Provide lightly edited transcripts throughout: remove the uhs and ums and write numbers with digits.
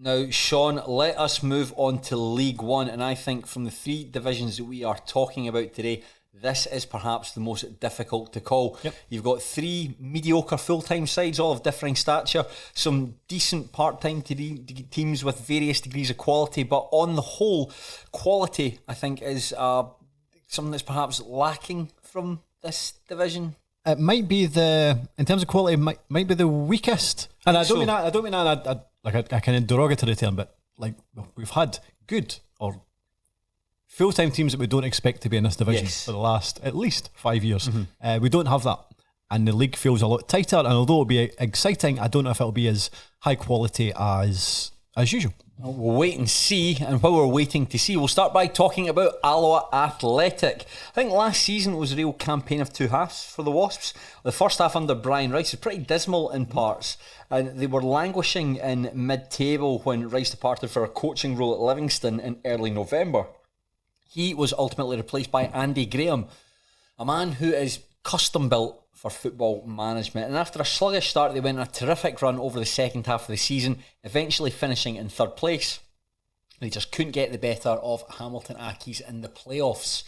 Now, Shaughan, let us move on to League One, and I think from the three divisions that we are talking about today, this is perhaps the most difficult to call. Yep. You've got three mediocre full-time sides, all of differing stature, some decent part-time teams with various degrees of quality, but on the whole, quality, I think, is something that's perhaps lacking from this division. It might be in terms of quality, might be the weakest. And I don't mean that like a kind of derogatory term, but like we've had good or full-time teams that we don't expect to be in this division for the last at least 5 years. We don't have that, and the league feels a lot tighter. And although it'll be exciting, I don't know if it'll be as high quality as usual. We'll wait and see, and while we're waiting to see, we'll start by talking about Alloa Athletic. I think last season was a real campaign of two halves for the Wasps. The first half under Brian Rice was pretty dismal in parts, and they were languishing in mid-table when Rice departed for a coaching role at Livingston in early November. He was ultimately replaced by Andy Graham, a man who is custom built for football management, and after a sluggish start they went on a terrific run over the second half of the season, eventually finishing in third place. They just couldn't get the better of Hamilton Accies in the playoffs.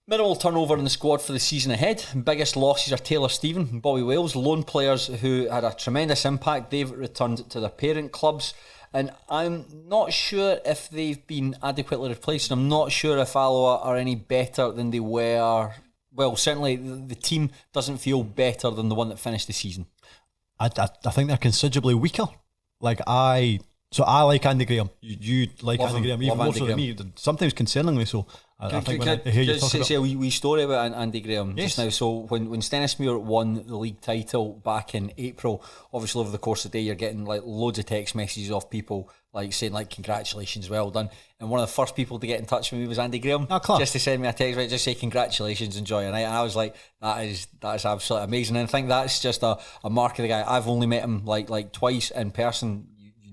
Minimal turnover in the squad for the season ahead. Biggest losses are Taylor Stephen and Bobby Wales, lone players who had a tremendous impact. They've returned to their parent clubs, and I'm not sure if they've been adequately replaced. I'm not sure if Alloa are any better than they were. Well, certainly the team doesn't feel better than the one that finished the season. I think they're considerably weaker. I like Andy Graham. You like Andy Graham even more so than me. Sometimes concerningly so. I think when I hear you talk about... say a wee story about Andy Graham just now. So when Stenhousemuir won the league title back in April, obviously over the course of the day you're getting like loads of text messages off people like saying like congratulations, well done. And one of the first people to get in touch with me was Andy Graham, just to send me a text, right, just say congratulations, enjoy your night. And I was like, that is absolutely amazing. And I think that's just a mark of the guy. I've only met him like twice in person.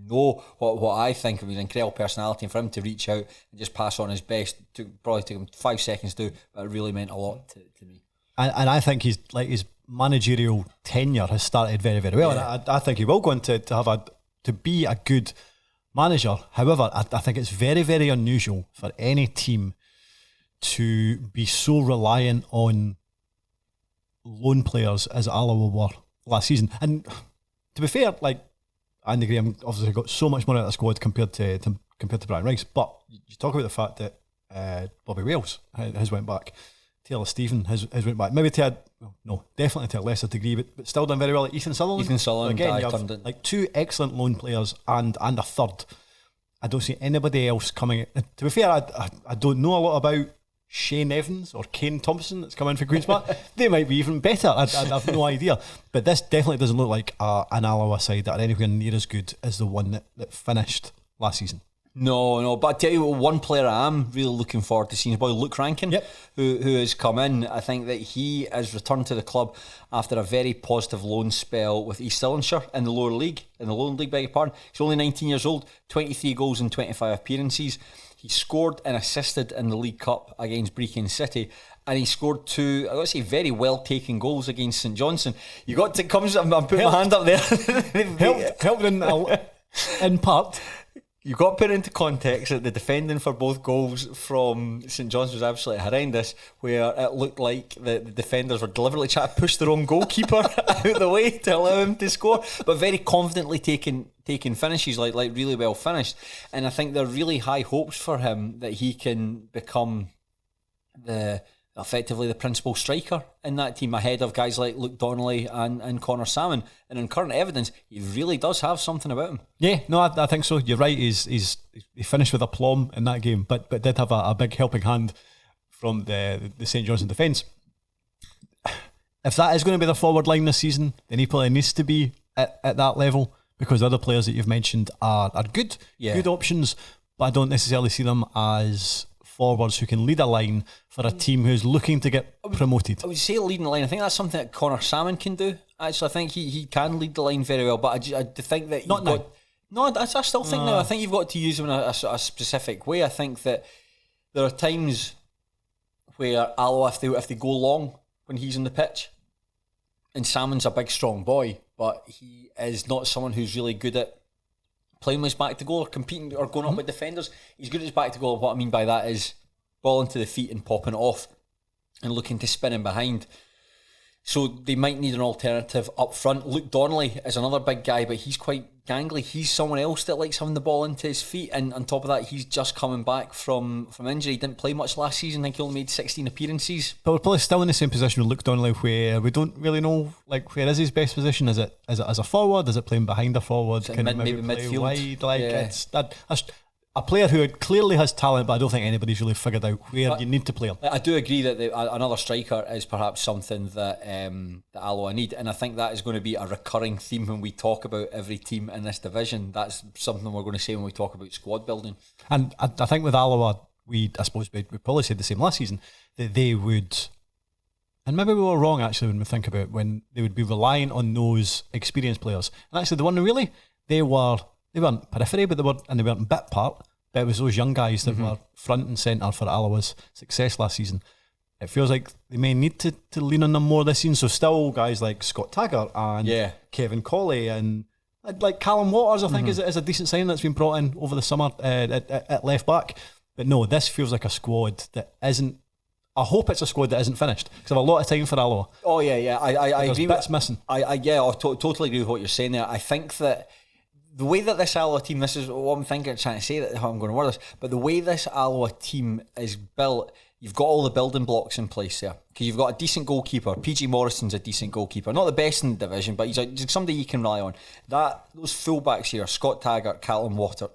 Know what I think of his incredible personality, and for him to reach out and just pass on his best probably took him 5 seconds to do, but it really meant a lot to me. And I think his managerial tenure has started very, very well. Yeah. And I think he will go on to be a good manager. However, I think it's very, very unusual for any team to be so reliant on loan players as Alloa were last season. And to be fair, like, Andy Graham obviously got so much more out of the squad compared to Brian Rice, but you talk about the fact that Bobby Wales has went back, Taylor Stephen has went back, maybe definitely to a lesser degree, but still done very well. Ethan Sutherland again, you have like two excellent loan players and a third. I don't see anybody else coming. To be fair, I don't know a lot about Shane Evans or Kane Thompson that's come in for Queen's Park. They might be even better. I have no idea. But this definitely doesn't look like an Alloa side that are anywhere near as good as the one that finished last season. No, but I tell you what, one player I am really looking forward to seeing is Luke Rankin, who has come in. I think that he has returned to the club after a very positive loan spell with East Stirlingshire in the lower league, beg your pardon. He's only 19 years old, 23 goals in 25 appearances. He scored and assisted in the League Cup against Brechin City, and he scored two, I've got to say, very well taken goals against St Johnstone. I'm putting my hand up there. helped in part. You've got to put it into context that the defending for both goals from St John's was absolutely horrendous, where it looked like the defenders were deliberately trying to push their own goalkeeper out of the way to allow him to score, but very confidently taking finishes, like really well finished. And I think there are really high hopes for him that he can become effectively the principal striker in that team, ahead of guys like Luke Donnelly and Connor Salmon. And in current evidence, he really does have something about him. Yeah, no, I think so. You're right. He finished with aplomb in that game, but did have a big helping hand from the St Johnstone defence. If that is going to be the forward line this season, then he probably needs to be at that level, because the other players that you've mentioned are good options, but I don't necessarily see them as forwards who can lead a line for a team who's looking to get promoted. I would say leading the line. I think that's something that Connor Salmon can do. Actually, I think he can lead the line very well, but I think that not now. No, I still think now. I think you've got to use him in a specific way. I think that there are times where Alloa, if they go long when he's on the pitch, and Salmon's a big strong boy, but he is not someone who's really good at playing with his back to goal or competing or going up with defenders. He's good at his back to goal. What I mean by that is ball into the feet and popping it off and looking to spin in behind. So they might need an alternative up front. Luke Donnelly is another big guy, but he's quite gangly. He's someone else that likes having the ball into his feet, and on top of that, he's just coming back from injury. He didn't play much last season. I think he only made 16 appearances. But we're probably still in the same position with Luke Donnelly, where we don't really know where is his best position. Is it as a forward? Is it playing behind a forward? Can maybe play midfield? Wide? It's a player who clearly has talent, but I don't think anybody's really figured out where you need to play him. I do agree that another striker is perhaps something that Alloa need, and I think that is going to be a recurring theme when we talk about every team in this division. That's something we're going to say when we talk about squad building. And I think with Alloa, I suppose we probably said the same last season, that they would, and maybe we were wrong actually when we think about when they would be relying on those experienced players. And actually the one really, they weren't periphery, but they weren't bit part. But it was those young guys that were front and centre for Alloa's success last season. It feels like they may need to lean on them more this season. So still guys like Scott Taggart and Kevin Colley and like Callum Waters, I think is a decent signing that's been brought in over the summer at left back. But no, this feels like a squad that isn't. I hope it's a squad that isn't finished because I have a lot of time for Alloa. Oh yeah, I agree. Bits missing. I totally agree with what you're saying there. I think that the way that this Alloa team, this is what I'm thinking, trying to say that how I'm going to word this, but the way this Alloa team is built, you've got all the building blocks in place there. Because you've got a decent goalkeeper. PG Morrison's a decent goalkeeper. Not the best in the division, but he's somebody you can rely on. Those fullbacks here, Scott Taggart, Callum Waters,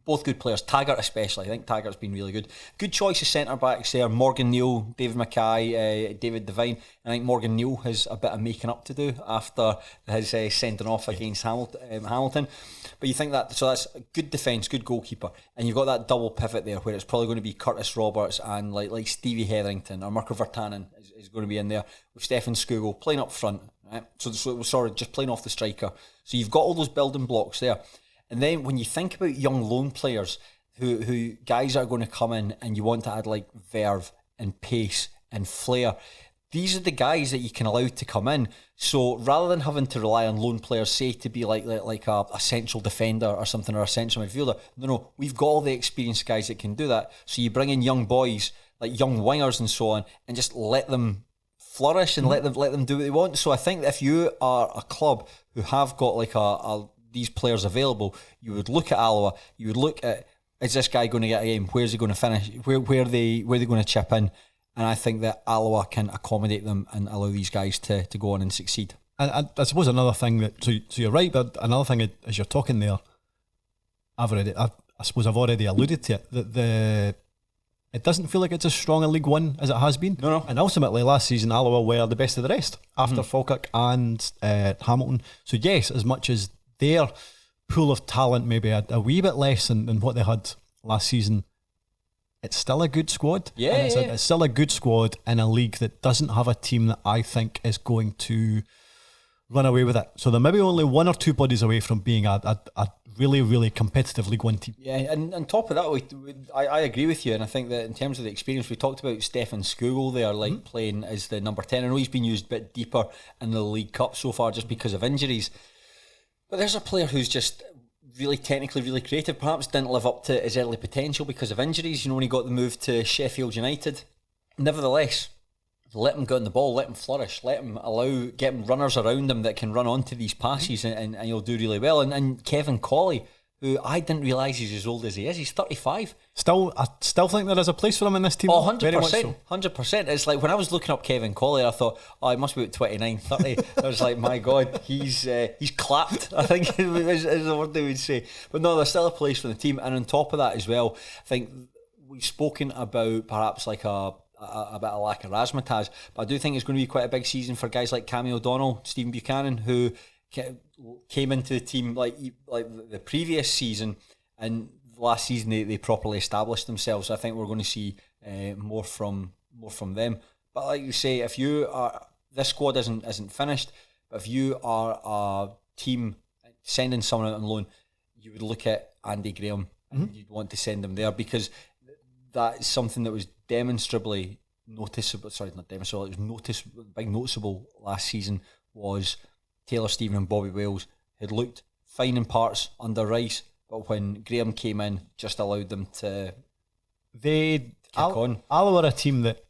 both good players. Taggart especially. I think Taggart's been really good. Good choice of centre-backs there. Morgan Neal, David Mackay, David Devine. I think Morgan Neal has a bit of making up to do after his sending off against Hamilton. But you think so that's good defence, good goalkeeper. And you've got that double pivot there where it's probably going to be Curtis Roberts and like Stevie Hetherington or Marco Vertanen is going to be in there with Stefan Skugel playing up front. Right? So just playing off the striker. So you've got all those building blocks there. And then when you think about young loan players who guys are going to come in and you want to add like verve and pace and flair, these are the guys that you can allow to come in. So rather than having to rely on loan players, say to be like a central defender or something or a central midfielder, no, we've got all the experienced guys that can do that. So you bring in young boys, like young wingers and so on, and just let them flourish and let them do what they want. So I think that if you are a club who have got like these players available, you would look at Alloa, you would look at, is this guy going to get a game? Where's he going to finish? Where are they going to chip in? And I think that Alloa can accommodate them and allow these guys to go on and succeed. And I suppose another thing so you're right, but another thing as you're talking there, I suppose I've already alluded to it, that it doesn't feel like it's as strong a League One as it has been. No. And ultimately last season Alloa were the best of the rest after Falkirk and Hamilton. So yes, as much as their pool of talent maybe a wee bit less than what they had last season, it's still a good squad. It's still a good squad in a league that doesn't have a team that I think is going to run away with it. So they're maybe only one or two bodies away from being a really, really competitive League One team. Yeah, and on top of that, I agree with you, and I think that in terms of the experience, we talked about Stefan Skugel there, playing as the number 10. I know he's been used a bit deeper in the League Cup so far just because of injuries. But there's a player who's just really technically really creative, perhaps didn't live up to his early potential because of injuries, when he got the move to Sheffield United. Nevertheless, let him get on the ball, let him flourish, get him runners around him that can run onto these passes and he'll do really well. And Kevin Colley, who I didn't realise he's as old as he is. He's 35. I still think there is a place for him in this team. 100%. Very much so. 100%. It's like when I was looking up Kevin Colley, I thought, he must be about 29, 30. I was like, my God, he's clapped, I think is the word they would say. But no, there's still a place for the team. And on top of that as well, I think we've spoken about perhaps like a bit of lack of razzmatazz, but I do think it's going to be quite a big season for guys like Cammy O'Donnell, Stephen Buchanan, who came into the team like the previous season, and last season they properly established themselves. I think we're going to see more from them. But like you say, if you are, this squad isn't finished, but if you are a team sending someone out on loan, you would look at Andy Graham and you'd want to send him there, because that's something that was demonstrably noticeable. Sorry, not demonstrable. It was noticeable last season. Was Taylor Steven and Bobby Wales had looked fine in parts under Rice, but when Graham came in, just allowed them to kick on. Alloa are a team that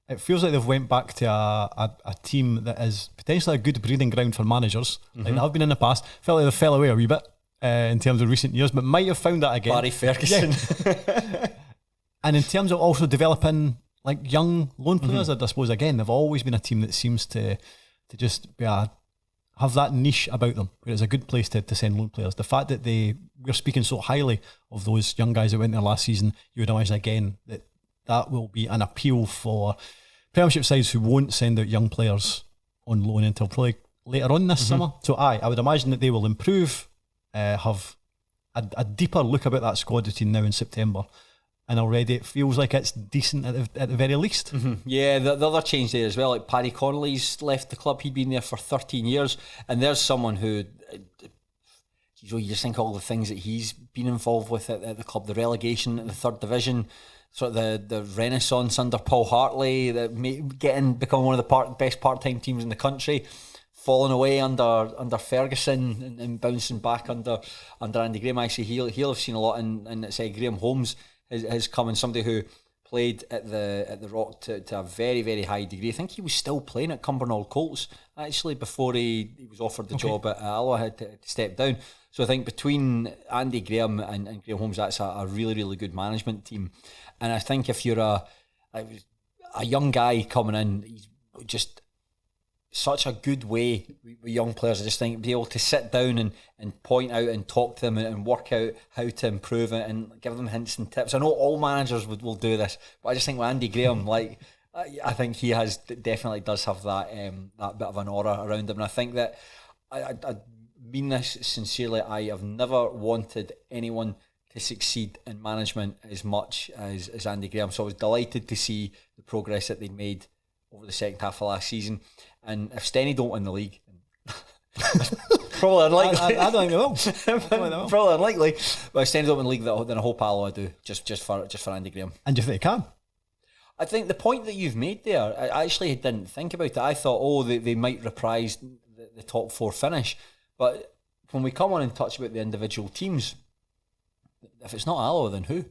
it feels like they've went back to a team that is potentially a good breeding ground for managers. Like they have been in the past. Felt like they fell away a wee bit in terms of recent years, but might have found that again. Barry Ferguson. Yeah. And in terms of also developing like young loan players, I suppose again they've always been a team that seems to just be have that niche about them, where it's a good place to send loan players. The fact that we're speaking so highly of those young guys that went there last season, you would imagine again that will be an appeal for Premiership sides who won't send out young players on loan until probably later on this summer. So I would imagine that they will improve, have a deeper look about that squad between now and September. And already it feels like it's decent at the very least. Yeah, the other change there as well, like Paddy Connolly's left the club. He'd been there for 13 years, and there's someone who, you just think all the things that he's been involved with at the club, the relegation at the third division, sort of the renaissance under Paul Hartley, becoming one of the best part-time teams in the country, falling away under Ferguson and bouncing back under Andy Graham. Actually, he'll have seen a lot, and it's Graham Holmes has come in, somebody who played at the Rock to a very, very high degree. I think he was still playing at Cumbernauld Colts actually before he was offered the job at Alloa, had to step down. So I think between Andy Graham and Graham Holmes, that's a really, really good management team. And I think if you're a young guy coming in, he's just such a good way with young players. I just think be able to sit down and point out and talk to them and work out how to improve it and give them hints and tips. I know all managers will do this, but I just think with Andy Graham, I think he definitely does have that bit of an aura around him. And I think that I mean this sincerely. I have never wanted anyone to succeed in management as much as Andy Graham. So I was delighted to see the progress that they'd made over the second half of last season. And if Stenny don't win the league, probably unlikely. I don't think they will. Probably unlikely. But if Stenny don't win the league, then I hope Alloa do, just for Andy Graham. And do you think they can? I think the point that you've made there, I actually didn't think about it. I thought, they might reprise the top four finish. But when we come on and touch about the individual teams, if it's not Alloa, then who?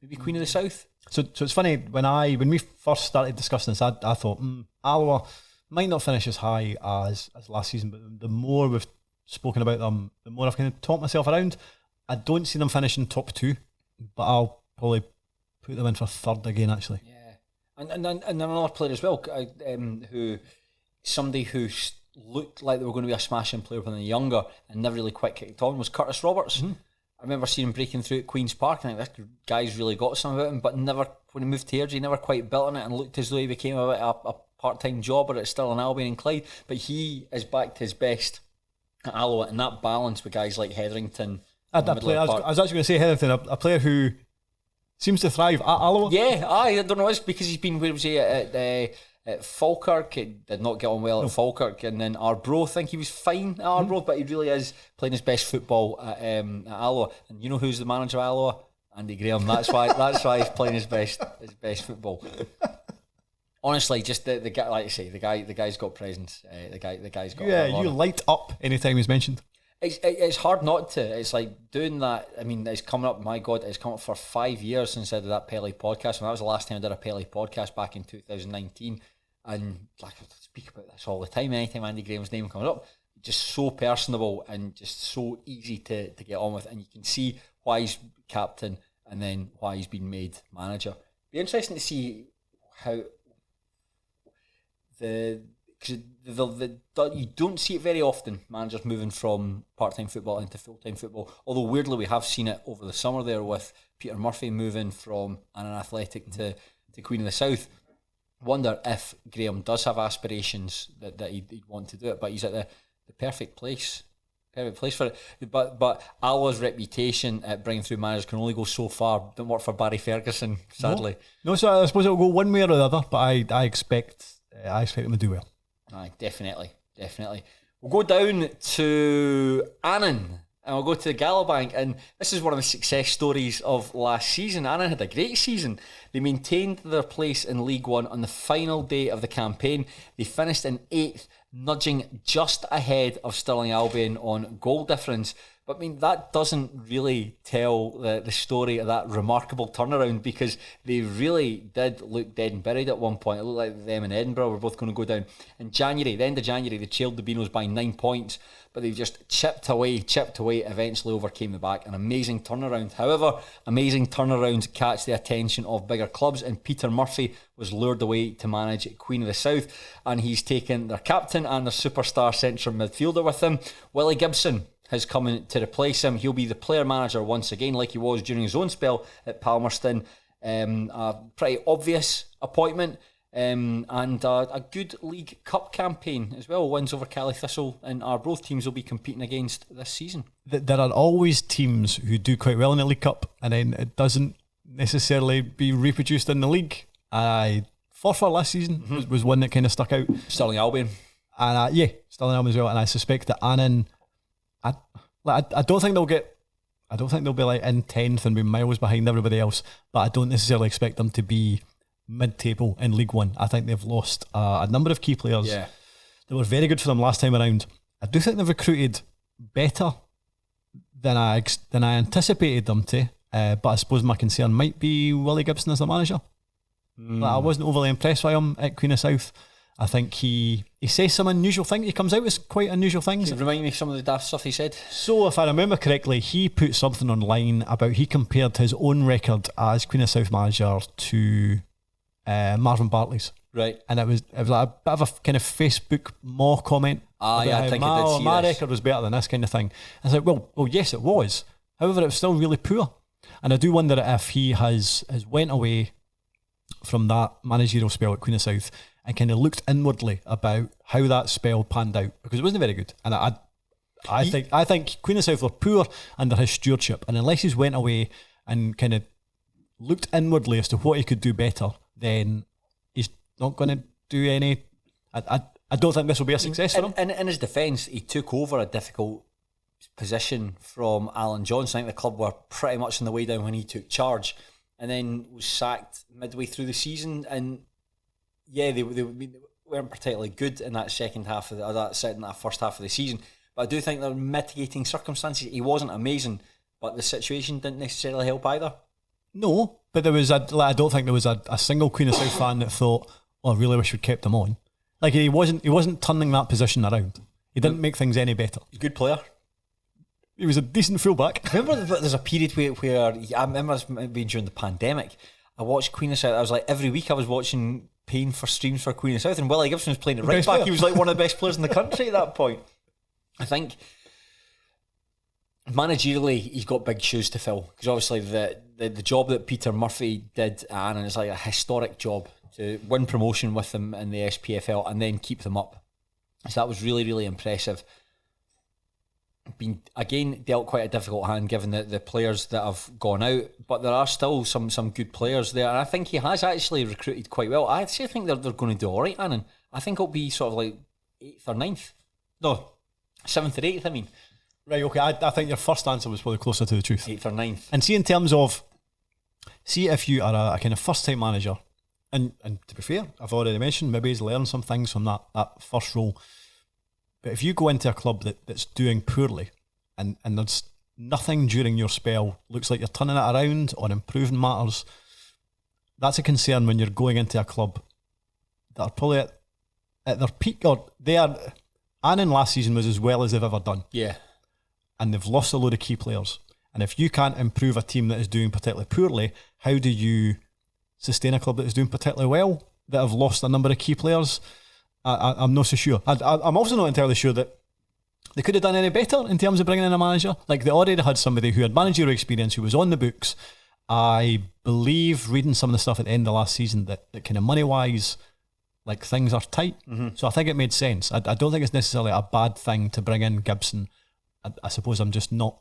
Maybe Queen of the South? So it's funny, when we first started discussing this, I thought, Alloa might not finish as high as last season, but the more we've spoken about them, the more I've kind of talked myself around. I don't see them finishing top two, but I'll probably put them in for third again, actually. Yeah. And another player as well, somebody who looked like they were going to be a smashing player when they were younger and never really quite kicked on, was Curtis Roberts. I remember seeing him breaking through at Queen's Park, and I think this guy's really got some about him, but never, when he moved to Airdrie, he never quite built on it and looked as though he became a part-time jobber at Stirling Albion and Clyde. But he is back to his best at Alloa, and that balance with guys like Hetherington. I was actually going to say Hetherington, a player who seems to thrive at Alloa. Yeah, I don't know, it's because he's been, where was he, at Falkirk. He did not get on well at Falkirk, and then Arbroath, I think he was fine at Arbroath, but he really is playing his best football at Alloa. And you know who's the manager of Alloa? Andy Graham. That's why he's playing his best football. Honestly, just the guy, like you say, the guy's got presence. The guy's got. Yeah, you light up anytime he's mentioned. It's hard not to. It's like doing that. I mean, it's coming up. My God, it's come up for 5 years since I did that Pelly podcast. And that was the last time I did a Pelly podcast back in 2019. And like, I speak about this all the time. Anytime Andy Graham's name comes up, just so personable and just so easy to get on with. And you can see why he's captain and then why he's been made manager. Be interesting to see how because you don't see it very often, managers moving from part-time football into full-time football, although weirdly we have seen it over the summer there with Peter Murphy moving from Annan Athletic to Queen of the South. Wonder if Graham does have aspirations that he'd want to do it, but he's at the perfect place for it. But Alloa's reputation at bringing through managers can only go so far. Don't work for Barry Ferguson, sadly. No, so I suppose it'll go one way or the other, but I expect him to do well. Aye, definitely. We'll go down to Annan. And we'll go to the Gallowbank, and this is one of the success stories of last season. Annan had a great season. They maintained their place in League One on the final day of the campaign. They finished in 8th, nudging just ahead of Stirling Albion on goal difference. But I mean, that doesn't really tell the story of that remarkable turnaround, because they really did look dead and buried at one point. It looked like them and Edinburgh were both going to go down. In January, the end of January, they trailed the Beanos by 9 points, but they just chipped away, eventually overcame the back. An amazing turnaround. However, amazing turnarounds catch the attention of bigger clubs, and Peter Murphy was lured away to manage Queen of the South, and he's taken their captain and their superstar central midfielder with him. Willie Gibson has come in to replace him. He'll be the player manager once again, like he was during his own spell at Palmerston. A pretty obvious appointment, and a good League Cup campaign as well. Wins over Kelty Thistle and Arbroath teams will be competing against this season. There are always teams who do quite well in the League Cup, and then it doesn't necessarily be reproduced in the league. Forfar last season was one that kind of stuck out. Stirling Albion. And Stirling Albion as well. And I suspect that Annan, I don't think they'll get. I don't think they'll be like in 10th and be miles behind everybody else. But I don't necessarily expect them to be mid-table in League One. I think they've lost a number of key players that were very good for them last time around. I do think they've recruited better than I anticipated them to. But I suppose my concern might be Willie Gibson as the manager. I wasn't overly impressed by him at Queen of South. I think he says some unusual things. He comes out with quite unusual things. Can you remind me of some of the daft stuff he said? So, if I remember correctly, he put something online about he compared his own record as Queen of South manager to Marvin Bartley's. Right. And it was like a bit of a kind of Facebook maw comment. I think I did see my this. record was better than this kind of thing. I was like, well, yes, it was. However, it was still really poor. And I do wonder if he has went away from that managerial spell at Queen of South and kind of looked inwardly about how that spell panned out, because it wasn't very good. And I think Queen of South were poor under his stewardship, and unless he's went away and kind of looked inwardly as to what he could do better, then he's not going to do any. I don't think this will be a success for him. In his defence, he took over a difficult position from Alan Johnson. I think the club were pretty much on the way down when he took charge, and then was sacked midway through the season. And they weren't particularly good in that second half of that first half of the season. But I do think there were mitigating circumstances. He wasn't amazing, but the situation didn't necessarily help either. No, but there was I don't think there was a single Queen of South fan that thought, "Oh, I really wish we'd kept him on." Like he wasn't turning that position around. He didn't make things any better. He's a good player. He was a decent fullback. Remember, there's a period where I remember this being during the pandemic. I watched Queen of South. I was like, every week I was watching, paying for streams for Queen of South, and Willie Gibson was playing at right back. He was like one of the best players in the country at that point. I think managerially he's got big shoes to fill, because obviously the job that Peter Murphy did at Annan is like a historic job, to win promotion with them in the SPFL and then keep them up. So that was really, really impressive. Been again dealt quite a difficult hand given the players that have gone out, but there are still some good players there, and I think he has actually recruited quite well. I actually think they're going to do all right, Annan. I think it'll be sort of like 8th or 9th. No, 7th or 8th, I mean. Right, okay, I think your first answer was probably closer to the truth. 8th or 9th. And see, in terms of, if you are a kind of first-time manager, and to be fair, I've already mentioned, maybe he's learned some things from that first role. But if you go into a club that's doing poorly and there's nothing during your spell, looks like you're turning it around or improving matters, that's a concern when you're going into a club that are probably at their peak, or they are. Annan last season was as well as they've ever done. Yeah. And they've lost a load of key players. And if you can't improve a team that is doing particularly poorly, how do you sustain a club that is doing particularly well, that have lost a number of key players? I'm not so sure. I'm also not entirely sure that they could have done any better in terms of bringing in a manager. Like, they already had somebody who had managerial experience, who was on the books. I believe, reading some of the stuff at the end of last season, that kind of money-wise, like, things are tight. Mm-hmm. So I think it made sense. I don't think it's necessarily a bad thing to bring in Gibson. I suppose I'm just not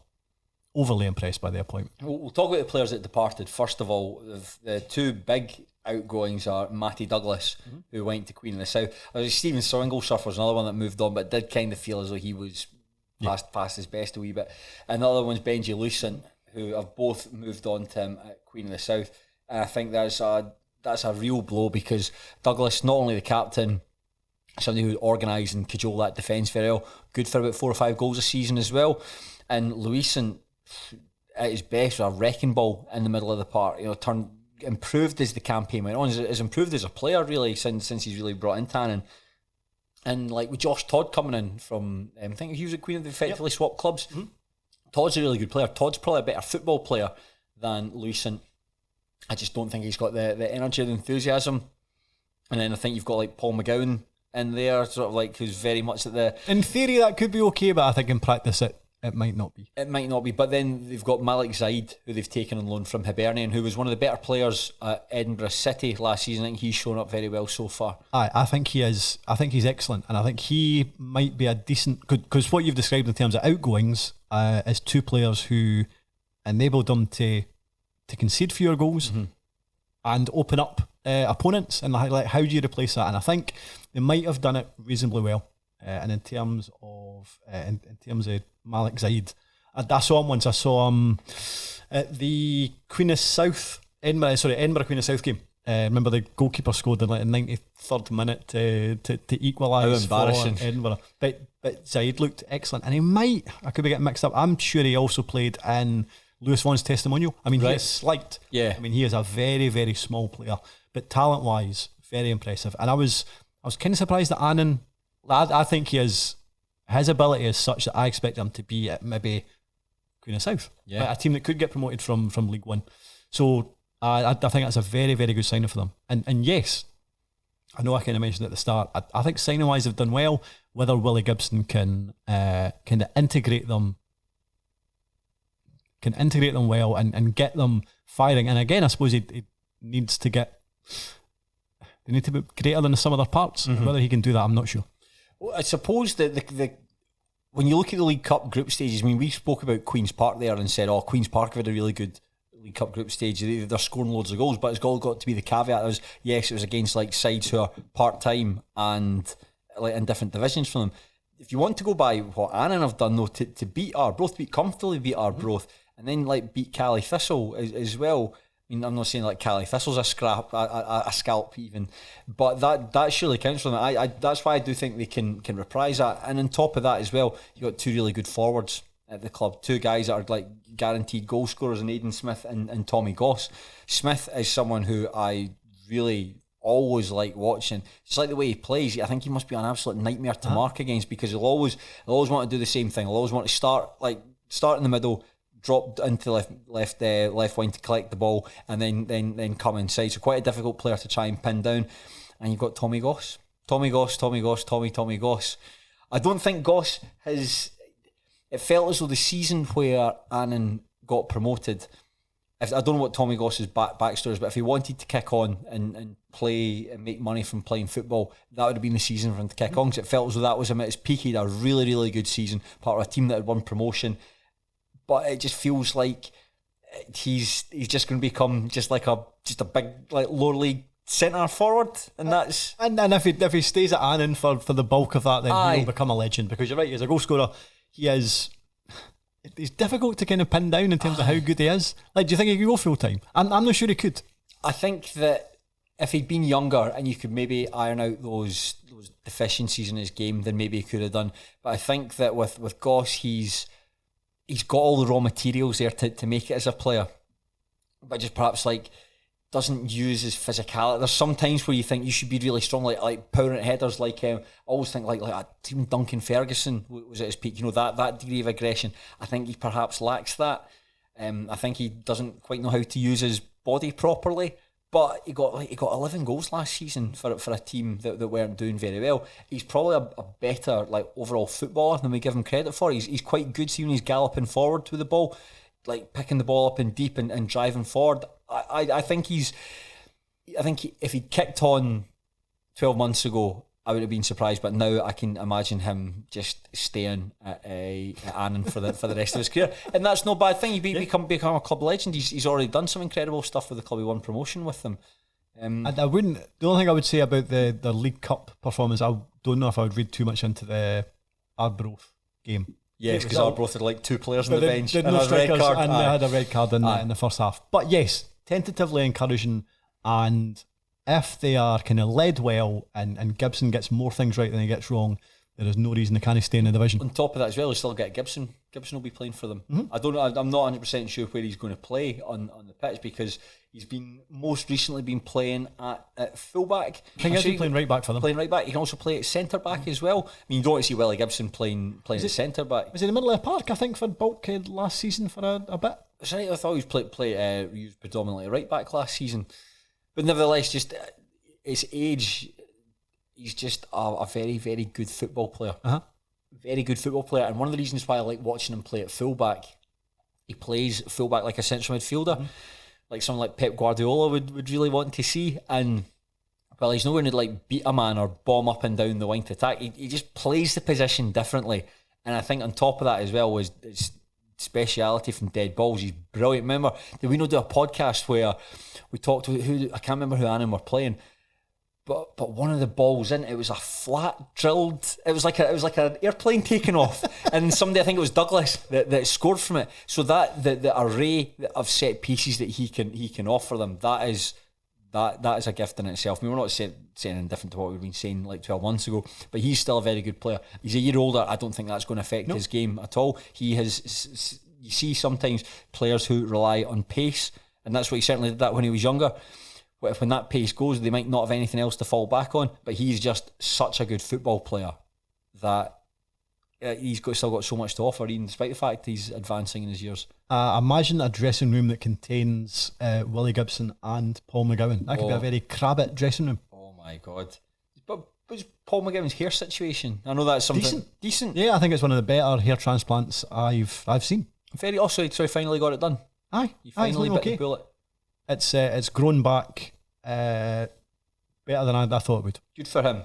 overly impressed by the appointment. We'll talk about the players that departed. First of all, the two big outgoings are Matty Douglas, who went to Queen of the South. Stephen Soinglesurf was another one that moved on, but did kind of feel as though he was past his best a wee bit. And the other one's Benji Lucent, who have both moved on to him at Queen of the South. And I think that's a real blow, because Douglas, not only the captain, somebody who organised and cajoled that defence very well, good for about 4 or 5 goals a season as well. And Lucent, at his best, was a wrecking ball in the middle of the park. Improved as the campaign went on. Has improved as a player really since he's really brought in Annan. And like with Josh Todd coming in from, I think he was at Queen of the effectively swapped clubs. Mm-hmm. Todd's a really good player. Todd's probably a better football player than Lucent. I just don't think he's got the energy or the enthusiasm. And then I think you've got like Paul McGuigan in there, sort of like, who's very much at the... In theory that could be okay, but I think in practice it might not be. It might not be, but then they've got Malik Zaid, who they've taken on loan from Hibernian, who was one of the better players at Edinburgh City last season. I think he's shown up very well so far. I think he is. I think he's excellent, and I think he might be a decent... Because what you've described in terms of outgoings is 2 players who enabled them to concede fewer goals and open up opponents. And like, how do you replace that? And I think they might have done it reasonably well. And in terms of Malik Zaid, I saw him once. I saw him at the Edinburgh Queen of South game. Remember the goalkeeper scored in like the 93rd minute to equalise for Edinburgh. But Zaid looked excellent, and I could be getting mixed up. I'm sure he also played in Lewis Vaughan's testimonial. I mean, he is slight. Yeah. I mean, he is a very, very small player, but talent-wise, very impressive. And I was kind of surprised that Annan. I think his ability is such that I expect him to be at maybe Queen of South, a team that could get promoted from League One. So I think that's a very, very good signing for them. And yes, I know I kind of mentioned at the start, I think signing wise they've done well. Whether Willie Gibson can kind of integrate them well and get them firing. And again, I suppose he needs to get. They need to be greater than the sum of their parts. Whether he can do that, I'm not sure. Well, I suppose that the when you look at the League Cup group stages, I mean, we spoke about Queen's Park there and said, Queen's Park have had a really good League Cup group stage. They're scoring loads of goals, but it's all got to be the caveat. It was against like sides who are part-time and like in different divisions from them. If you want to go by what Annan have done though, to beat Arbroath, comfortably beat Arbroath, and then like beat Kelty Thistle as well. I mean, I'm not saying like Kelty Thistle's a scalp even, but that surely counts for them. I that's why I do think they can reprise that. And on top of that as well, you got 2 really good forwards at the club, 2 guys that are like guaranteed goal scorers in Aidan Smith and Tommy Goss. Smith is someone who I really always like watching. It's like the way he plays. I think he must be an absolute nightmare to mark against, because he'll always want to do the same thing. He'll always want to start in the middle, drop into left wing to collect the ball, and then come inside. So quite a difficult player to try and pin down. And you've got Tommy Goss. Tommy Goss. I don't think Goss has... It felt as though the season where Annan got promoted, I don't know what Tommy Goss's backstory is, but if he wanted to kick on and play and make money from playing football, that would have been the season for him to kick on, because it felt as though that was him at his peak. He had a really, really good season, part of a team that had won promotion. But it just feels like he's just going to become just a big like lower league centre forward, and that's and if he stays at Annan for the bulk of that, then he'll become a legend, because you're right, he's a goal scorer. He's difficult to kind of pin down in terms of how good he is. Like, do you think he could go full time? I'm not sure he could. I think that if he'd been younger and you could maybe iron out those deficiencies in his game, then maybe he could have done. But I think that with Goss, he's got all the raw materials there to make it as a player, but just perhaps like doesn't use his physicality. There's some times where you think you should be really strong, like powering at headers. Like I always think like even Duncan Ferguson was at his peak. That degree of aggression. I think he perhaps lacks that. I think he doesn't quite know how to use his body properly. But he got 11 goals last season for a team that weren't doing very well. He's probably a better like overall footballer than we give him credit for. He's quite good. See when he's galloping forward with the ball, like picking the ball up in deep and driving forward. I think if he'd kicked on 12 months ago, I would have been surprised. But now I can imagine him just staying at Annan for the rest of his career, and that's no bad thing. He become a club legend. He's already done some incredible stuff with the club. He won promotion with them. I wouldn't. The only thing I would say about the League Cup performance, I don't know if I would read too much into the Arbroath game. Yes, because Arbroath had like 2 players on the bench and and no a red strikers, card. and they had a red card in the first half. But yes, tentatively encouraging, and if they are kind of led well and Gibson gets more things right than he gets wrong, there is no reason they can't stay in the division. On top of that as well, you still get Gibson. Gibson will be playing for them. Mm-hmm. I'm not 100% sure where he's going to play on the pitch, because he's been most recently been playing at fullback. I think he's been playing right back for them. Playing right back. He can also play at centre back as well. I mean, you don't want to see Willie Gibson playing at centre back. Was he in the middle of the park, I think, for Bulkhead last season for a bit? That's right. I thought he was used predominantly right back last season, but nevertheless, just his age. He's just a very, very good football player. Very good football player. And one of the reasons why I like watching him play at fullback, he plays fullback like a central midfielder, like someone like Pep Guardiola would really want to see. And well, he's not going to like beat a man or bomb up and down the wing to attack. He just plays the position differently. And I think on top of that as well was his speciality from dead balls. He's brilliant. Remember, did we not do a podcast where we talked to who, I can't remember who Annan were playing, But one of the balls in, it was a flat drilled. It was like an airplane taking off, and somebody, I think it was Douglas, that scored from it. So that the array of set pieces that he can offer them, that is a gift in itself. I mean, we're not saying anything different to what we've been saying like 12 months ago, but he's still a very good player. He's a year older. I don't think that's going to affect his game at all. He has. You see sometimes players who rely on pace, and that's what he certainly did that when he was younger. When that pace goes, they might not have anything else to fall back on, but he's just such a good football player that he's still got so much to offer, even despite the fact he's advancing in his years. Imagine a dressing room that contains Willie Gibson and Paul McGuigan. That could be a very Crabbit dressing room. Oh my God. But what's Paul McGuigan's hair situation? I know that's something decent. Yeah, I think it's one of the better hair transplants I've seen. So he finally got it done. Aye, he finally bit the bullet. It's grown back better than I thought it would. Good for him.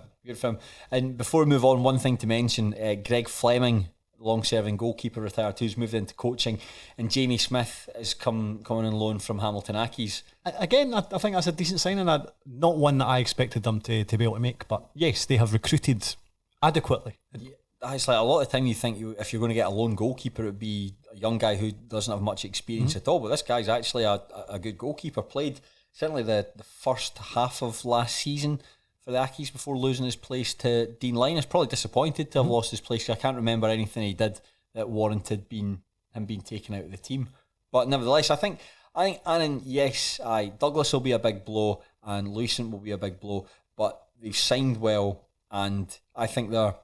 And before we move on, one thing to mention, Greg Fleming, long-serving goalkeeper, retired too, who's moved into coaching, and Jamie Smith is coming on loan from Hamilton Accies. Again, I think that's a decent signing. Not one that I expected them to be able to make, but yes, they have recruited adequately. Yeah, it's like a lot of the time you think if you're going to get a lone goalkeeper, it would be a young guy who doesn't have much experience at all, but this guy's actually a good goalkeeper. Played certainly the first half of last season for the Accies before losing his place to Dean Linus. Probably disappointed to have lost his place. I can't remember anything he did that warranted him being taken out of the team. But nevertheless, I think Annan, yes, Douglas will be a big blow and Lucent will be a big blow, but they've signed well, and I think I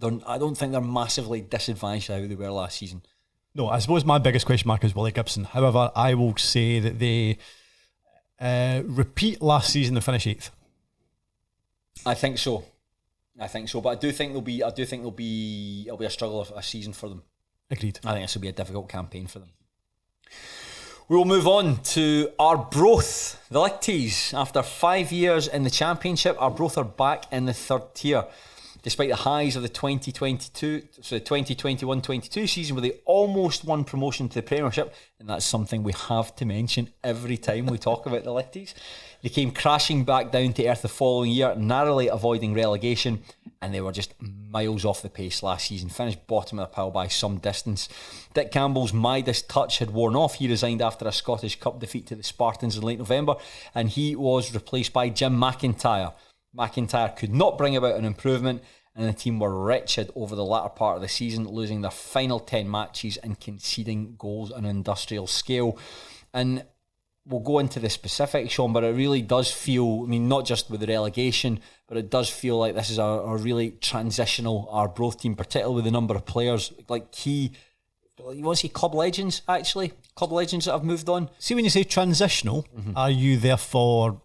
don't think they're massively disadvantaged how they were last season. No, I suppose my biggest question mark is Willie Gibson. However, I will say that they repeat last season and finish 8th. I think so, but I do think it'll be a struggle of a season for them. Agreed. I think this will be a difficult campaign for them. We will move on to Arbroath, the Lichties. After 5 years in the Championship, Arbroath are back in the 3rd tier. Despite the highs of the 2021-22 season, where they almost won promotion to the Premiership, and that's something we have to mention every time we talk about the Lichties. They came crashing back down to earth the following year, narrowly avoiding relegation, and they were just miles off the pace last season, finished bottom of the pile by some distance. Dick Campbell's Midas touch had worn off. He resigned after a Scottish Cup defeat to the Spartans in late November, and he was replaced by Jim McIntyre. McIntyre could not bring about an improvement, and the team were wretched over the latter part of the season, losing their final 10 matches and conceding goals on an industrial scale. And we'll go into the specifics, Shaughan, but it really does feel, I mean, not just with the relegation, but it does feel like this is a really transitional Arbroath team, particularly with the number of players, like key, you want to say club legends, actually? Club legends that have moved on? See, when you say transitional, are you therefore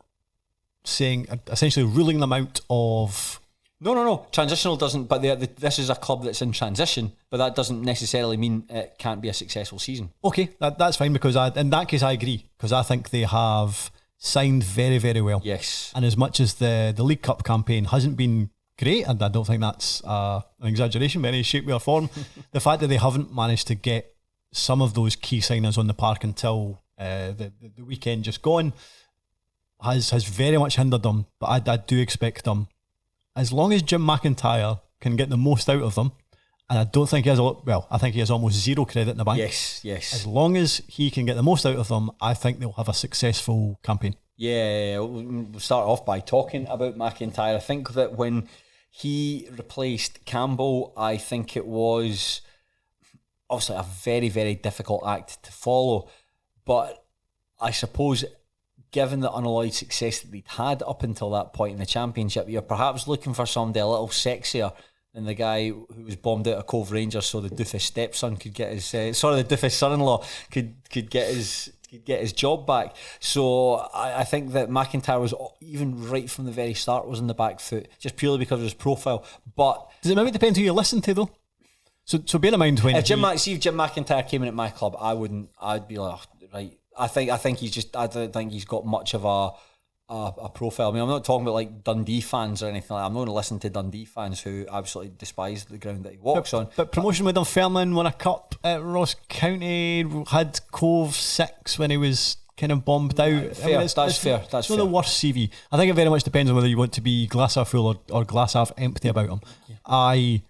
saying, essentially ruling them out of... No. Transitional doesn't, but this is a club that's in transition, but that doesn't necessarily mean it can't be a successful season. Okay, that's fine, because in that case I agree, because I think they have signed very, very well. Yes. And as much as the League Cup campaign hasn't been great, and I don't think that's an exaggeration by any shape, way or form, the fact that they haven't managed to get some of those key signings on the park until the weekend just gone has very much hindered them, but I do expect them, as long as Jim McIntyre can get the most out of them And I don't think he has I think he has almost zero credit in the bank. Yes. As long as he can get the most out of them, I think they'll have a successful campaign. Yeah, we'll start off by talking about McIntyre. I think that when he replaced Campbell, I think it was obviously a very, very difficult act to follow. But I suppose, given the unalloyed success that they'd had up until that point in the Championship, you're perhaps looking for somebody a little sexier than the guy who was bombed out of Cove Rangers, so the doofus stepson could get his the doofus son-in-law could get his job back. So I think that McIntyre was, even right from the very start, was on the back foot, just purely because of his profile. But does it maybe depend who you listen to, though? So bear in mind when if Jim McIntyre came in at my club, I'd be like, oh, right. I don't think he's got much of a profile. I mean, I'm not talking about like Dundee fans or anything like that. I'm not going to listen to Dundee fans who absolutely despise the ground that he walks on. But promotion with Dunfermline, won a cup at Ross County, had Cove 6 when he was kind of bombed out. Fair, that's fair. That's not fair. the worst CV. I think it very much depends on whether you want to be glass half full or glass half empty about him. Yeah. I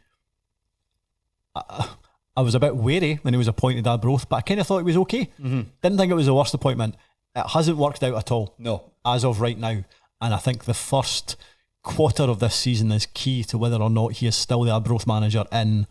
was a bit wary when he was appointed Arbroath, but I kind of thought he was okay. Mm-hmm. Didn't think it was the worst appointment. It hasn't worked out at all. No. As of right now. And I think the first quarter of this season is key to whether or not he is still the Arbroath manager in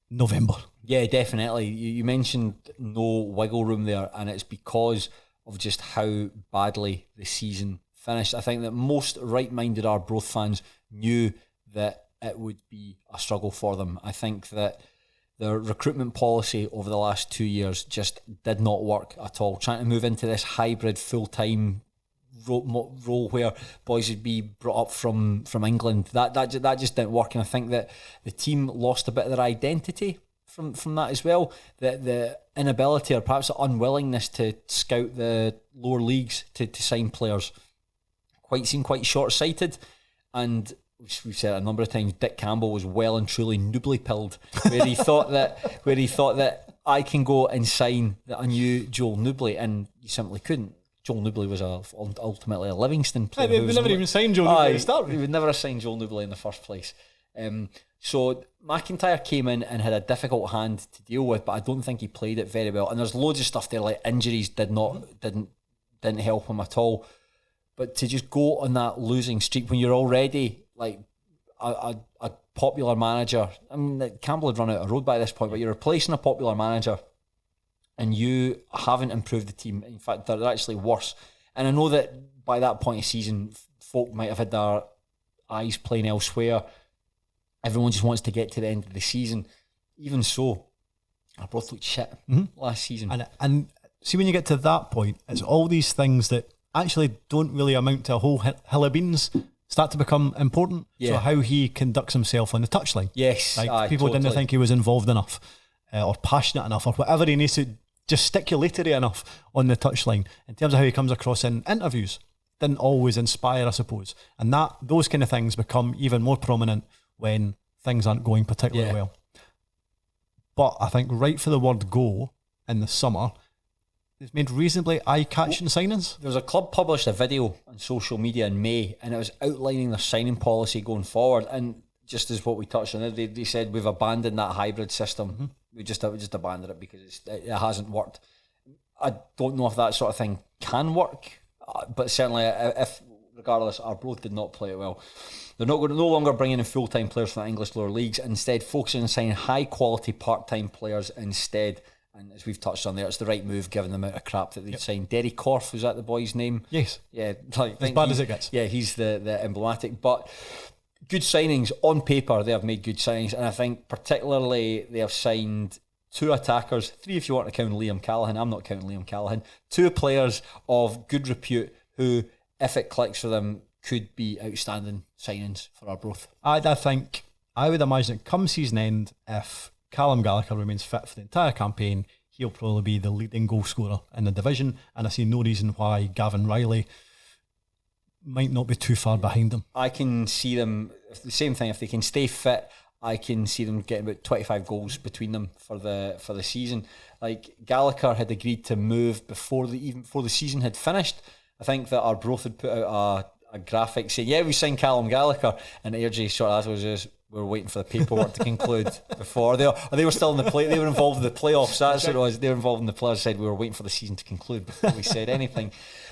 November. Yeah, definitely. You mentioned no wiggle room there, and it's because of just how badly the season finished. I think that most right-minded Arbroath fans knew that it would be a struggle for them. I think that their recruitment policy over the last 2 years just did not work at all. Trying to move into this hybrid full-time role where boys would be brought up from England, that just didn't work. And I think that the team lost a bit of their identity from that as well. The inability, or perhaps the unwillingness, to scout the lower leagues to sign players seemed quite short-sighted. And we've said it a number of times, Dick Campbell was well and truly noobly pilled, where he thought that I can go and sign a new Joel Noobley, and you simply couldn't. Joel Noobley was ultimately a Livingston player. They would never even sign Joel Noobley to start with. He would never have signed Joel Noobley in the first place. So McIntyre came in and had a difficult hand to deal with, but I don't think he played it very well. And there's loads of stuff there, like injuries didn't help him at all. But to just go on that losing streak when you're already like a popular manager, I mean, Campbell had run out of road by this point, but you're replacing a popular manager and you haven't improved the team. In fact, they're actually worse. And I know that by that point of season, folk might have had their eyes playing elsewhere. Everyone just wants to get to the end of the season. Even so, Arbroath looked shit last season. And see, when you get to that point, it's all these things that actually don't really amount to a whole hill of beans start to become important. Yeah. So how he conducts himself on the touchline. Yes. People totally didn't think he was involved enough or passionate enough or whatever he needs to, gesticulatory enough on the touchline in terms of how he comes across in interviews. Didn't always inspire, I suppose. And those kind of things become even more prominent when things aren't going particularly well. But I think right for the word go in the summer, it's made reasonably eye-catching signings. There was a club published a video on social media in May, and it was outlining their signing policy going forward. And just as what we touched on, they said we've abandoned that hybrid system. Mm-hmm. We just abandoned it because it hasn't worked. I don't know if that sort of thing can work, but certainly if regardless, Arbroath did not play it well. They're no longer bringing in full-time players from the English lower leagues, instead focusing on signing high-quality part-time players instead. And as we've touched on there, it's the right move given the amount of crap that they'd signed. Derry Corf, was that the boy's name? Yes. Yeah. As bad as it gets. Yeah, he's the emblematic. But good signings. On paper, they have made good signings. And I think particularly they have signed 2 attackers, 3 if you want to count Liam Callaghan. I'm not counting Liam Callaghan. 2 players of good repute who, if it clicks for them, could be outstanding signings for Arbroath. I would imagine come season end, if Callum Gallagher remains fit for the entire campaign, he'll probably be the leading goal scorer in the division, and I see no reason why Gavin Riley might not be too far behind him. I can see them, the same thing, if they can stay fit, I can see them getting about 25 goals between them for the season. Like, Gallagher had agreed to move before the season had finished. I think that Arbroath had put out a graphic saying, yeah, we signed Callum Gallagher, and AJ short afterwards was, we were waiting for the paperwork to conclude before they were still in the play. They were involved in the playoffs. That's what it was. They were involved in the playoffs. Said we were waiting for the season to conclude before we said anything.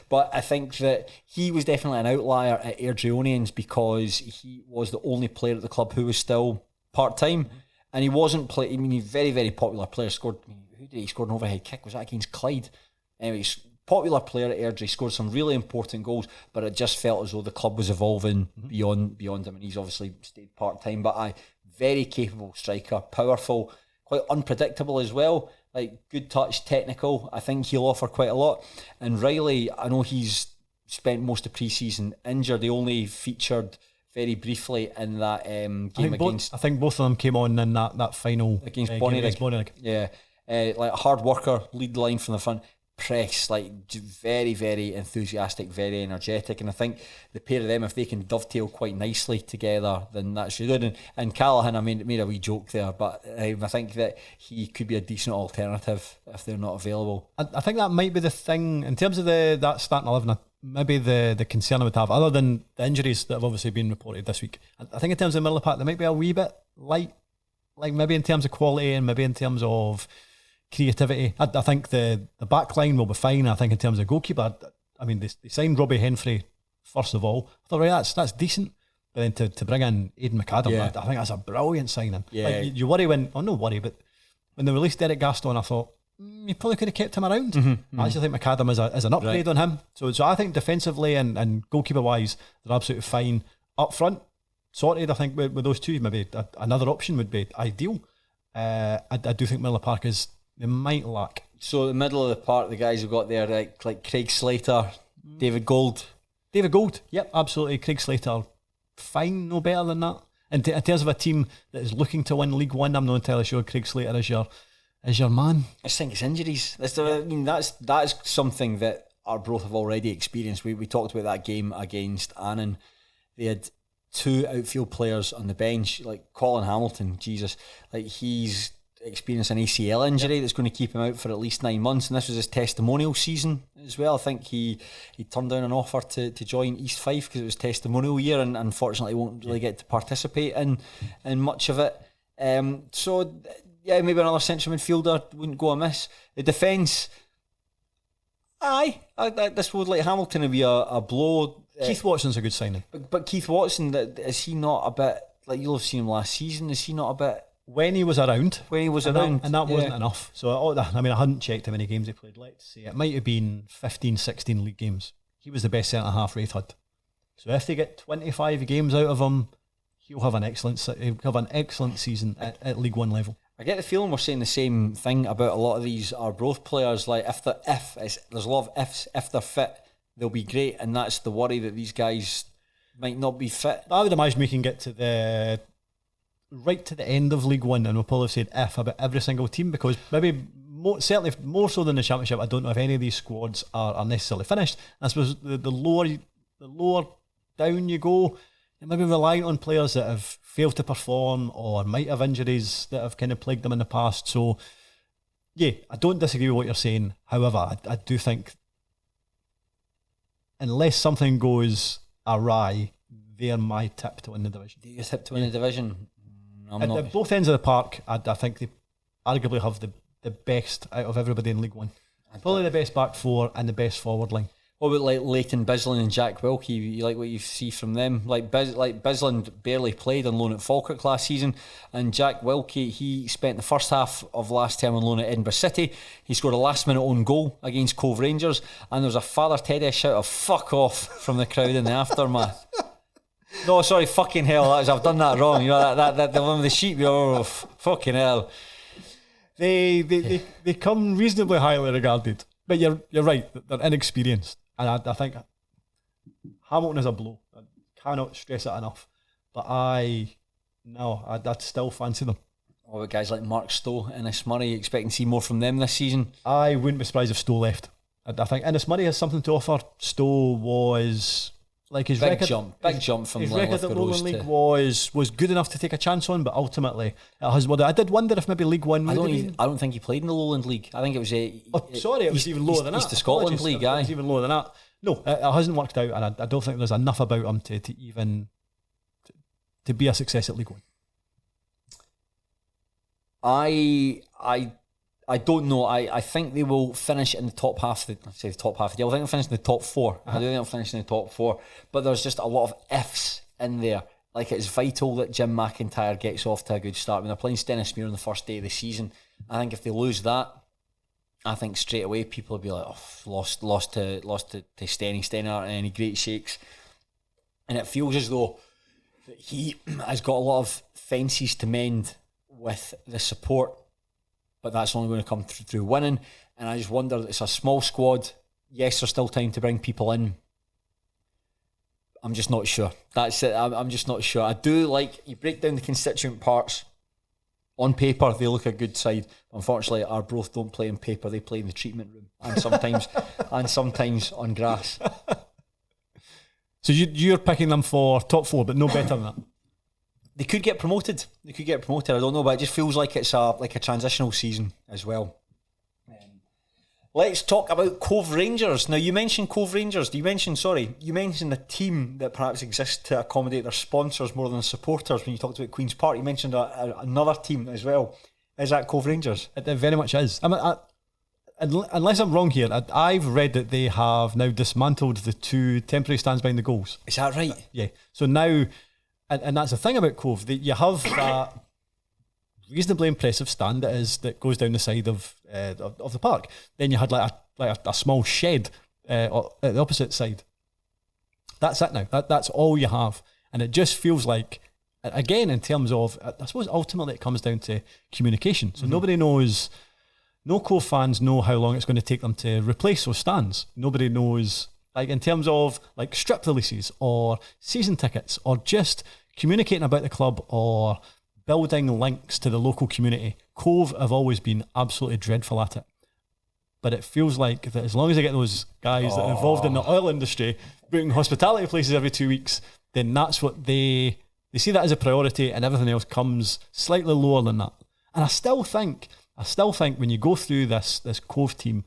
But I think that he was definitely an outlier at Airdrieonians because he was the only player at the club who was still part-time, and he wasn't play. I mean, he's a very, very popular player. Scored. Who did he score an overhead kick? Was that against Clyde? Anyway, popular player at Airdrie, scored some really important goals, but it just felt as though the club was evolving beyond him, and he's obviously stayed part-time, but very capable striker, powerful, quite unpredictable as well, like good touch, technical. I think he'll offer quite a lot. And Riley, I know he's spent most of pre-season injured. He only featured very briefly in that game against... I think both of them came on in that final against Bonnyrigg. Yeah, like a hard worker, lead line from the front, press, like very, very enthusiastic, very energetic, and I think the pair of them, if they can dovetail quite nicely together, then that's really good. And Callaghan, I mean, made a wee joke there, but I think that he could be a decent alternative if they're not available. I think that might be the thing in terms of that starting 11. Maybe the concern I would have, other than the injuries that have obviously been reported this week, I think in terms of the middle of the pack, they might be a wee bit light, like maybe in terms of quality and maybe in terms of creativity. I think the back line will be fine. I think in terms of goalkeeper, I mean, they signed Robbie Henfrey first of all. I thought, right, that's decent. But then to bring in Aidan McAdam, I think that's a brilliant signing. Yeah. Like, you worry when they released Derek Gaston, I thought, you probably could have kept him around. I actually think McAdam is an upgrade on him. So I think defensively and goalkeeper wise, they're absolutely fine. Up front, sorted, I think with those two, maybe another option would be ideal. I do think Miller Park they might lack. So the middle of the park, the guys who've got there, like Craig Slater, David Gold. Yep, absolutely. Craig Slater, fine, no better than that. In terms of a team that is looking to win League One, I'm not entirely sure Craig Slater is your man. I just think it's injuries. That's something that Arbroath have already experienced. We talked about that game against Annan. They had two outfield players on the bench, like Colin Hamilton. Jesus, like he's experienced an ACL injury that's going to keep him out for at least 9 months, and this was his testimonial season as well. I think he turned down an offer to join East Fife because it was testimonial year, and unfortunately won't really get to participate in much of it. So yeah, maybe another central midfielder wouldn't go amiss. The defence, this would, like Hamilton, would be a blow. Keith Watson's a good signing, but Keith Watson, is he not a bit, like you'll have seen him last season, is he not a bit when he was around, and that wasn't enough. So I hadn't checked how many games he played. Let's say it might have been 15, 16 league games. He was the best centre half Wraith had. So if they get 25 games out of him, he'll have an excellent season at League One level. I get the feeling we're saying the same thing about a lot of these Arbroath players. Like there's a lot of ifs. If they're fit, they'll be great, and that's the worry that these guys might not be fit. I would imagine we can get to right to the end of League One, and we'll probably have said if about every single team, because maybe certainly more so than the Championship, I don't know if any of these squads are necessarily finished. I suppose the lower down you go, you're maybe relying on players that have failed to perform or might have injuries that have kind of plagued them in the past. So yeah, I don't disagree with what you're saying. However, I do think unless something goes awry, they're my tip to win the division. Your tip to win the division? At both ends of the park, I think they arguably have the best out of everybody in League One. Probably the best back four and the best forward line. What about like Leighton Bislin and Jack Wilkie? You like what you see from them? Like Bislin barely played on loan at Falkirk last season, and Jack Wilkie, he spent the first half of last term on loan at Edinburgh City. He scored a last minute own goal against Cove Rangers, and there was a Father Teddy shout of "fuck off" from the crowd in the aftermath. No, sorry, fucking hell! I've done that wrong. You know that the one with the sheep. Fucking hell! They come reasonably highly regarded, but you're right. They're inexperienced, and I think Hamilton is a blow. I cannot stress it enough. But I'd still fancy them. What about guys like Mark Stowe, Ennis Murray? Expecting to see more from them this season? I wouldn't be surprised if Stowe left. I think Ennis Murray has something to offer. Stowe was. Like his big jump from his record at Roman League was good enough to take a chance on, but ultimately it has. I did wonder if maybe League One. I don't think he played in the Lowland League. I think it was it was even lower than that. East of Scotland League, it was even lower than that. No, it hasn't worked out, and I don't think there's enough about him to even to be a success at League One. I don't know. I think they will finish in the top half. I say the top half of the deal. I think they'll finish in the top 4. I do think they'll finish in the top 4. But there's just a lot of ifs in there. Like, it's vital that Jim McIntyre gets off to a good start. When they're playing Stenhousemuir on the first day of the season, I think if they lose that, I think straight away people will be like, lost to Stenny. Stenny aren't any great shakes. And it feels as though he has got a lot of fences to mend with the support, but that's only going to come through winning. And I just wonder, it's a small squad. Yes, there's still time to bring people in. I'm just not sure. That's it. I'm just not sure. I do like, you break down the constituent parts. On paper, they look a good side. Unfortunately, Arbroath don't play on paper. They play in the treatment room, and sometimes on grass. So you're picking them for top 4, but no better than that. They could get promoted. I don't know, but it just feels like it's like a transitional season as well. Let's talk about Cove Rangers. Now, you mentioned Cove Rangers. You mentioned a team that perhaps exists to accommodate their sponsors more than supporters. When you talked about Queen's Park, you mentioned another team as well. Is that Cove Rangers? It very much is. I mean, unless I'm wrong here, I've read that they have now dismantled the 2 temporary stands behind the goals. Is that right? Yeah. So now, and that's the thing about Cove, that you have that reasonably impressive stand that goes down the side of the park. Then you had like a small shed at the opposite side. That's it now. That's all you have, and it just feels like, again, in terms of, I suppose ultimately it comes down to communication. So nobody knows. No Cove fans know how long it's going to take them to replace those stands. Nobody knows, like, in terms of like strip releases or season tickets or just communicating about the club or building links to the local community. Cove have always been absolutely dreadful at it. But it feels like that as long as they get those guys that are involved in the oil industry booking hospitality places every 2 weeks, then that's what they see that as a priority, and everything else comes slightly lower than that. And I still think when you go through this Cove team,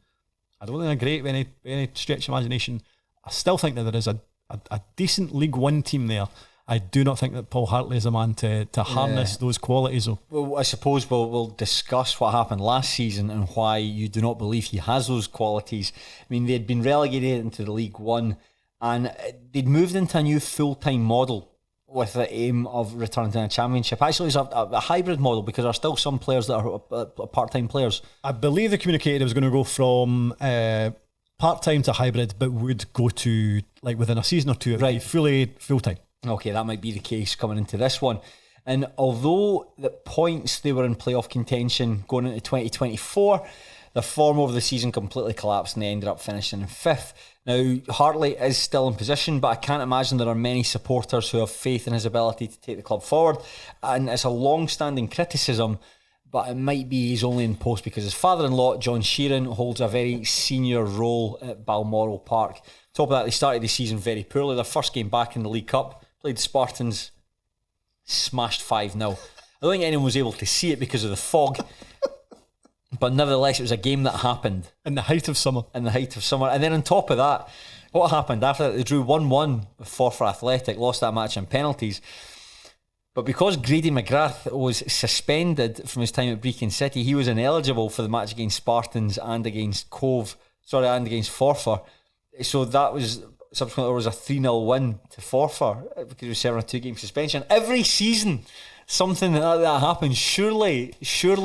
I don't think they're great by any stretch of imagination. I still think that there is a decent League One team there. I do not think that Paul Hartley is a man to harness those qualities, though. Well, I suppose we'll discuss what happened last season and why you do not believe he has those qualities. I mean, they'd been relegated into the League One, and they'd moved into a new full-time model with the aim of returning to a championship. Actually, it's a hybrid model, because there are still some players that are part-time players. I believe they communicated it was going to go from part-time to hybrid, but would go to, like, within a season or two, right, fully full-time. Okay, that might be the case coming into this one. And although the points, they were in playoff contention going into 2024, the form over the season completely collapsed and they ended up finishing in 5th. Now, Hartley is still in position, but I can't imagine there are many supporters who have faith in his ability to take the club forward. And it's a long-standing criticism, but it might be he's only in post because his father-in-law, John Sheeran, holds a very senior role at Balmoral Park. Top of that, they started the season very poorly. Their first game back in the League Cup, played the Spartans, smashed 5-0. I don't think anyone was able to see it because of the fog, but nevertheless, it was a game that happened. In the height of summer. And then on top of that, what happened after that? They drew 1-1 with Forfar Athletic, lost that match in penalties. But because Grady McGrath was suspended from his time at Brechin City, he was ineligible for the match against Spartans and against Forfar. So that was... Subsequently, there was a 3-0 win to Forfar because he was serving a 2-game suspension. Every season, something like that happens. Surely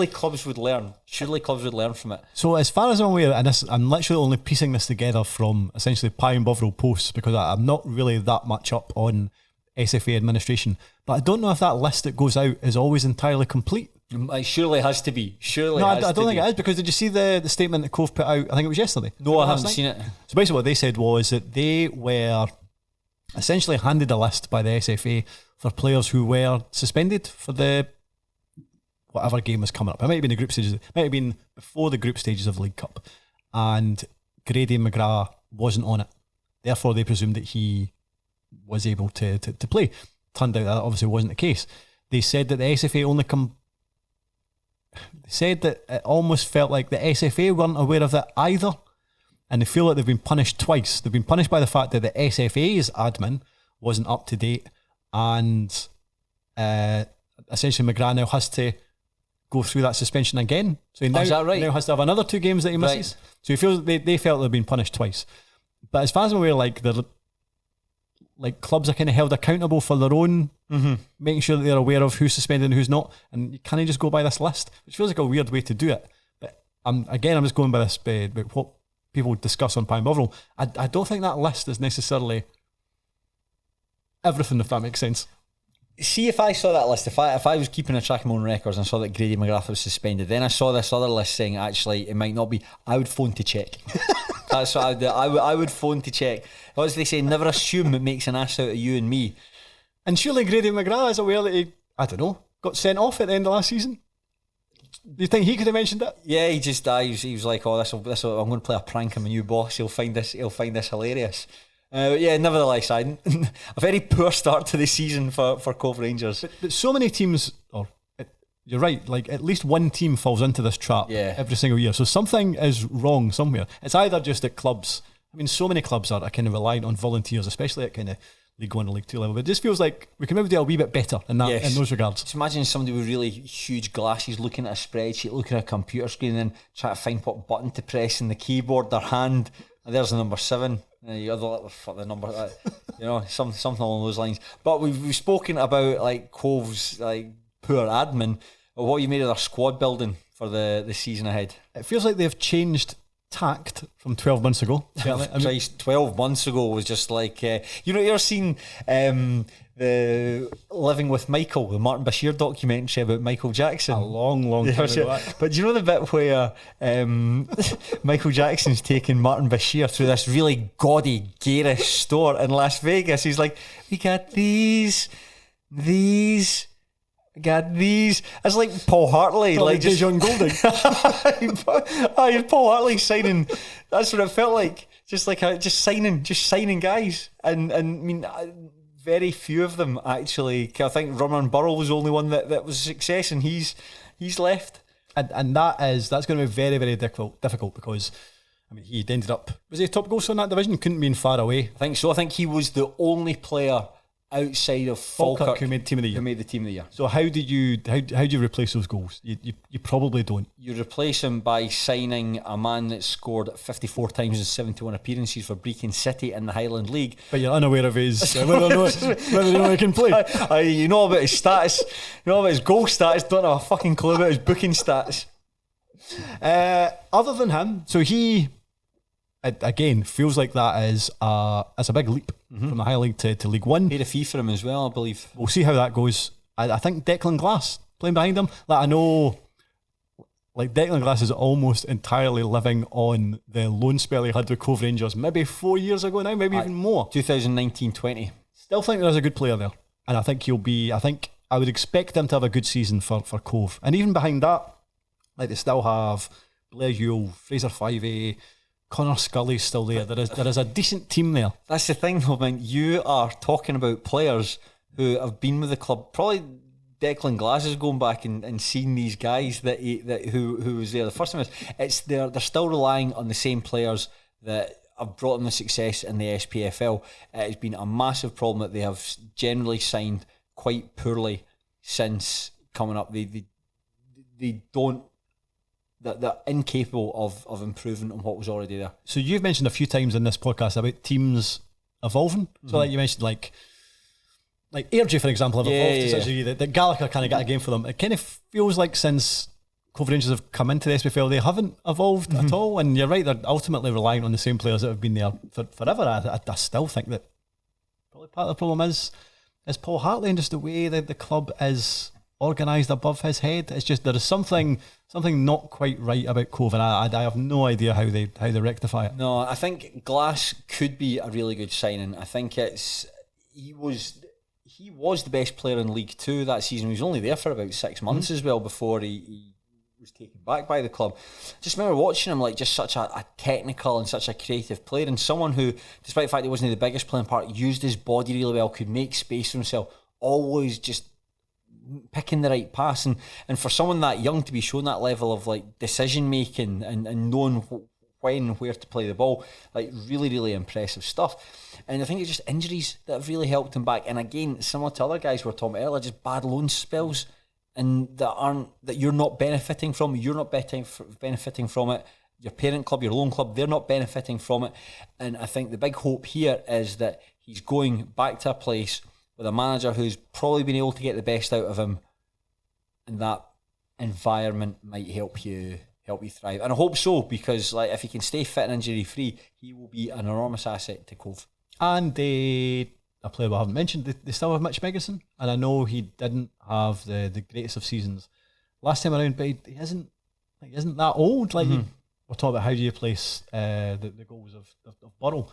clubs would learn. Surely clubs would learn from it. So, as far as I'm aware, and I'm literally only piecing this together from essentially Pie and Bovril posts, because I'm not really that much up on SFA administration. But I don't know if that list that goes out is always entirely complete. It surely has to be. I don't think it is, because did you see the statement that Cove put out? I think it was yesterday. No, I haven't seen it. So basically what they said was that they were essentially handed a list by the SFA for players who were suspended for the whatever game was coming up. It might have been the group stages. It might have been before the group stages of the League Cup. And Grady McGrath wasn't on it. Therefore, they presumed that he was able to play. Turned out that obviously wasn't the case. They said that the SFA only They said that it almost felt like the SFA weren't aware of that either, and they feel like they've been punished twice. They've been punished by the fact that the SFA's admin wasn't up to date, and essentially McGrath now has to go through that suspension again. So he is that right? now has to have another 2 games that he misses. Right. So he feels they felt they've been punished twice. But as far as I'm aware, like clubs are kind of held accountable for their own, making sure that they're aware of who's suspended and who's not, and you can't just go by this list, which feels like a weird way to do it. But I'm just going by this, about what people discuss on Pine Bovril. I don't think that list is necessarily everything, if that makes sense. See, if I saw that list, if I was keeping a track of my own records and I saw that Grady McGrath was suspended, then I saw this other list saying actually it might not be, I would phone to check. That's what I would do. I would phone to check. As they say, never assume it makes an ass out of you and me. And surely Grady McGrath is aware that he, I don't know, got sent off at the end of last season. Do you think he could have mentioned it? Yeah, he was like, oh, I'm going to play a prank on my new boss. He'll find this hilarious. Yeah, nevertheless, a very poor start to the season for Cove Rangers. But so many teams, you're right, like at least one team falls into this trap every single year. So something is wrong somewhere. It's either just at clubs. I mean, so many clubs are kind of reliant on volunteers, especially at kind of League 1 and League 2 level. But it just feels like we can maybe do a wee bit better in those regards. Just imagine somebody with really huge glasses looking at a spreadsheet, looking at a computer screen, and then trying to find what button to press in the keyboard, their hand. And there's the number 7. You other the number, something along those lines. But we've spoken about like Cove's like poor admin. What you made of their squad building for the season ahead? It feels like they've changed tact from 12 months ago. Christ, 12 months ago was just like you ever seen the Living with Michael, the Martin Bashir documentary about Michael Jackson? A long time ago. But do you know the bit where Michael Jackson's taking Martin Bashir through this really gaudy, garish store in Las Vegas? He's like, we got these. Got these. It's like Paul Hartley, like just John Golding. Paul Hartley signing. That's what it felt like. Just signing guys, and I mean, very few of them actually. I think Roman Burrell was the only one that was a success, and he's left. And that's going to be very, very difficult because I mean he ended up, was he a top goal scorer in that division? Couldn't be far away. I think so. I think he was the only player outside of Falkirk who made the team of the year. So how do you replace those goals? You probably don't. You replace him by signing a man that scored 54 times in 71 appearances for Brechin City in the Highland League. But you're unaware of his whether he can play. You know about his status, you know about his goal status, don't have a fucking clue about his booking status. Other than him, so he again feels like that is a big leap from the High League to League 1. Paid a fee for him as well, I believe. We'll see how that goes. I think Declan Glass playing behind him. Like I know, like Declan Glass is almost entirely living on the loan spell he had with Cove Rangers maybe 4 years ago now, maybe even more. 2019-20. Still think there's a good player there, and I think I would expect him to have a good season for Cove. And even behind that, like they still have Blair Ewell, Fraser Fivey, Connor Scully's still there. There is a decent team there. That's the thing, though, man. You are talking about players who have been with the club. Probably Declan Glass is going back and seeing these guys who was there the first time. They're still relying on the same players that have brought them the success in the SPFL. It's been a massive problem that they have generally signed quite poorly since coming up. They don't. They're incapable of improving on what was already there. So you've mentioned a few times in this podcast about teams evolving. So like you mentioned, like Airdrie, for example, have evolved to such a degree that Gallagher kind of got a game for them. It kind of feels like since Cove Rangers have come into the SPFL, they haven't evolved at all. And you're right, they're ultimately relying on the same players that have been there forever. I still think that probably part of the problem is Paul Hartley and just the way that the club is organised above his head. It's just there is something not quite right about Cove, and I have no idea how they rectify it. No, I think Glass could be a really good signing. I think he was the best player in League 2 that season. He was only there for about 6 months as well before he was taken back by the club. Just remember watching him, like just such a technical and such a creative player, and someone who, despite the fact he wasn't the biggest player in part, used his body really well, could make space for himself, always just picking the right pass, and for someone that young to be shown that level of like decision making and knowing when and where to play the ball, like really, really impressive stuff. And I think it's just injuries that have really helped him back. And again, similar to other guys we were talking about earlier, just bad loan spells and that you're not benefiting from. You're not benefiting from it. Your parent club, your loan club, they're not benefiting from it. And I think the big hope here is that he's going back to a place with a manager who's probably been able to get the best out of him, and that environment might help you thrive. And I hope so, because like if he can stay fit and injury free, he will be an enormous asset to Cove. And a player we haven't mentioned, they still have Mitch McGuigan, and I know he didn't have the greatest of seasons last time around, but he isn't that old. Like we're talking about how do you place the goals of Burrell.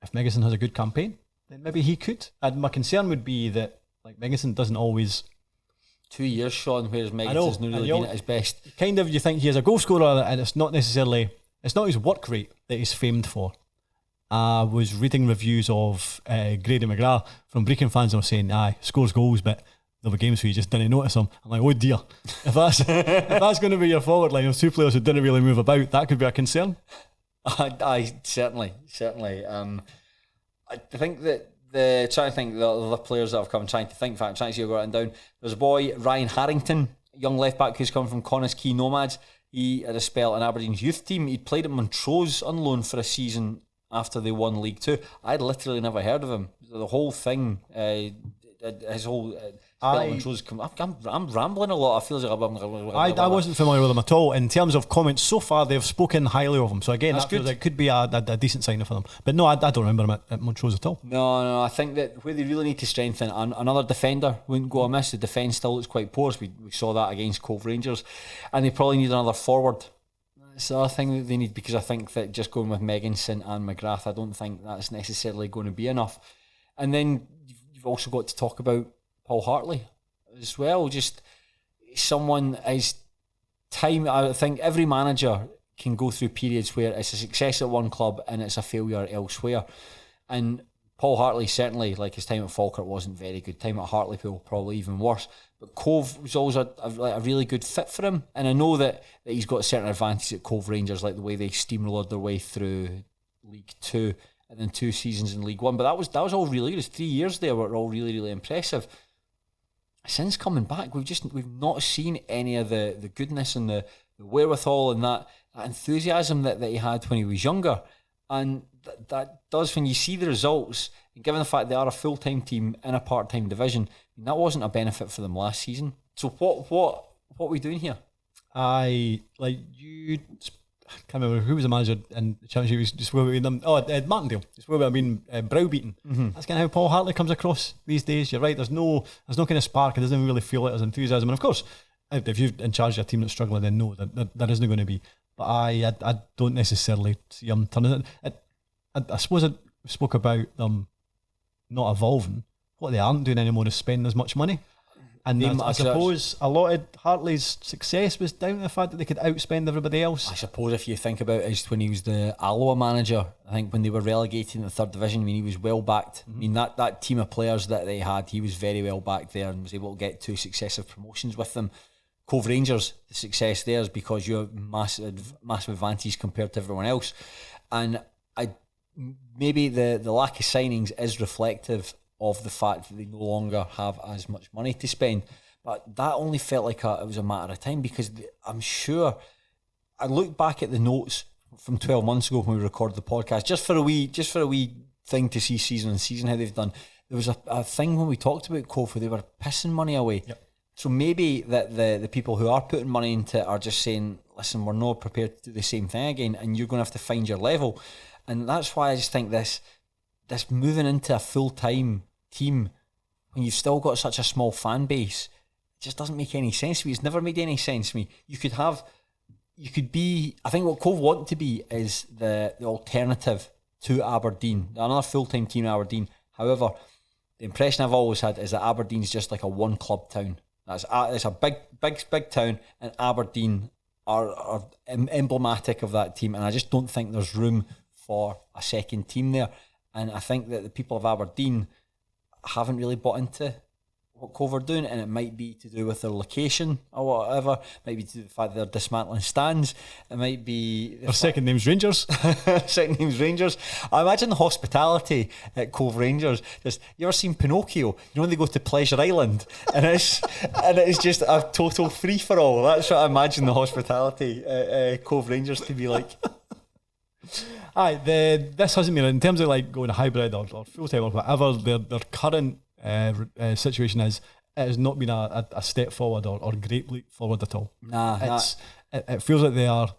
If Megison has a good campaign, then maybe he could. And my concern would be that like Megison doesn't always. 2 years, Shaughan, whereas Megison's not really been at his best. Kind of, you think he is a goal scorer, and it's not his work rate that he's famed for. I was reading reviews of Grady McGrath from Brecon fans, and were saying, scores goals, but there were games where you just didn't notice him. I'm like, oh dear, if that's going to be your forward line of two players who didn't really move about, that could be a concern. I certainly. I think that the other players that have come, trying to see who got it down. There's a boy, Ryan Harrington, a young left back who's come from Connah's Quay Nomads. He had a spell in Aberdeen's youth team. He'd played at Montrose on loan for a season after they won League Two. I'd literally never heard of him. The whole thing, his whole Montrose. I'm rambling a lot. I feel like I wasn't familiar with him at all. In terms of comments so far, they've spoken highly of him. So again, that's good. It could be a decent signing for them. But no, I don't remember him at Montrose at all. No. I think that where they really need to strengthen, another defender wouldn't go amiss. The defence still looks quite poor. We saw that against Cove Rangers, and they probably need another forward. It's the other thing that they need, because I think that just going with Megginson and McGrath, I don't think that's necessarily going to be enough. And then you've also got to talk about Paul Hartley as well. Just someone as time. I think every manager can go through periods where it's a success at one club and it's a failure elsewhere. And Paul Hartley, certainly, like his time at Falkirk wasn't very good. Time at Hartlepool probably even worse. But Cove was always a really good fit for him. And I know that he's got certain advantages at Cove Rangers, like the way they steamrolled their way through League Two and then 2 seasons in League One. But that was all really good. 3 years there were all really, really impressive. Since coming back, we've not seen any of the goodness and the wherewithal and that enthusiasm that he had when he was younger. And that does, when you see the results, and given the fact they are a full-time team in a part-time division, that wasn't a benefit for them last season. So what are we doing here? I can't remember who was the manager in the Championship. We just were with them. Martindale. Just where I've been browbeaten. That's kind of how Paul Hartley comes across these days. You're right. There's no kind of spark. It doesn't really feel like there's enthusiasm. And of course, if you're in charge of a team that's struggling, then no, that isn't going to be. But I don't necessarily see them turning it. I suppose I spoke about them not evolving. What they aren't doing anymore is spending as much money. And I suppose a lot of Hartley's success was down to the fact that they could outspend everybody else. I suppose if you think about it, is when he was the Alloa manager, I think when they were relegated in the 3rd division, I mean, he was well backed. I mean, that team of players that they had, he was very well backed there and was able to get 2 successive promotions with them. Cove Rangers, the success there is because you have massive advantage compared to everyone else. And maybe the lack of signings is reflective of the fact that they no longer have as much money to spend. But that only felt like it was a matter of time, because I'm sure I look back at the notes from 12 months ago when we recorded the podcast, just for a wee thing to see season on season how they've done. There was a thing when we talked about Cove where they were pissing money away. Yep. So maybe that the people who are putting money into it are just saying, listen, we're not prepared to do the same thing again, and you're going to have to find your level. And that's why I just think this moving into a full-time team when you've still got such a small fan base, it just doesn't make any sense to me. It's never made any sense to me. You could be, I think what Cove want to be is the alternative to Aberdeen, another full-time team in Aberdeen. However, the impression I've always had is that Aberdeen's just like a one-club town. It's a big town, and Aberdeen are emblematic of that team, and I just don't think there's room for a second team there. And I think that the people of Aberdeen haven't really bought into what Cove are doing, and it might be to do with their location or whatever. It might be to do with the fact that they're dismantling stands. It might be their second name's Rangers. Second name's Rangers. I imagine the hospitality at Cove Rangers. Just, you ever seen Pinocchio? You know when they go to Pleasure Island and it's just a total free for all. That's what I imagine the hospitality at Cove Rangers to be like. Aye, this hasn't been, in terms of like going hybrid or full time or whatever their current situation is. It has not been a step forward or great leap forward at all. It feels like they are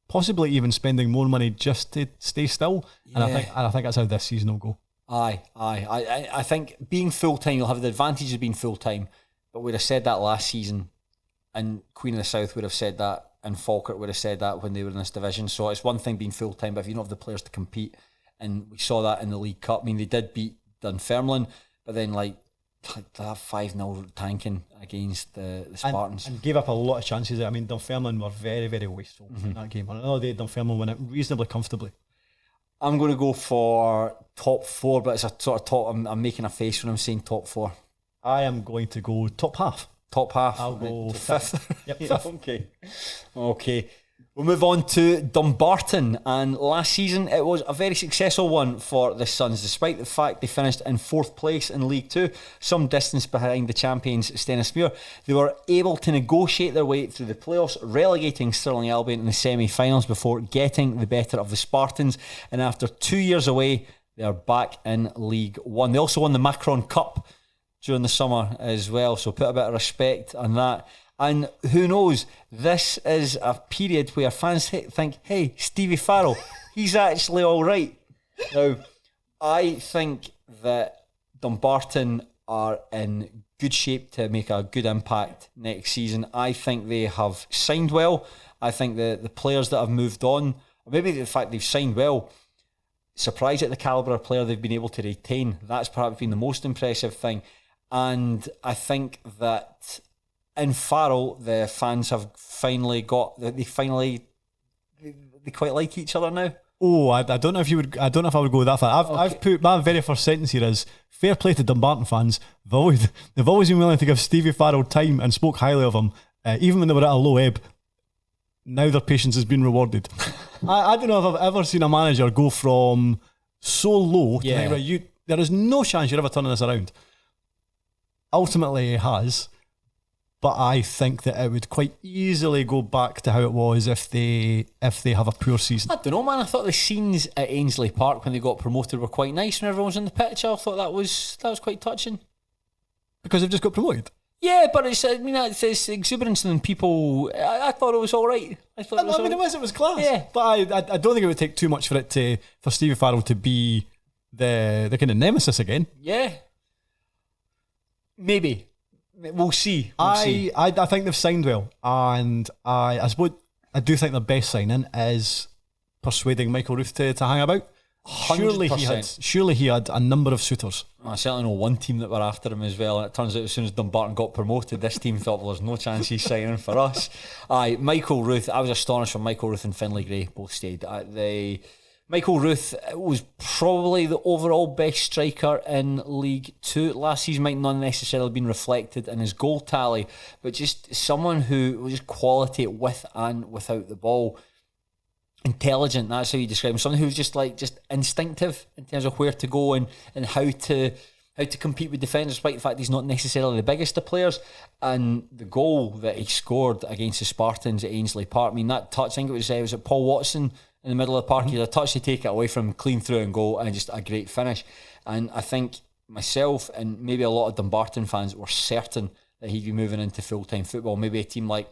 possibly even spending more money just to stay still. Yeah. And I think that's how this season will go. Aye. I think being full time, you'll have the advantage of being full time. But we'd have said that last season, and Queen of the South would have said that, and Falkirk would have said that when they were in this division. So it's one thing being full time, but if you don't have the players to compete, and we saw that in the League Cup. I mean, they did beat Dunfermline, but then like that 5-0 tanking against the Spartans and gave up a lot of chances. I mean, Dunfermline were very, very wasteful in that game. On another day, Dunfermline won it reasonably comfortably. I'm going to go for top 4, but it's a sort of top. I'm making a face when I'm saying top 4. I am going to go top half. Top half. I'll go 5th. Yep, 5th. Okay. We'll move on to Dumbarton, and last season it was a very successful one for the Suns, despite the fact they finished in 4th place in League 2, some distance behind the champions Stenhousemuir. They were able to negotiate their way through the playoffs, relegating Stirling Albion in the semi-finals before getting the better of the Spartans, and after 2 years away they are back in League 1. They also won the Macron Cup during the summer as well, so put a bit of respect on that. And who knows, this is a period where fans think, hey, Stevie Farrell, he's actually all right. Now, I think that Dumbarton are in good shape to make a good impact next season. I think they have signed well. I think the players that have moved on, or maybe the fact they've signed well, surprised at the calibre of player they've been able to retain. That's perhaps been the most impressive thing. And I think that in Farrell, the fans have finally got they quite like each other now. Oh, I don't know if you would. I don't know if I would go that far. I've put my very first sentence here is fair play to Dumbarton fans. They've always been willing to give Stevie Farrell time and spoke highly of him, even when they were at a low ebb. Now their patience has been rewarded. I don't know if I've ever seen a manager go from so low to right, there is no chance you're ever turning this around. Ultimately, he has. But I think that it would quite easily go back to how it was if they have a poor season. I don't know, man. I thought the scenes at Ainsley Park when they got promoted were quite nice when everyone was on the pitch. I thought that was quite touching. Because they've just got promoted? Yeah, but it's it's exuberance and people. I thought it was all right. It was class. Yeah, but I don't think it would take too much for Stevie Farrell to be the kind of nemesis again. Yeah, maybe. We'll see. I think they've signed well, and I suppose I do think their best signing is persuading Michael Ruth to hang about. 100%. Surely he had a number of suitors. I certainly know one team that were after him as well, and it turns out as soon as Dumbarton got promoted, this team thought, well, there's no chance he's signing for us. Michael Ruth, I was astonished when Michael Ruth and Finlay Gray both stayed. Michael Ruth was probably the overall best striker in League 2. Last season might not necessarily have been reflected in his goal tally, but just someone who was just quality with and without the ball. Intelligent, that's how you describe him. Someone who's just instinctive in terms of where to go and how to compete with defenders, despite the fact he's not necessarily the biggest of players. And the goal that he scored against the Spartans at Ainsley Park, I mean, that touch, I think was it Paul Watson in the middle of the park. He had a touch to take it away from him, clean through and goal, and just a great finish. And I think myself and maybe a lot of Dumbarton fans were certain that he'd be moving into full-time football. Maybe a team like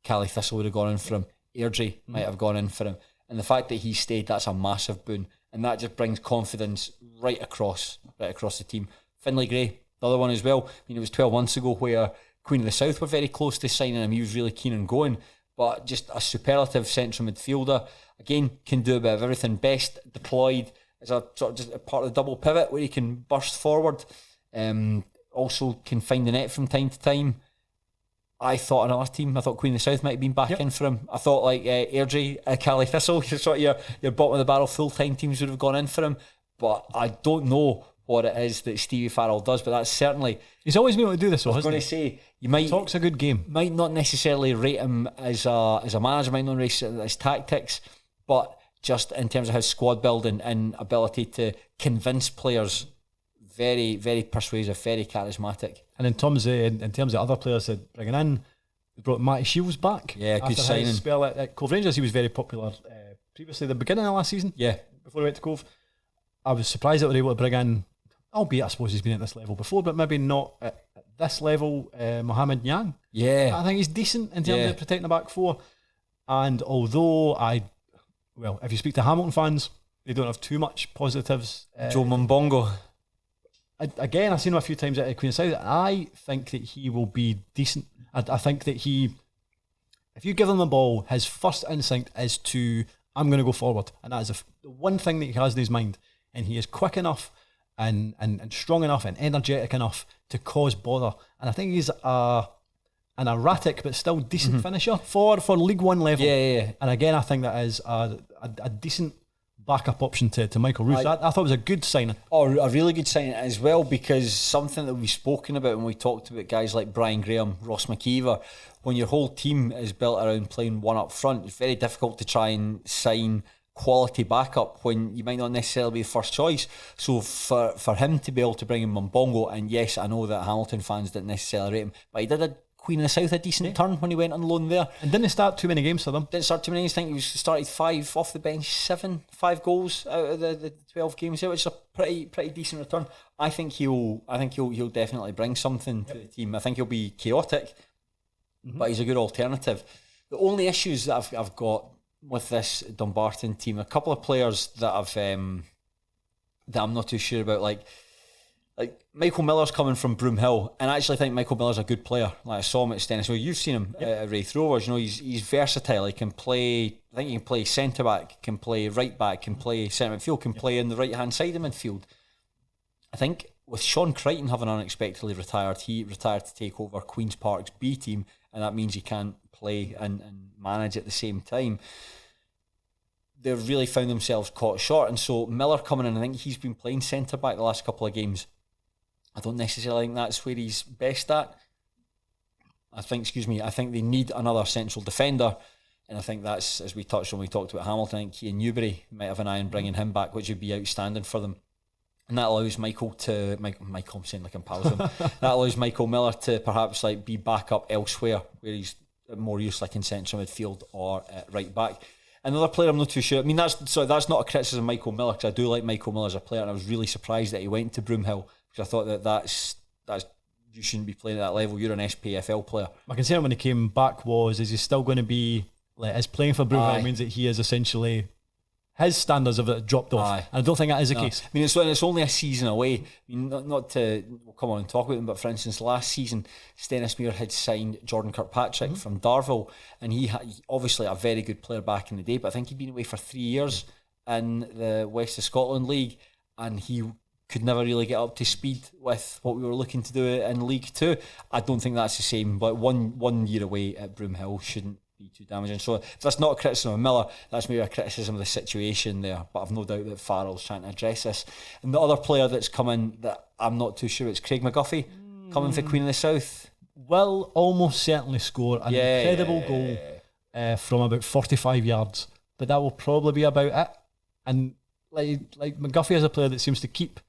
Kelty Thistle would have gone in for him. Airdrie might have gone in for him. And the fact that he stayed, that's a massive boon. And that just brings confidence right across the team. Finlay Gray, the other one as well. I mean, it was 12 months ago where Queen of the South were very close to signing him. He was really keen on going. But just a superlative central midfielder. Again, can do a bit of everything. Best deployed as a sort of just a part of the double pivot where he can burst forward. Also can find the net from time to time. I thought another team, I thought Queen of the South might have been back in for him. I thought like Airdrie, Kelty Thistle, sort of your bottom of the barrel full-time teams would have gone in for him. But I don't know what it is that Stevie Farrell does, but that's certainly... He's always been able to do this, though, I was hasn't going to he? say, you might... Talk's a good game. Might not necessarily rate him as a manager, might not rate his tactics, but just in terms of his squad building and ability to convince players, very, very persuasive, very charismatic. And in terms of other players that bringing in, they brought Matty Shields back. Yeah, good after signing. his spell at Cove Rangers, he was very popular previously, the beginning of last season. Yeah. Before he went to Cove. I was surprised that they were able to bring in, albeit I suppose he's been at this level before, but maybe not at this level, Mohamed Nyang. Yeah. I think he's decent in terms of protecting the back four. And although if you speak to Hamilton fans, they don't have too much positives. Joe Mbongo. Again, I've seen him a few times at Queen of South. I think that he will be decent. I think that if you give him the ball, his first instinct is to, I'm going to go forward. And that is the one thing that he has in his mind. And he is quick enough and strong enough and energetic enough to cause bother. And I think he's an erratic but still decent finisher for League One level. Yeah. And again, I think that is a decent backup option to Michael Roos. I thought it was a good signing. Oh, a really good signing as well, because something that we've spoken about when we talked about guys like Brian Graham, Ross McKeever, when your whole team is built around playing one up front, it's very difficult to try and sign quality backup when you might not necessarily be the first choice. So for him to be able to bring in Mbongo, and yes, I know that Hamilton fans didn't necessarily rate him, but he did a Queen of the South a decent turn when he went on loan there. And didn't start too many games for them. Didn't start too many games. I think he started 5 off the bench, 5 goals out of the 12 games there, which is a pretty decent return. I think he'll definitely bring something to the team. I think he'll be chaotic, but he's a good alternative. The only issues that I've got with this Dumbarton team, a couple of players that I'm not too sure about, like Michael Miller's coming from Broomhill, and I actually think Michael Miller's a good player. Like, I saw him at Stenhousemuir. You've seen him at Wraith Rovers. You know, he's versatile. He can play. I think he can play centre back, can play right back, can play centre midfield, can play in the right hand side of midfield. I think with Sean Crichton having unexpectedly retired, he retired to take over Queen's Park's B team, and that means he can't play and manage at the same time. They've really found themselves caught short, and so Miller coming in, I think he's been playing centre back the last couple of games. I don't necessarily think that's where he's best at. I think they need another central defender, and I think that's, as we touched on, we talked about Hamilton. I think Cian Newbury might have an eye on bringing him back, which would be outstanding for them. And that allows Michael, I'm saying like I'm pals with him. That allows Michael Miller to perhaps be back up elsewhere, where he's more used, like in central midfield or right back. Another player I'm not too sure. I mean, that's not a criticism of Michael Miller, because I do like Michael Miller as a player, and I was really surprised that he went to Broomhill, because I thought that's you shouldn't be playing at that level. You're an SPFL player. My concern when he came back is he still going to be as playing for Broomhill means that he is essentially, his standards have dropped off. And I don't think that is the case. I mean, it's only a season away. I mean, not to, we'll come on and talk about them, but for instance, last season, Stenhousemuir had signed Jordan Kirkpatrick from Darville, and he obviously a very good player back in the day, but I think he'd been away for 3 years in the West of Scotland League, and he could never really get up to speed with what we were looking to do in League 2. I don't think that's the same, but one year away at Broomhill shouldn't be too damaging. So if that's not a criticism of Miller, that's maybe a criticism of the situation there, but I've no doubt that Farrell's trying to address this. And the other player that's coming that I'm not too sure, it's Craig McGuffey coming for Queen of the South. Will almost certainly score an incredible goal from about 45 yards, but that will probably be about it. And like McGuffey is a player that seems to keep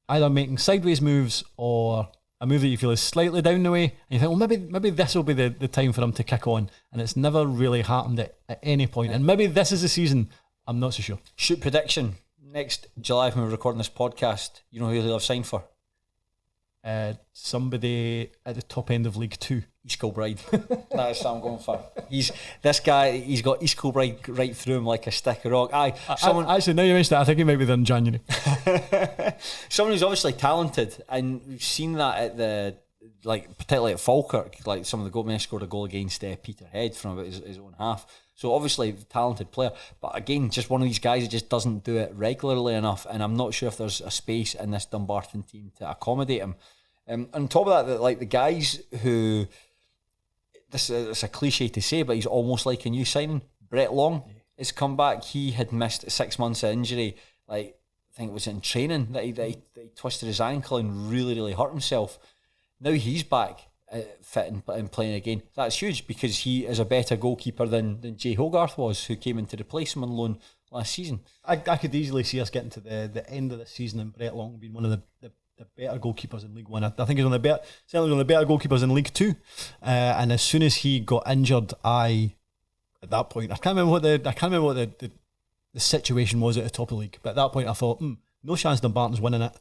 either making sideways moves or a move that you feel is slightly down the way, and you think, well, maybe this will be the time for him to kick on, and it's never really happened at any point. And maybe this is the season. I'm not so sure. Shoot prediction. Next July when we're recording this podcast, you know who he'll have signed for? Somebody at the top end of League 2. East Kilbride. That's what I'm going for. He's got East Kilbride right through him like a stick of rock. Actually, now you mentioned that, I think he might be there in January. Someone who's obviously talented, and we've seen that at the, particularly at Falkirk, some of the goalmen scored a goal against Peterhead from about his own half. So obviously talented player, but again, just one of these guys that just doesn't do it regularly enough, and I'm not sure if there's a space in this Dumbarton team to accommodate him. On top of that, the guys who, it's a cliche to say, but he's almost like a new signing. Brett Long has come back. He had missed 6 months of injury. I think it was in training that he twisted his ankle and really, really hurt himself. Now he's back fit and playing again. That's huge because he is a better goalkeeper than Jay Hogarth was, who came in to replace him on loan last season. I could easily see us getting to the end of the season and Brett Long being one of the better goalkeepers in League One. I think he's certainly one of the better goalkeepers in League Two. And as soon as he got injured, at that point, I can't remember what the situation was at the top of the league. But at that point, I thought, no chance Dumbarton's winning it,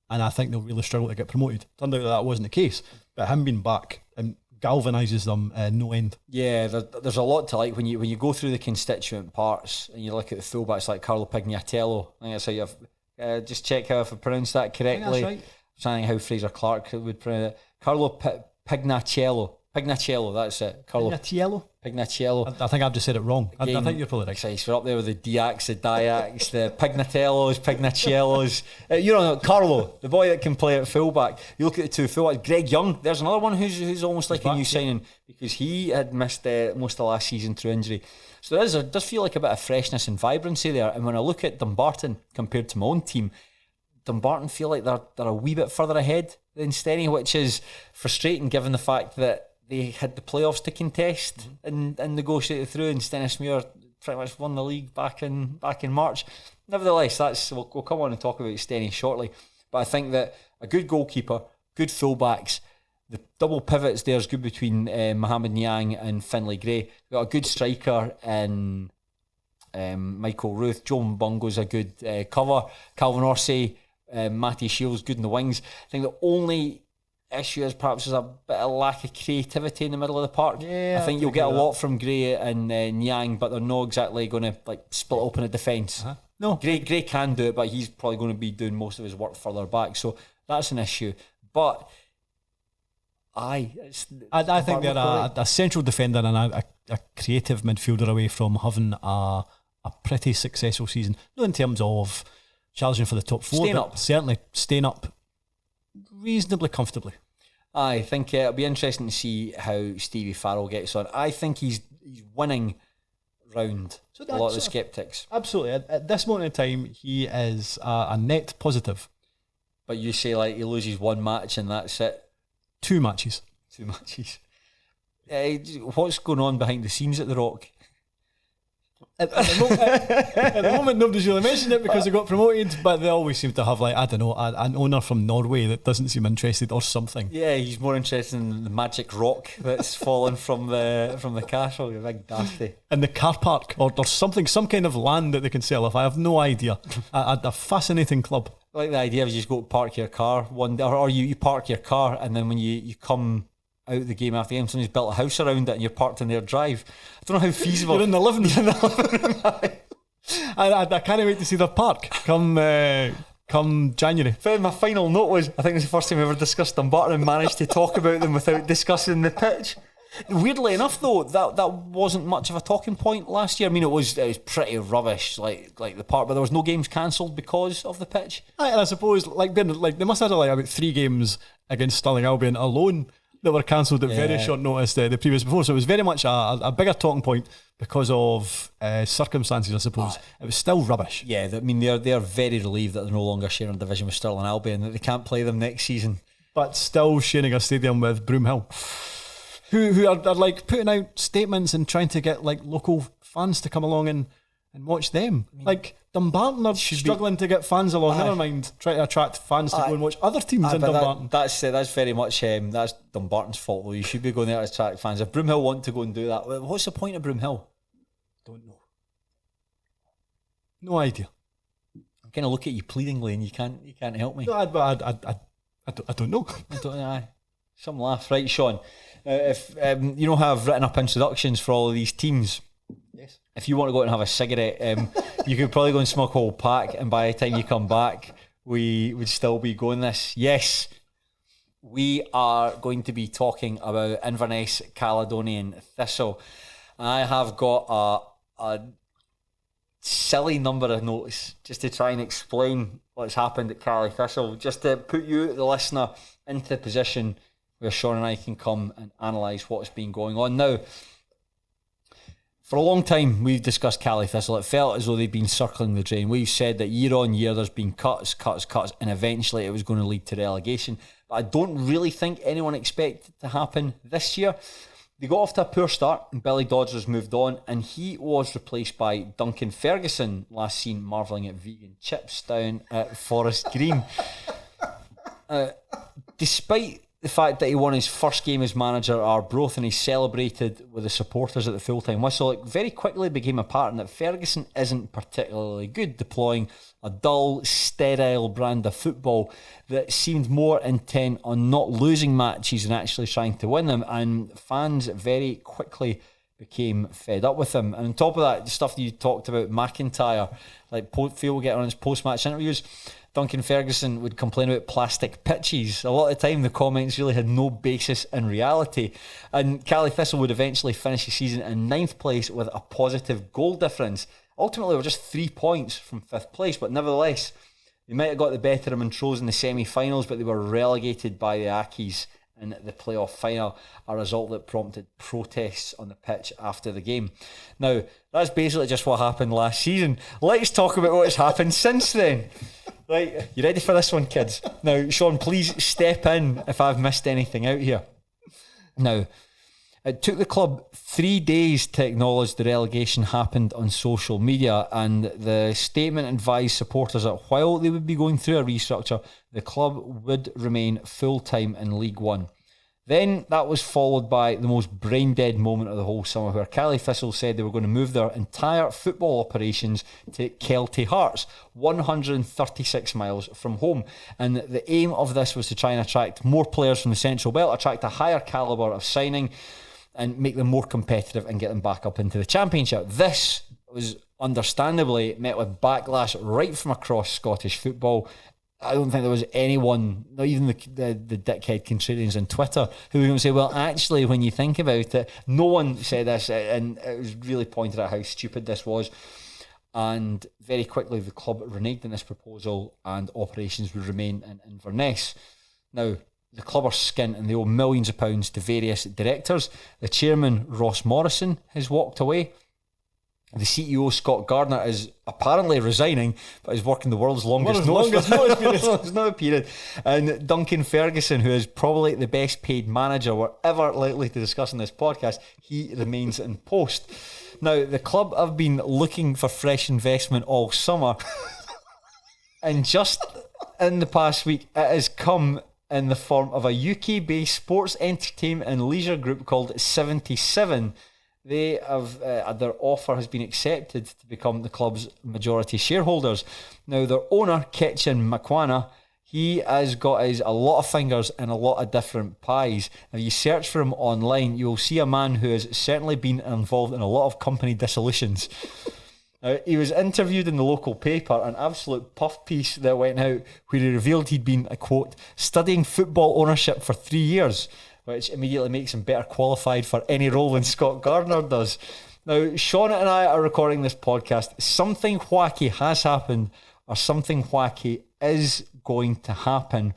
and I think they'll really struggle to get promoted. Turned out that wasn't the case. But him being back galvanises them no end. Yeah, there's a lot to like when you go through the constituent parts and you look at the fullbacks like Carlo Pignatello. I think that's how you've just check how if I pronounced that correctly. That's right. I'm trying to think how Fraser Clark would pronounce it. Carlo Pignatello, that's it. Carlo Pignatello. I think I've just said it wrong. I think you're probably right. Precise. We're up there with the Diacs, the Diacs, the Pignatellos, Pignacellos. Carlo, the boy that can play at fullback. You look at the two fullbacks. Greg Young, there's another one who's almost like a new signing because he had missed most of last season through injury. So there does feel like a bit of freshness and vibrancy there. And when I look at Dumbarton compared to my own team, Dumbarton feel like they're a wee bit further ahead than Stenny, which is frustrating given the fact that they had the playoffs to contest and negotiate through, and Stenhousemuir pretty much won the league back in March. Nevertheless, we'll come on and talk about Stenny shortly. But I think that a good goalkeeper, good fullbacks, the double pivots there is good between Mohamed Niang and Finlay Gray. We've got a good striker in Michael Ruth. Joe Mbongo's a good cover. Calvin Orsay, Matty Shields good in the wings. I think the only issue is perhaps there's a bit of lack of creativity in the middle of the park. Yeah, I think you'll get a lot from Gray and Niang, but they're not exactly going to like split open a defence. No, Gray can do it, but he's probably going to be doing most of his work further back, so that's an issue. But I think they're a central defender and a creative midfielder away from having a pretty successful season. Not in terms of challenging for the top four, certainly staying up reasonably comfortably. I think it'll be interesting to see how Stevie Farrell gets on. I think he's winning round a lot of the sceptics. Absolutely. At this moment in time, he is a net positive. But you say like he loses one match and that's it? Two matches. What's going on behind the scenes at the Rock? At the moment, nobody's really mentioned it because they got promoted, but they always seem to have, like, I don't know, an owner from Norway that doesn't seem interested or something. Yeah, he's more interested in the magic rock that's fallen from the castle, you big dafty. In the car park or something, some kind of land that they can sell off. I have no idea. A fascinating club. I like the idea of you just go park your car one day, or you park your car and then when you come out the game after the game, somebody's built a house around it and you're parked in their drive. I don't know how feasible. You're in the living room. I can't wait to see their park come January. My final note was, I think it's the first time we ever discussed Dumbarton and managed to talk about them without discussing the pitch. Weirdly enough, though, that wasn't much of a talking point last year. I mean, it was pretty rubbish, like the park, but there was no games cancelled because of the pitch. And I suppose, they must have had about 3 games against Stirling Albion alone that were cancelled at very short notice the previous before. So it was very much a bigger talking point because of circumstances, I suppose. It was still rubbish. Yeah, I mean, they're very relieved that they're no longer sharing a division with Stirling Albion, that they can't play them next season. But still sharing a stadium with Broomhill, who are like putting out statements and trying to get like local fans to come along and watch them. I mean, like Dumbarton are struggling to get fans along. Never mind try to attract fans to go and watch other teams in Dumbarton. That's very much that's Dumbarton's fault. Though you should be going there to attract fans. If Broomhill want to go and do that, what's the point of Broomhill? Don't know. No idea. I'm kind of look at you pleadingly, and you can't help me. No, I don't know. I don't know. Some laugh, right, Shaughan? If you know how I've written up introductions for all of these teams. Yes. If you want to go out and have a cigarette, you could probably go and smoke a whole pack, and by the time you come back, we would still be going this. Yes, we are going to be talking about Inverness Caledonian Thistle. I have got a silly number of notes just to try and explain what's happened at Cali Thistle, just to put you, the listener, into the position where Shaughan and I can come and analyse what's been going on. Now, For a long time, we've discussed Kelty Thistle. It felt as though they'd been circling the drain. We've said that year on year there's been cuts, and eventually it was going to lead to relegation. But I don't really think anyone expected it to happen this year. They got off to a poor start, and Billy Dodgers moved on, and he was replaced by Duncan Ferguson, last seen marvelling at vegan chips down at Forest Green. Despite the fact that he won his first game as manager at Arbroath and he celebrated with the supporters at the full-time whistle, it very quickly became apparent that Ferguson isn't particularly good, deploying a dull, sterile brand of football that seemed more intent on not losing matches than actually trying to win them, and fans very quickly became fed up with him. And on top of that, the stuff that you talked about, McIntyre, like Phil get on his post-match interviews, Duncan Ferguson would complain about plastic pitches. A lot of the time the comments really had no basis in reality, and Kelty Thistle would eventually finish the season in 9th place with a positive goal difference. Ultimately, we're just 3 points from 5th place, but nevertheless, they might have got the better of Montrose in the semi-finals, but they were relegated by the Ackies in the playoff final, a result that prompted protests on the pitch after the game. Now, that's basically just what happened last season. Let's talk about what has happened since then. Right, you ready for this one, kids? Now, Shaughan, please step in if I've missed anything out here. Now, it took the club 3 days to acknowledge the relegation happened on social media, and the statement advised supporters that while they would be going through a restructure, the club would remain full-time in League One. Then that was followed by the most brain-dead moment of the whole summer, where Kelty Thistle said they were going to move their entire football operations to Kelty Hearts, 136 miles from home. And the aim of this was to try and attract more players from the Central Belt, attract a higher calibre of signing, and make them more competitive and get them back up into the Championship. This was understandably met with backlash right from across Scottish football. I don't think there was anyone, not even the dickhead contrarians on Twitter, who were going to say, well, actually, when you think about it, no one said this, and it was really pointed out how stupid this was. And very quickly, the club reneged on this proposal, and operations would remain in Inverness. Now, the club are skint and they owe millions of pounds to various directors. The chairman, Ross Morrison, has walked away. The CEO, Scott Gardner, is apparently resigning, but is working the world's longest notice period. And Duncan Ferguson, who is probably the best paid manager we're ever likely to discuss in this podcast, he remains in post. Now, the club have been looking for fresh investment all summer, and just in the past week, it has come in the form of a UK-based sports entertainment and leisure group called 77. They have their offer has been accepted to become the club's majority shareholders. Now, their owner, Kitchen McGuigan, he has got a lot of fingers in a lot of different pies. If you search for him online, you will see a man who has certainly been involved in a lot of company dissolutions. He was interviewed in the local paper, an absolute puff piece that went out, where he revealed he'd been, I quote, studying football ownership for 3 years, which immediately makes him better qualified for any role than Scott Gardner does. Now, Shaughan and I are recording this podcast. Something wacky has happened, or something wacky is going to happen.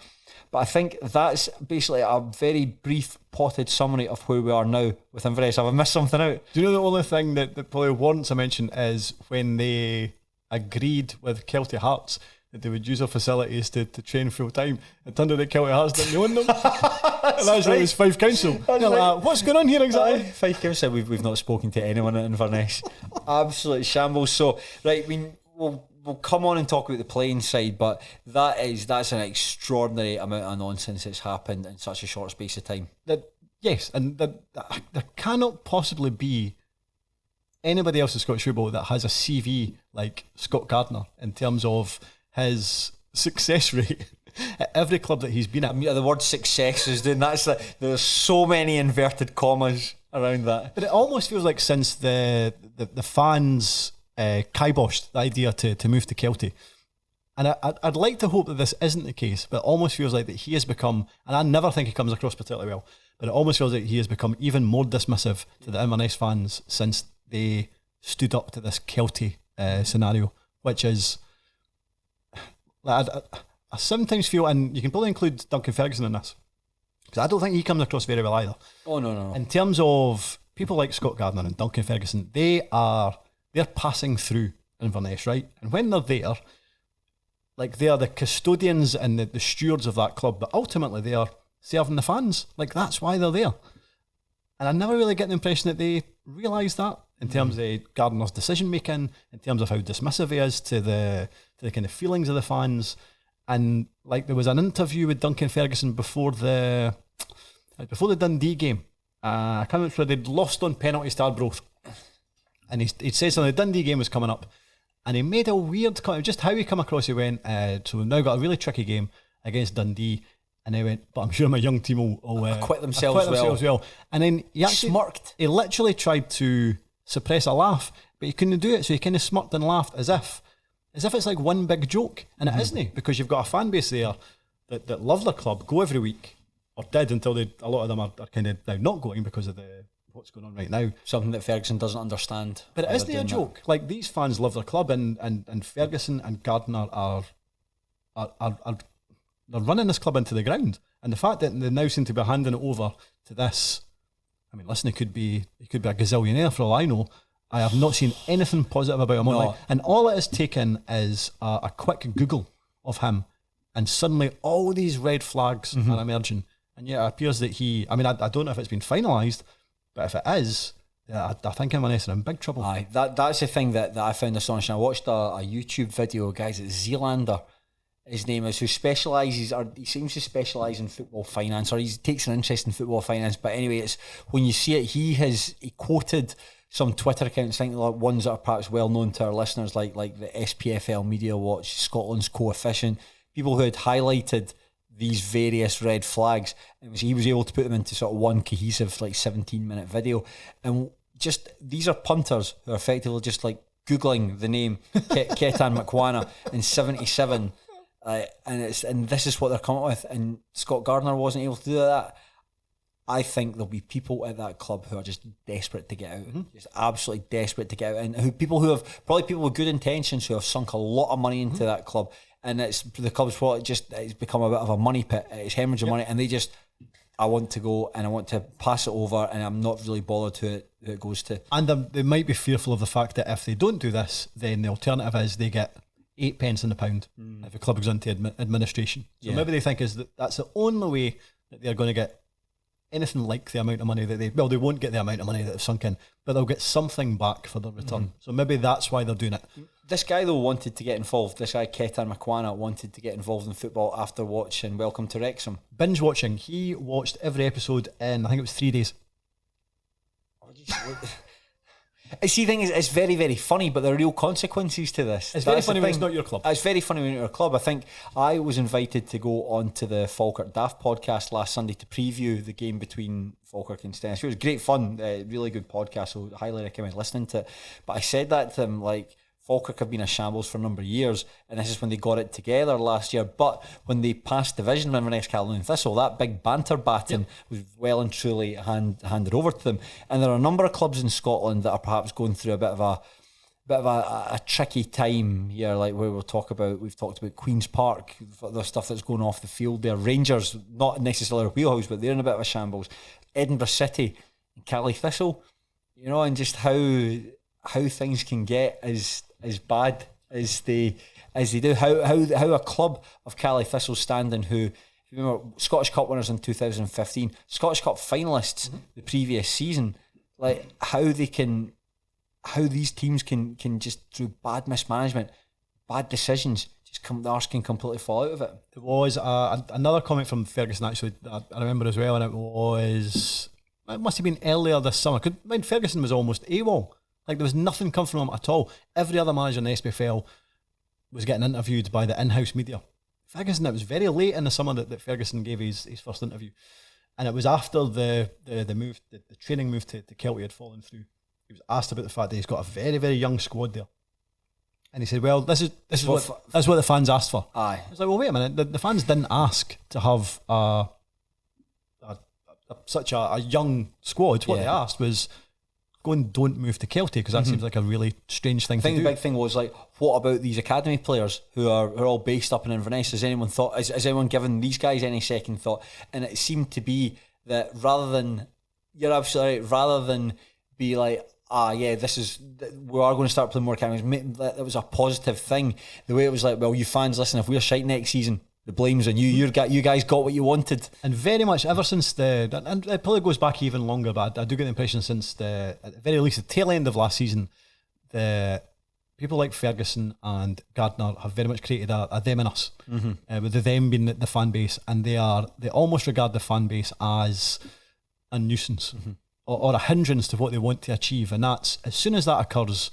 But I think that's basically a very brief, potted summary of where we are now with Inverness. Have I missed something out? Do you know the only thing that probably warrants a mention is when they agreed with Kelty Hearts that they would use their facilities to train full time. It turned out that Kelty Hearts didn't own them. And actually it was Fife Council. Like, what's going on here exactly? Fife Council, we've not spoken to anyone at Inverness. Absolute shambles. So, right, we'll come on and talk about the playing side, but that's an extraordinary amount of nonsense that's happened in such a short space of time. Yes, and there cannot possibly be anybody else in Scottish football that has a CV like Scott Gardner in terms of his success rate at every club that he's been at. The word success is doing that's there's so many inverted commas around that. But it almost feels like since the fans kiboshed the idea to move to Kelty, and I'd like to hope that this isn't the case, but it almost feels like that he has become, and I never think he comes across particularly well, but it almost feels like he has become even more dismissive to the Inverness fans since they stood up to this Kelty scenario, which is, I sometimes feel, and you can probably include Duncan Ferguson in this, because I don't think he comes across very well either. Oh, no. In terms of people like Scott Gardner and Duncan Ferguson, they're passing through Inverness, right? And when they're there, like, they are the custodians and the stewards of that club, but ultimately they are serving the fans. Like, that's why they're there. And I never really get the impression that they realise that in terms of Gardner's decision making, in terms of how dismissive he is to the kind of feelings of the fans. And like, there was an interview with Duncan Ferguson before the Dundee game. I can't remember, they'd lost on penalties to Arbroath, and he said something. The Dundee game was coming up, and he made a weird comment. Just how he come across, he went, so we've now got a really tricky game against Dundee. And he went, but I'm sure my young team will acquit themselves well. And then he actually smirked. He literally tried to suppress a laugh, but he couldn't do it. So he kind of smirked and laughed as if it's like one big joke. And it isn't, because you've got a fan base there that love their club, go every week, or did until a lot of them are kind of now not going because of what's going on right now. Something that Ferguson doesn't understand. But it isn't a joke. That. Like, these fans love their club, and Ferguson and Gardner are they're running this club into the ground, and the fact that they now seem to be handing it over to this, I mean, listen, he could be a gazillionaire for all I know. I have not seen anything positive about him online, and all it has taken is a quick Google of him, and suddenly all these red flags are emerging. And yet it appears that I don't know if it's been finalised, but if it is, I think Inverness are in big trouble. Aye, that's the thing that I found astonishing. I watched a YouTube video, guys, at Zealander, his name is, who specialises, or he seems to specialise in football finance, or he takes an interest in football finance. But anyway, it's when you see it, he quoted some Twitter accounts, I think, like ones that are perhaps well known to our listeners, like the SPFL Media Watch, Scotland's Coefficient, people who had highlighted these various red flags, and he was able to put them into sort of one cohesive, like, 17-minute video. And just, these are punters who are effectively just like Googling the name Ketan Makwana in 77. And this is what they're coming up with, and Scott Gardner wasn't able to do that. I think there'll be people at that club who are just desperate to get out, just absolutely desperate to get out, and people with good intentions who have sunk a lot of money into that club, and the club's probably it's become a bit of a money pit. It's hemorrhaging money, and I want to go and I want to pass it over, and I'm not really bothered who it goes to. And they might be fearful of the fact that if they don't do this, then the alternative is they get 8 pence in the pound if the club goes into administration. So maybe they think that's the only way that they're going to get anything like the amount of money that they won't get the amount of money that they've sunk in, but they'll get something back for their return. So maybe that's why they're doing it. This guy, though, wanted to get involved. This guy, Ketan Makwana, wanted to get involved in football after watching Welcome to Wrexham. Binge watching. He watched every episode in, I think it was 3 days. See, the thing is, it's very, very funny, but there are real consequences to this. It's very funny when it's not your club. It's very funny when it's your club. I think I was invited to go on to the Falkirk Daft podcast last Sunday to preview the game between Falkirk and Stenhousemuir. It was great fun, really good podcast, so I highly recommend listening to it. But I said that to them, like, Falkirk have been a shambles for a number of years, and this is when they got it together last year. But when they passed division with Inverness Caledonian Thistle, that big banter baton was well and truly handed over to them. And there are a number of clubs in Scotland that are perhaps going through a bit of a tricky time here, like where we've talked about Queen's Park, the stuff that's going off the field there. Rangers, not necessarily a wheelhouse, but they're in a bit of a shambles. Edinburgh City, and Kelty Thistle, and just how things can get as bad as they do. How a club of Kelty Thistle standing, who, if you remember, Scottish Cup winners in 2015, Scottish Cup finalists the previous season, like how these teams can just, through bad mismanagement, bad decisions, the arse can completely fall out of it. There was another comment from Ferguson, actually, I remember as well, and it must have been earlier this summer. Ferguson was almost AWOL. Like, there was nothing come from him at all. Every other manager in the SPFL was getting interviewed by the in-house media. Ferguson, it was very late in the summer that Ferguson gave his first interview. And it was after the training move to Kelty had fallen through. He was asked about the fact that he's got a very, very young squad there. And he said, well, this is what the fans asked for. Aye. I was like, well, wait a minute. The fans didn't ask to have such a young squad. What they asked was, go and don't move to Kelty, because that seems like a really strange thing to do. I think the big thing was, like, what about these academy players who are all based up in Inverness? Has anyone given these guys any second thought? And it seemed to be that rather than you're absolutely right. Rather than be like, yeah, we are going to start playing more academies. That was a positive thing. The way it was like, well, you fans, listen, if we're shite next season, the blame's on you. You guys got what you wanted. And very much ever since and it probably goes back even longer, but I do get the impression since at the very least the tail end of last season, the people like Ferguson and Gardner have very much created a them and us, with the them being the fan base, and they almost regard the fan base as a nuisance or a hindrance to what they want to achieve, and that's, as soon as that occurs,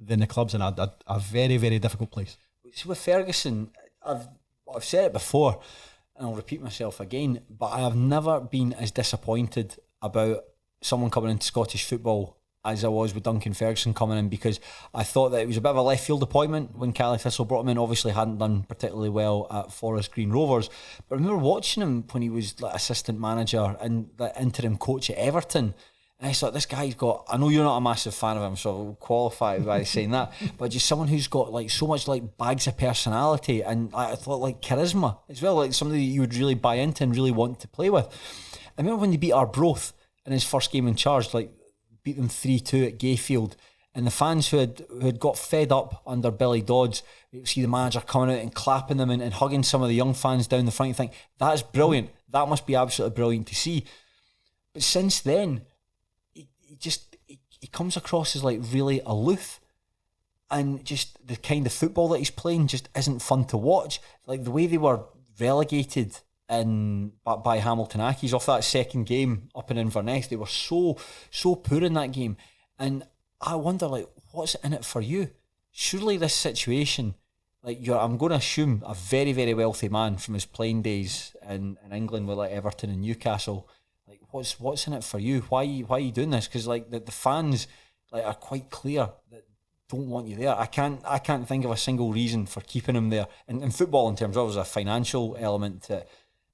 then the club's in a very, very difficult place. So with Ferguson, I've said it before, and I'll repeat myself again, but I have never been as disappointed about someone coming into Scottish football as I was with Duncan Ferguson coming in, because I thought that it was a bit of a left field appointment when Kelty Thistle brought him in. Obviously hadn't done particularly well at Forest Green Rovers, but I remember watching him when he was like assistant manager and the interim coach at Everton, and I thought, this guy's got, I know you're not a massive fan of him, so I'll qualify by saying that, but just someone who's got like so much like bags of personality, and I thought like charisma as well, like somebody that you would really buy into and really want to play with. I remember when they beat Arbroath in his first game in charge, like beat them 3-2 at Gayfield, and the fans who had got fed up under Billy Dodds, you see the manager coming out and clapping them and hugging some of the young fans down the front. You think, that's brilliant, that must be absolutely brilliant to see. But since then, he comes across as like really aloof, and just the kind of football that he's playing just isn't fun to watch. Like the way they were relegated by Hamilton Accies off that second game up in Inverness, they were so poor in that game, and I wonder, like, what's in it for you? Surely this situation, like, I'm going to assume a very, very wealthy man from his playing days in England with like Everton and Newcastle. Like, what's in it for you? Why are you doing this? Because like the fans like are quite clear that don't want you there. I can't think of a single reason for keeping him there in football, in terms of a financial element to it.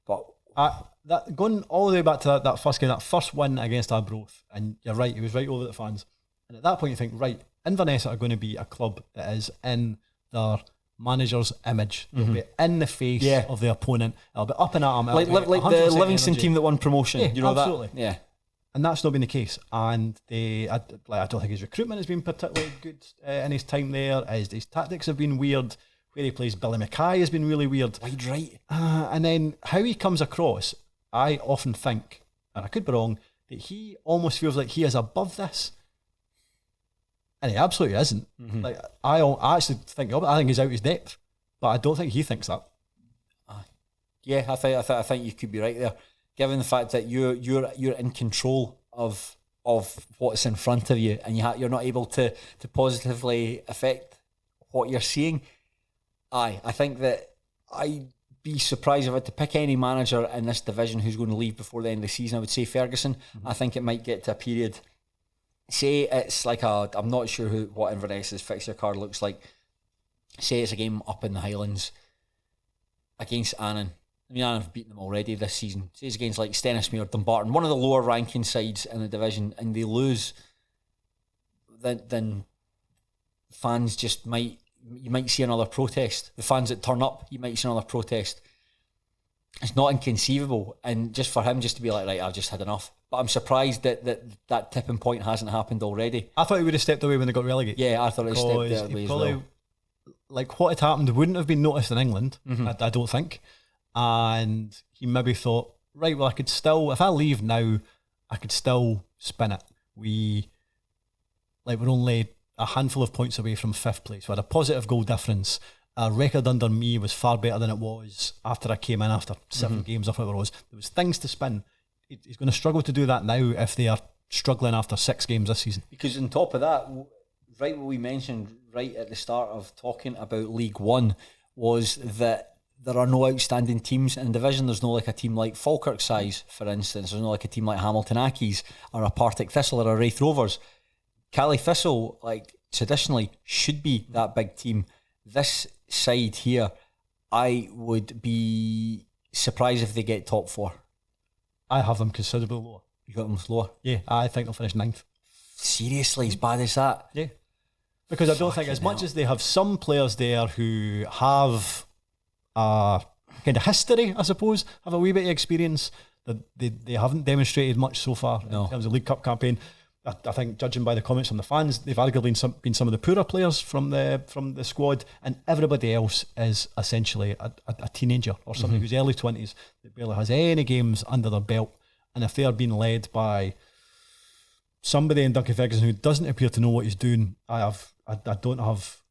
But going all the way back to that first game, that first win against Arbroath, and you're right, he was right over the fans. And at that point, you think, right, Inverness are going to be a club that is in their manager's image. They'll be in the face of the opponent. It'll be up and at them. Like the Livingston team that won promotion. Yeah, you know absolutely. that? Yeah. And that's not been the case. And I don't think his recruitment has been particularly good in his time there. His tactics have been weird. Where he plays Billy Mackay has been really weird. Wide right. And then how he comes across, I often think, and I could be wrong, that he almost feels like he is above this. And he absolutely isn't. Like I actually think he's out his depth, but I don't think he thinks that. Yeah, I think you could be right there, given the fact that you're in control of what's in front of you, and you're not able to positively affect what you're seeing. I think that I'd be surprised if I had to pick any manager in this division who's going to leave before the end of the season. I would say Ferguson. I think it might get to a period. Say it's like I'm not sure what Inverness's fixture card looks like. Say it's a game up in the Highlands against Annan. I mean, Annan have beaten them already this season. Say it's against like Stenhousemuir, Dumbarton, one of the lower ranking sides in the division, and they lose. Then fans just you might see another protest. The fans that turn up, you might see another protest. It's not inconceivable, and just for him just to be like, right, I've just had enough. But I'm surprised that tipping point hasn't happened already. I thought he would have stepped away when they got relegated. Yeah, I thought he stepped away as well. Like what had happened wouldn't have been noticed in England, I don't think. And he maybe thought, right, well, I could still, if I leave now, I could still spin it. We're only a handful of points away from fifth place. We had a positive goal difference. Our record under me was far better than it was after I came in after 7 games or whatever it was. There was things to spin. He's going to struggle to do that now if they are struggling after 6 games this season. Because on top of that, right, what we mentioned right at the start of talking about League One was that there are no outstanding teams in the division. There's no like a team like Falkirk size, for instance. There's no like a team like Hamilton Accies or a Partick Thistle or a Raith Rovers. Kelty Thistle, like traditionally, should be that big team. This side here, I would be surprised if they get top 4. I have them considerably lower. You got them lower? Yeah, I think they'll finish 9th. Seriously, as bad as that? Yeah. Because I don't think, as much as they have some players there who have a kind of history, I suppose, have a wee bit of experience, They haven't demonstrated much so far No. in terms of League Cup campaign. I think, judging by the comments from the fans, they've arguably been some of the poorer players from the squad, and everybody else is essentially a teenager or somebody who's early 20s that barely has any games under their belt. And if they are being led by somebody in Duncan Ferguson who doesn't appear to know what he's doing, I don't have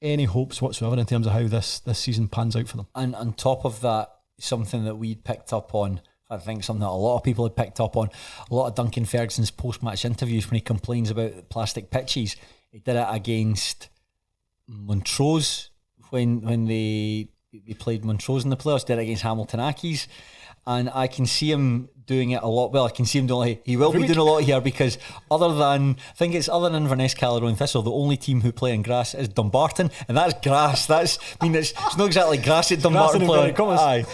any hopes whatsoever in terms of how this season pans out for them. And on top of that, something that we'd picked up on, I think something that a lot of people had picked up on, a lot of Duncan Ferguson's post-match interviews when he complains about plastic pitches. He did it against Montrose when they played Montrose in the playoffs, did it against Hamilton Accies, and I can see him doing it a lot. Well, I can see him doing he will be doing a lot here, because other than Inverness, Caledonian and Thistle, the only team who play in grass is Dumbarton, and that's grass. It's not exactly grass at Dumbarton playing. Aye.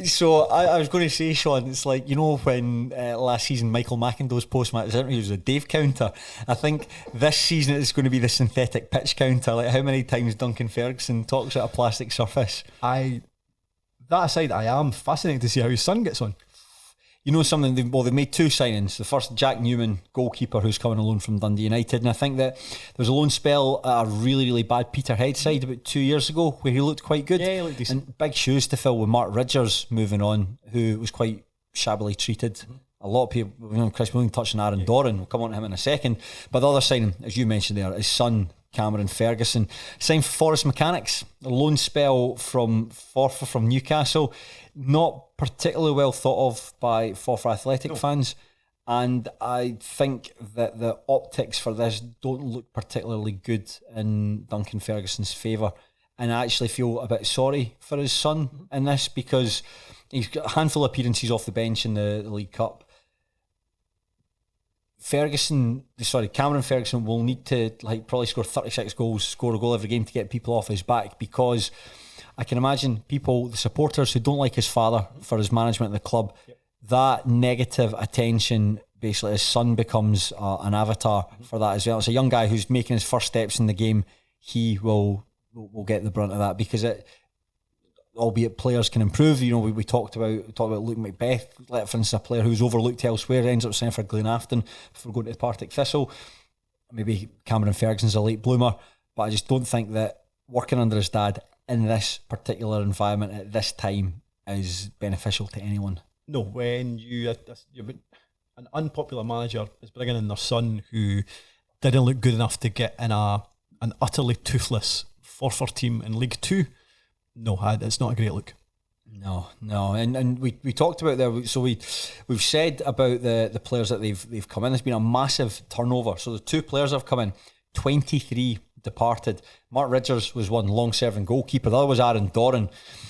So I was going to say, Shaughan, it's like, when last season Michael McIndoe's post-match interview was a Dave counter. I think this season it's going to be the synthetic pitch counter. Like how many times Duncan Ferguson talks at a plastic surface. That aside, I am fascinated to see how his son gets on. Something, they've made two signings. The first, Jack Newman, goalkeeper, who's coming alone from Dundee United. And I think that there was a loan spell at a really, really bad Peterhead side about 2 years ago where he looked quite good. Yeah, he looked decent. And big shoes to fill with Mark Ridgers moving on, who was quite shabbily treated. A lot of people, Chris Williams touched on Aaron Doran. We'll come on to him in a second. But the other signing, as you mentioned there, his son, Cameron Ferguson, signed for Forest Mechanics. A loan spell from Forfar from Newcastle. Not particularly well thought of by Forfar Athletic fans, and I think that the optics for this don't look particularly good in Duncan Ferguson's favour, and I actually feel a bit sorry for his son in this, because he's got a handful of appearances off the bench in the League Cup. Cameron Ferguson will need to probably score 36 goals, score a goal every game to get people off his back, because I can imagine the supporters who don't like his father for his management of the club, that negative attention, basically his son becomes an avatar for that as well. It's a young guy who's making his first steps in the game. He will get the brunt of that, because albeit players can improve. We talked about Luke Macbeth, for instance, a player who's overlooked elsewhere, ends up signing for Glenafton before going to Partick Thistle. Maybe Cameron Ferguson's a late bloomer, but I just don't think that working under his dad in this particular environment at this time is beneficial to anyone. No, when you're an unpopular manager is bringing in their son who didn't look good enough to get in an utterly toothless Forfar team in League Two. No, it's not a great look. No, and we talked about there. So we've said about the players that they've come in. There's been a massive turnover. So the two players have come in, 23 departed. Mark Ridgers was one long-serving goalkeeper. The other was Aaron Doran.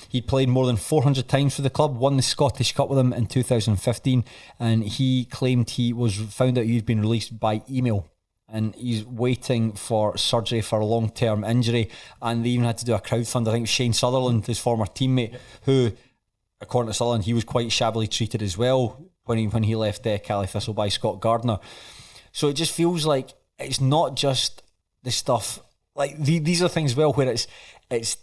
He'd played more than 400 times for the club, won the Scottish Cup with them in 2015, and he claimed he was found out he'd been released by email, and he's waiting for surgery for a long-term injury. And they even had to do a crowdfund. I think it was Shane Sutherland, his former teammate, who, according to Sutherland, he was quite shabbily treated as well when he left Kelty Thistle by Scott Gardner. So it just feels like it's not just the stuff. These are things where it's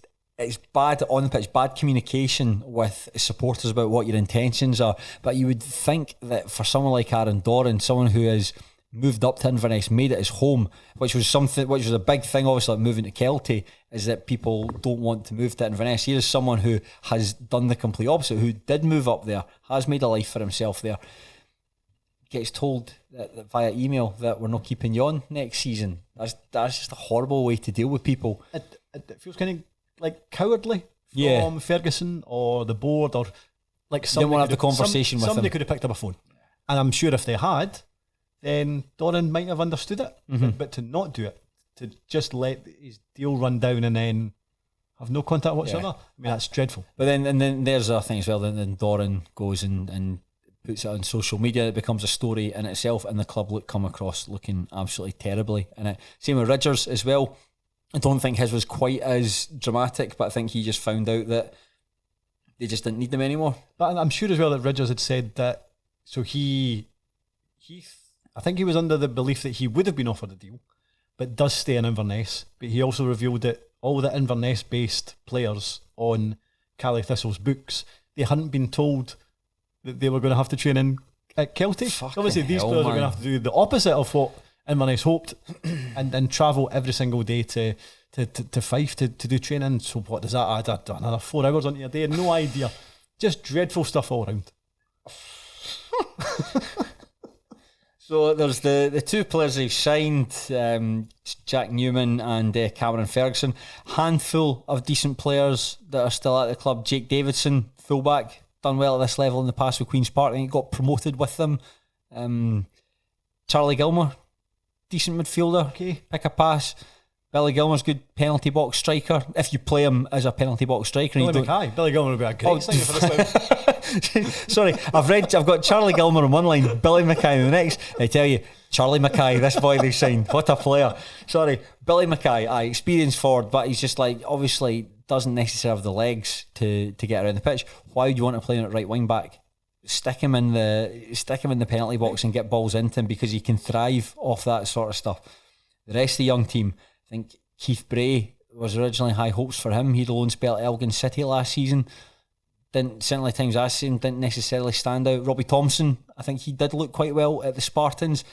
bad on the pitch, bad communication with supporters about what your intentions are. But you would think that for someone like Aaron Doran, someone who has moved up to Inverness, made it his home, which was a big thing, obviously, like moving to Kelty, is that people don't want to move to Inverness. Here's someone who has done the complete opposite, who did move up there, has made a life for himself there, gets told that via email that we're not keeping you on next season. That's just a horrible way to deal with people. It feels kind of like cowardly from Ferguson or the board, or like somebody didn't want to have the conversation with somebody him. Could have picked up a phone, and I'm sure if they had, then Doran might have understood it. But to not do it, to just let his deal run down and then have no contact whatsoever, I mean, that's dreadful. But then there's other thing as well. Then Doran goes and puts it on social media. It becomes a story in itself, and the club come across looking absolutely terribly in it. Same with Ridgers as well. I don't think his was quite as dramatic, but I think he just found out that they just didn't need them anymore. But I'm sure as well that Ridgers had said that. So I think he was under the belief that he would have been offered a deal, but does stay in Inverness. But he also revealed that all the Inverness-based players on Kelty Thistle's books, they hadn't been told that they were going to have to train in at Kelty. Fucking Obviously, these hell, players are man. going to have to do the opposite of what Inverness hoped, and travel every single day to Fife to do training. So what does that add? Another 4 hours onto your day? No idea. Just dreadful stuff all around. So there's the two players they've signed, Jack Newman and Cameron Ferguson. Handful of decent players that are still at the club. Jake Davidson, fullback, done well at this level in the past with Queen's Park. I think he got promoted with them. Charlie Gilmore, decent midfielder, okay, pick a pass. Billy Gilmore's good penalty box striker. If you play him as a penalty box striker, Billy Gilmore would be a great signing for this one. Sorry, I've got Charlie Gilmore on one line, Billy Mackay on the next. I tell you, Charlie Mackay, this boy they've signed, what a player. Sorry, Billy Mackay, experienced forward, but he's just like, obviously doesn't necessarily have the legs to get around the pitch. Why would you want to play him at right wing back? Stick him in the penalty box and get balls into him, because he can thrive off that sort of stuff. The rest of the young team, I think Keith Bray was originally high hopes for him. He had a loan spell at Elgin City last season. Certainly times I've seen, didn't necessarily stand out. Robbie Thompson, I think he did look quite well at the Spartans.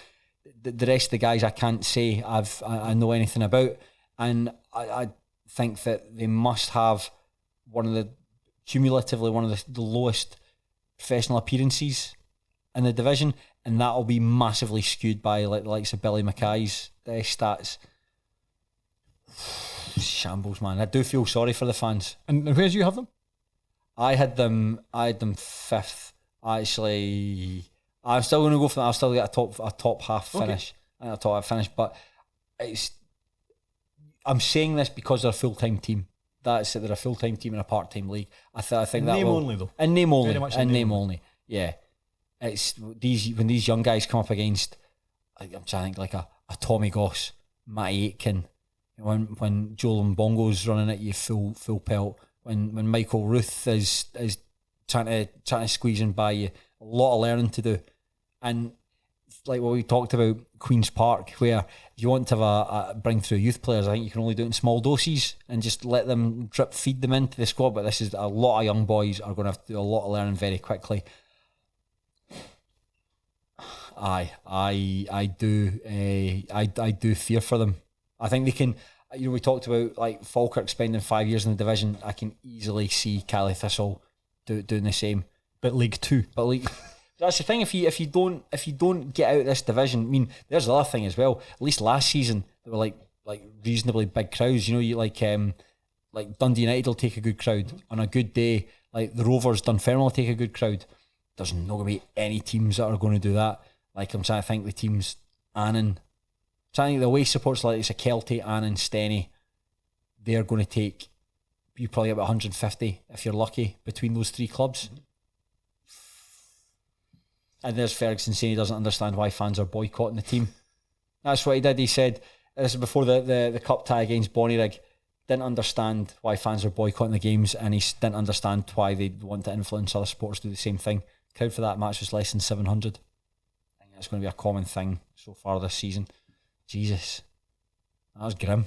The rest of the guys I can't say I know anything about, and I think that they must have cumulatively one of the lowest professional appearances in the division, and that'll be massively skewed by the likes of Billy Mackay's stats. Shambles, man. I do feel sorry for the fans. And where do you have them? I had them fifth. Actually, I'm still going to go for that. I'll still get a top half finish. Okay. A top half finish, but I'm saying this because they're a full-time team. That's it. They're a full-time team in a part-time league. I think that name will, only though. In name only. Very much In name only. Yeah. It's when these young guys come up against, I'm trying to think, like a Tommy Goss, Matty Aitken, when Joel Mbongo's running at you full pelt, when Michael Ruth is trying to squeeze in by you, a lot of learning to do. And like what we talked about, Queen's Park, where if you want to have bring through youth players, I think you can only do it in small doses and just let them drip feed them into the squad. But this is a lot of young boys are going to have to do a lot of learning very quickly. I do fear for them. I think they can. We talked about like Falkirk spending 5 years in the division. I can easily see Cali Thistle doing the same. But League Two. That's the thing. If you don't get out of this division, I mean, there's the other thing as well. At least last season there were like reasonably big crowds. You like Dundee United will take a good crowd on a good day. Like the Rovers, Dunfermline will take a good crowd. There's not going to be any teams that are going to do that. Like I'm trying to think the teams, Annan. So I think the away supports like it's a Kelty, Annan, Stenny, they're going to take you probably about 150 if you're lucky between those three clubs. And there's Ferguson saying he doesn't understand why fans are boycotting the team. That's what he did. He said this is before the cup tie against Bonnyrigg. Didn't understand why fans are boycotting the games, and he didn't understand why they want to influence other sports to do the same thing. Crowd for that match was less than 700. I think that's going to be a common thing so far this season. Jesus, that was grim.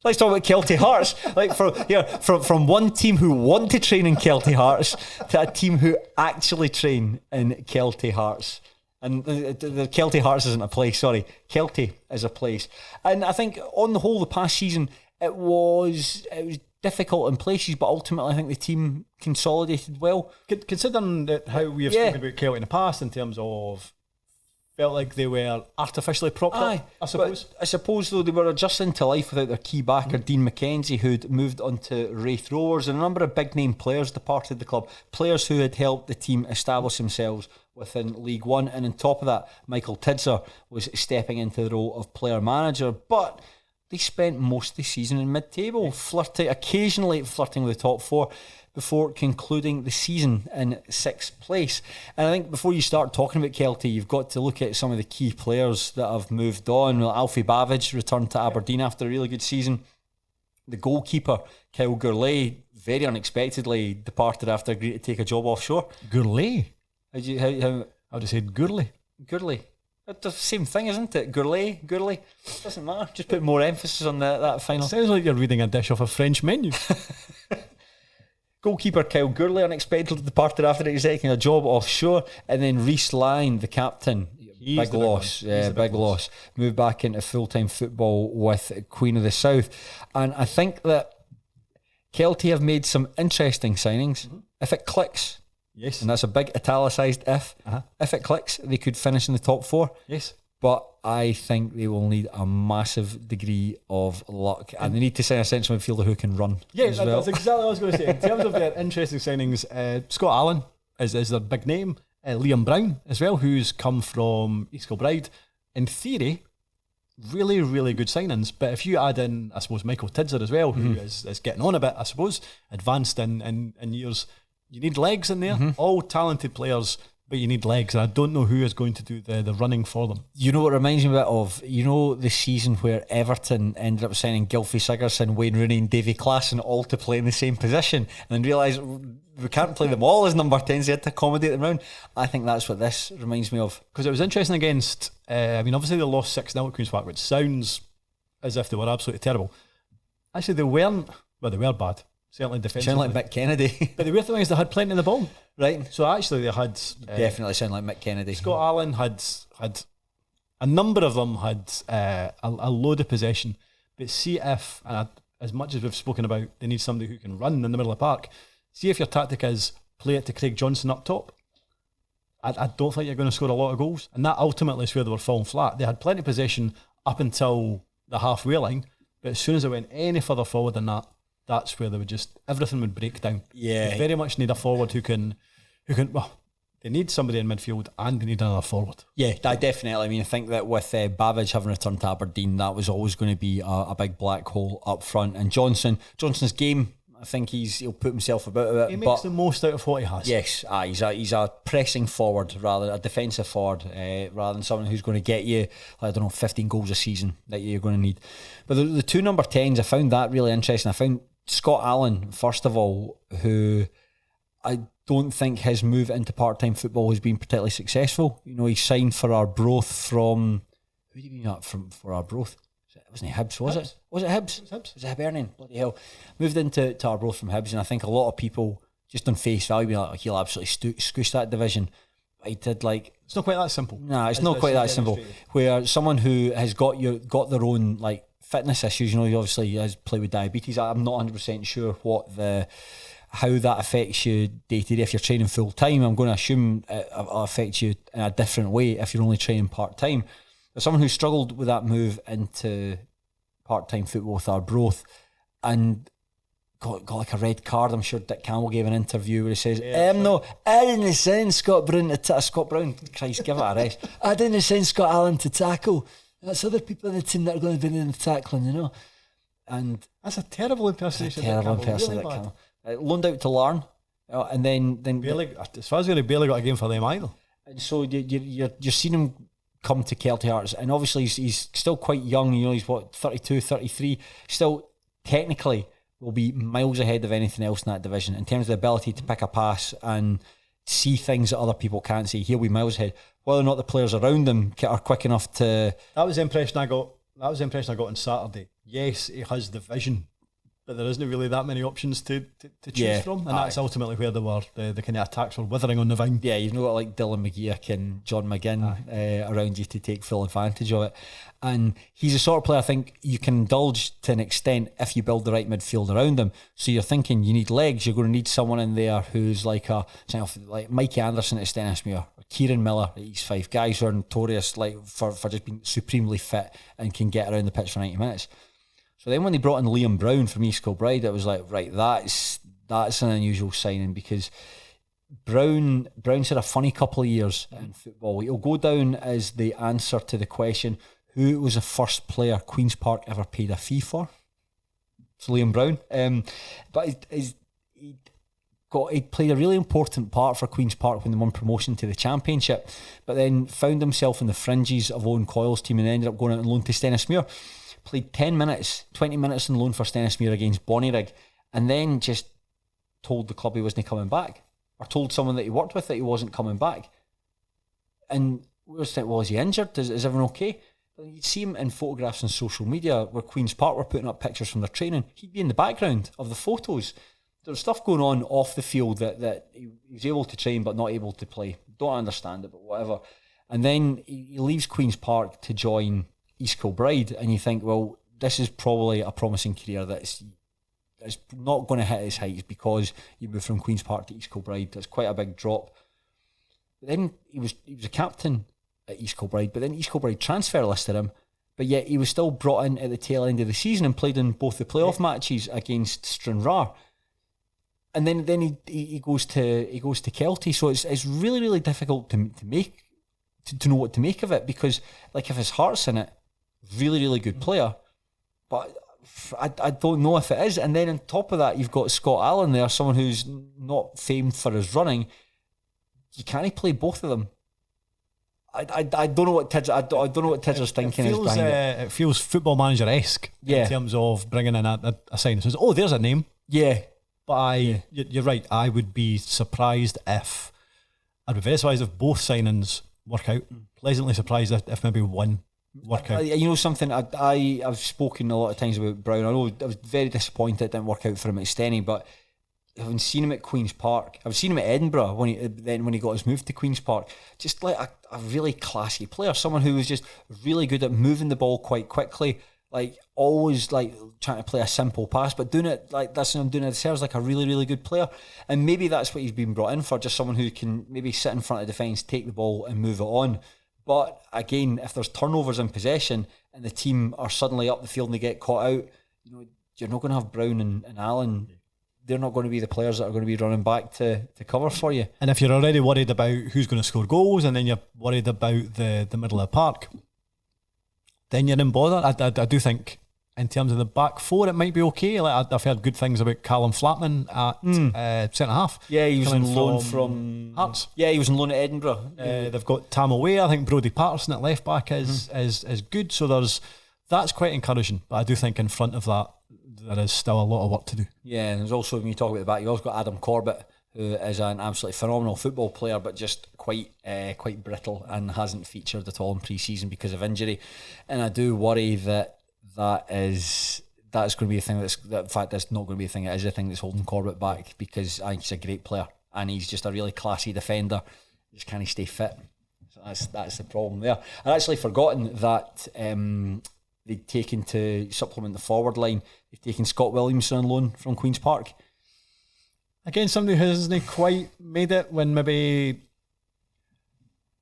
Let's talk about Kelty Hearts. Like from one team who want to train in Kelty Hearts to a team who actually train in Kelty Hearts. And the Kelty Hearts isn't a place. Sorry, Kelty is a place. And I think on the whole, the past season it was difficult in places, but ultimately I think the team consolidated well. Considering how we have spoken about Kelty in the past in terms of felt like they were artificially propped up, I suppose. But I suppose though they were adjusting to life without their key backer, Dean McKenzie, who'd moved on to Wraith Rovers, and a number of big name players departed the club, players who had helped the team establish themselves within League One. And on top of that, Michael Tidser was stepping into the role of player manager, but they spent most of the season in mid-table, occasionally flirting with the top four, before concluding the season in 6th place. And I think before you start talking about Kelty, you've got to look at some of the key players that have moved on. Well, Alfie Bavidge returned to Aberdeen after a really good season. The goalkeeper, Kyle Gourlay, very unexpectedly departed after agreeing to take a job offshore. Gourlay? I would have said Gourlay. Gourlay. It's the same thing, isn't it? Gourlay. Doesn't matter. Just put more emphasis on that final. Sounds like you're reading a dish off a French menu. Goalkeeper Kyle Gourley unexpectedly departed after taking a job offshore, and then Reece Lyon, the captain, big loss. Moved back into full-time football with Queen of the South. And I think that Kelty have made some interesting signings. If it clicks, yes, and that's a big italicised if. If it clicks, they could finish in the top 4. Yes. But I think they will need a massive degree of luck, and they need to sign a central midfielder who can run. Yeah, as well. That's exactly what I was going to say. In terms of their interesting signings, Scott Allen is their big name. Liam Brown as well, who's come from East Kilbride. In theory, really, really good signings. But if you add in, I suppose, Michael Tidser as well, who is getting on a bit, I suppose, advanced in years, you need legs in there. All talented players, but you need legs, and I don't know who is going to do the running for them. You know what reminds me a bit of? You know the season where Everton ended up signing Gylfi Sigurdsson, Wayne Rooney and Davy Klaassen all to play in the same position, and then realised we can't play them all as number 10s, they had to accommodate them round. I think that's what this reminds me of. Because it was interesting against, obviously they lost 6-0 at Queen's Park, which sounds as if they were absolutely terrible. Actually, they weren't, well, they were bad. Certainly defensively. Sound like Mick Kennedy. But the weird thing is they had plenty in the ball. Right. So actually they had... definitely sound like Mick Kennedy. Scott Allen had a number of them had a load of possession. But see if, and as much as we've spoken about, they need somebody who can run in the middle of the park. See if your tactic is play it to Craig Johnson up top. I don't think you're going to score a lot of goals. And that ultimately is where they were falling flat. They had plenty of possession up until the halfway line. But as soon as they went any further forward than that, that's where they would everything would break down. Yeah. They very much need a forward who can, well, they need somebody in midfield and they need another forward. Yeah, definitely. I mean, I think that with Babbage having returned to Aberdeen, that was always going to be a big black hole up front. And Johnson's game, I think he'll put himself about a bit. He makes the most out of what he has. Yes, he's a pressing forward, a defensive forward, rather than someone who's going to get you, 15 goals a season that you're going to need. But the two number 10s, I found that really interesting. I found Scott Allen, first of all, who I don't think his move into part-time football has been particularly successful. You know, he signed for Arbroath from... Who did he mean that for Arbroath? Wasn't it Hibs, was it? Was it Hibs? Was it Hibernian? Bloody hell. Moved into Arbroath from Hibs, and I think a lot of people, just on face value, be like, he'll absolutely scoosh that division. But he did It's not quite that simple. Nah, it's not quite that simple. Where someone who has got their own, fitness issues, you obviously has played with diabetes. I'm not 100% sure how that affects you day to day if you're training full time. I'm going to assume it'll affect you in a different way if you're only training part time. But someone who struggled with that move into part time football with Arbroath and got a red card. I'm sure Dick Campbell gave an interview where he says, "No, I didn't send Scott Brown Scott Brown. Christ, give it a rest. I didn't send Scott Allen to tackle. That's other people in the team that are going to be in the tackling, And that's a terrible impersonation. Really loaned out to Larne, and then barely, as far as he barely got a game for them either. And so you're seeing him come to Kelty Hearts, and obviously he's still quite young. He's 32, 33. Still technically will be miles ahead of anything else in that division in terms of the ability to pick a pass and see things that other people can't see. He'll be miles ahead. Whether or not the players around him are quick enough to... That was the impression I got on Saturday. Yes, he has the vision, but there isn't really that many options to choose from, and that's ultimately where the kind of attacks were withering on the vine. Yeah, you've not got Dylan McGeoch and John McGinn around you to take full advantage of it. And he's the sort of player I think you can indulge to an extent if you build the right midfield around him. So you're thinking you need legs, you're going to need someone in there who's like Mikey Anderson at Stenhousemuir, or Kieran Miller at East Fife, guys who are notorious for just being supremely fit and can get around the pitch for 90 minutes. So then when they brought in Liam Brown from East Kilbride, it was like, right, that's an unusual signing, because Brown's had a funny couple of years in football. He'll go down as the answer to the question, who was the first player Queen's Park ever paid a fee for? It's Liam Brown. But he played a really important part for Queen's Park when they won promotion to the Championship, but then found himself in the fringes of Owen Coyle's team and ended up going out on loan to Stenhousemuir. Played 20 minutes on loan for Stenhousemuir against Bonnyrigg, and then just told the club he wasn't coming back, or told someone that he worked with that he wasn't coming back. And we were saying, well, is he injured? Is everyone okay? You'd see him in photographs on social media where Queen's Park were putting up pictures from their training. He'd be in the background of the photos. there's stuff going on off the field that he was able to train but not able to play. Don't understand it, but whatever. And then he leaves Queen's Park to join East Kilbride, and you think, well, this is probably a promising career that's not going to hit its heights because you move from Queen's Park to East Kilbride. That's quite a big drop. But then he was a captain at East Kilbride, but then East Kilbride transfer listed him, but yet he was still brought in at the tail end of the season and played in both the playoff matches against Stranraer. And then he goes to Kelty, so it's really, really difficult to know what to make of it, because like if his heart's in it, really, really good player, but I don't know if it is. And then on top of that, you've got Scott Allen there, someone who's not famed for his running. You can't play both of them. I don't know what Tidger's thinking is behind it. It feels Football Manager-esque in terms of bringing in a sign. It says, oh, there's a name. Yeah. But you're right. I would be surprised if both signings work out. Pleasantly surprised if maybe one work out. You know something, I've spoken a lot of times about Brown. I know I was very disappointed it didn't work out for him at Stenny, but having seen him at Queen's Park, I've seen him at Edinburgh when he got his move to Queen's Park, just like a really classy player, someone who was just really good at moving the ball quite quickly, like always like trying to play a simple pass, but doing it like that's what I'm doing. It serves like a really, really good player, and maybe that's what he's been brought in for, just someone who can maybe sit in front of defence, take the ball and move it on. But again, if there's turnovers in possession and the team are suddenly up the field and they get caught out, you're not going to have Brown and Allen. They're not going to be the players that are going to be running back to cover for you. And if you're already worried about who's going to score goals, and then you're worried about the middle of the park, then you're in bother. I do think in terms of the back four, it might be okay. Like I've heard good things about Callum Flatman at centre half. Yeah, he was on loan from Hearts. Yeah, he was on loan at Edinburgh. They've got Tam away. I think Brodie Patterson at left back is good. So that's quite encouraging. But I do think in front of that, there is still a lot of work to do. Yeah, and there's also, when you talk about the back, you've also got Adam Corbett, who is an absolutely phenomenal football player, but just quite brittle and hasn't featured at all in pre-season because of injury. And I do worry that is going to be a thing in fact, that's not going to be a thing. It is a thing that's holding Corbett back, because I think he's a great player and he's just a really classy defender. Just can't stay fit. So that's the problem there. I'd actually forgotten that they'd taken, to supplement the forward line, they've taken Scott Williamson on loan from Queen's Park. Again, somebody who hasn't quite made it, when maybe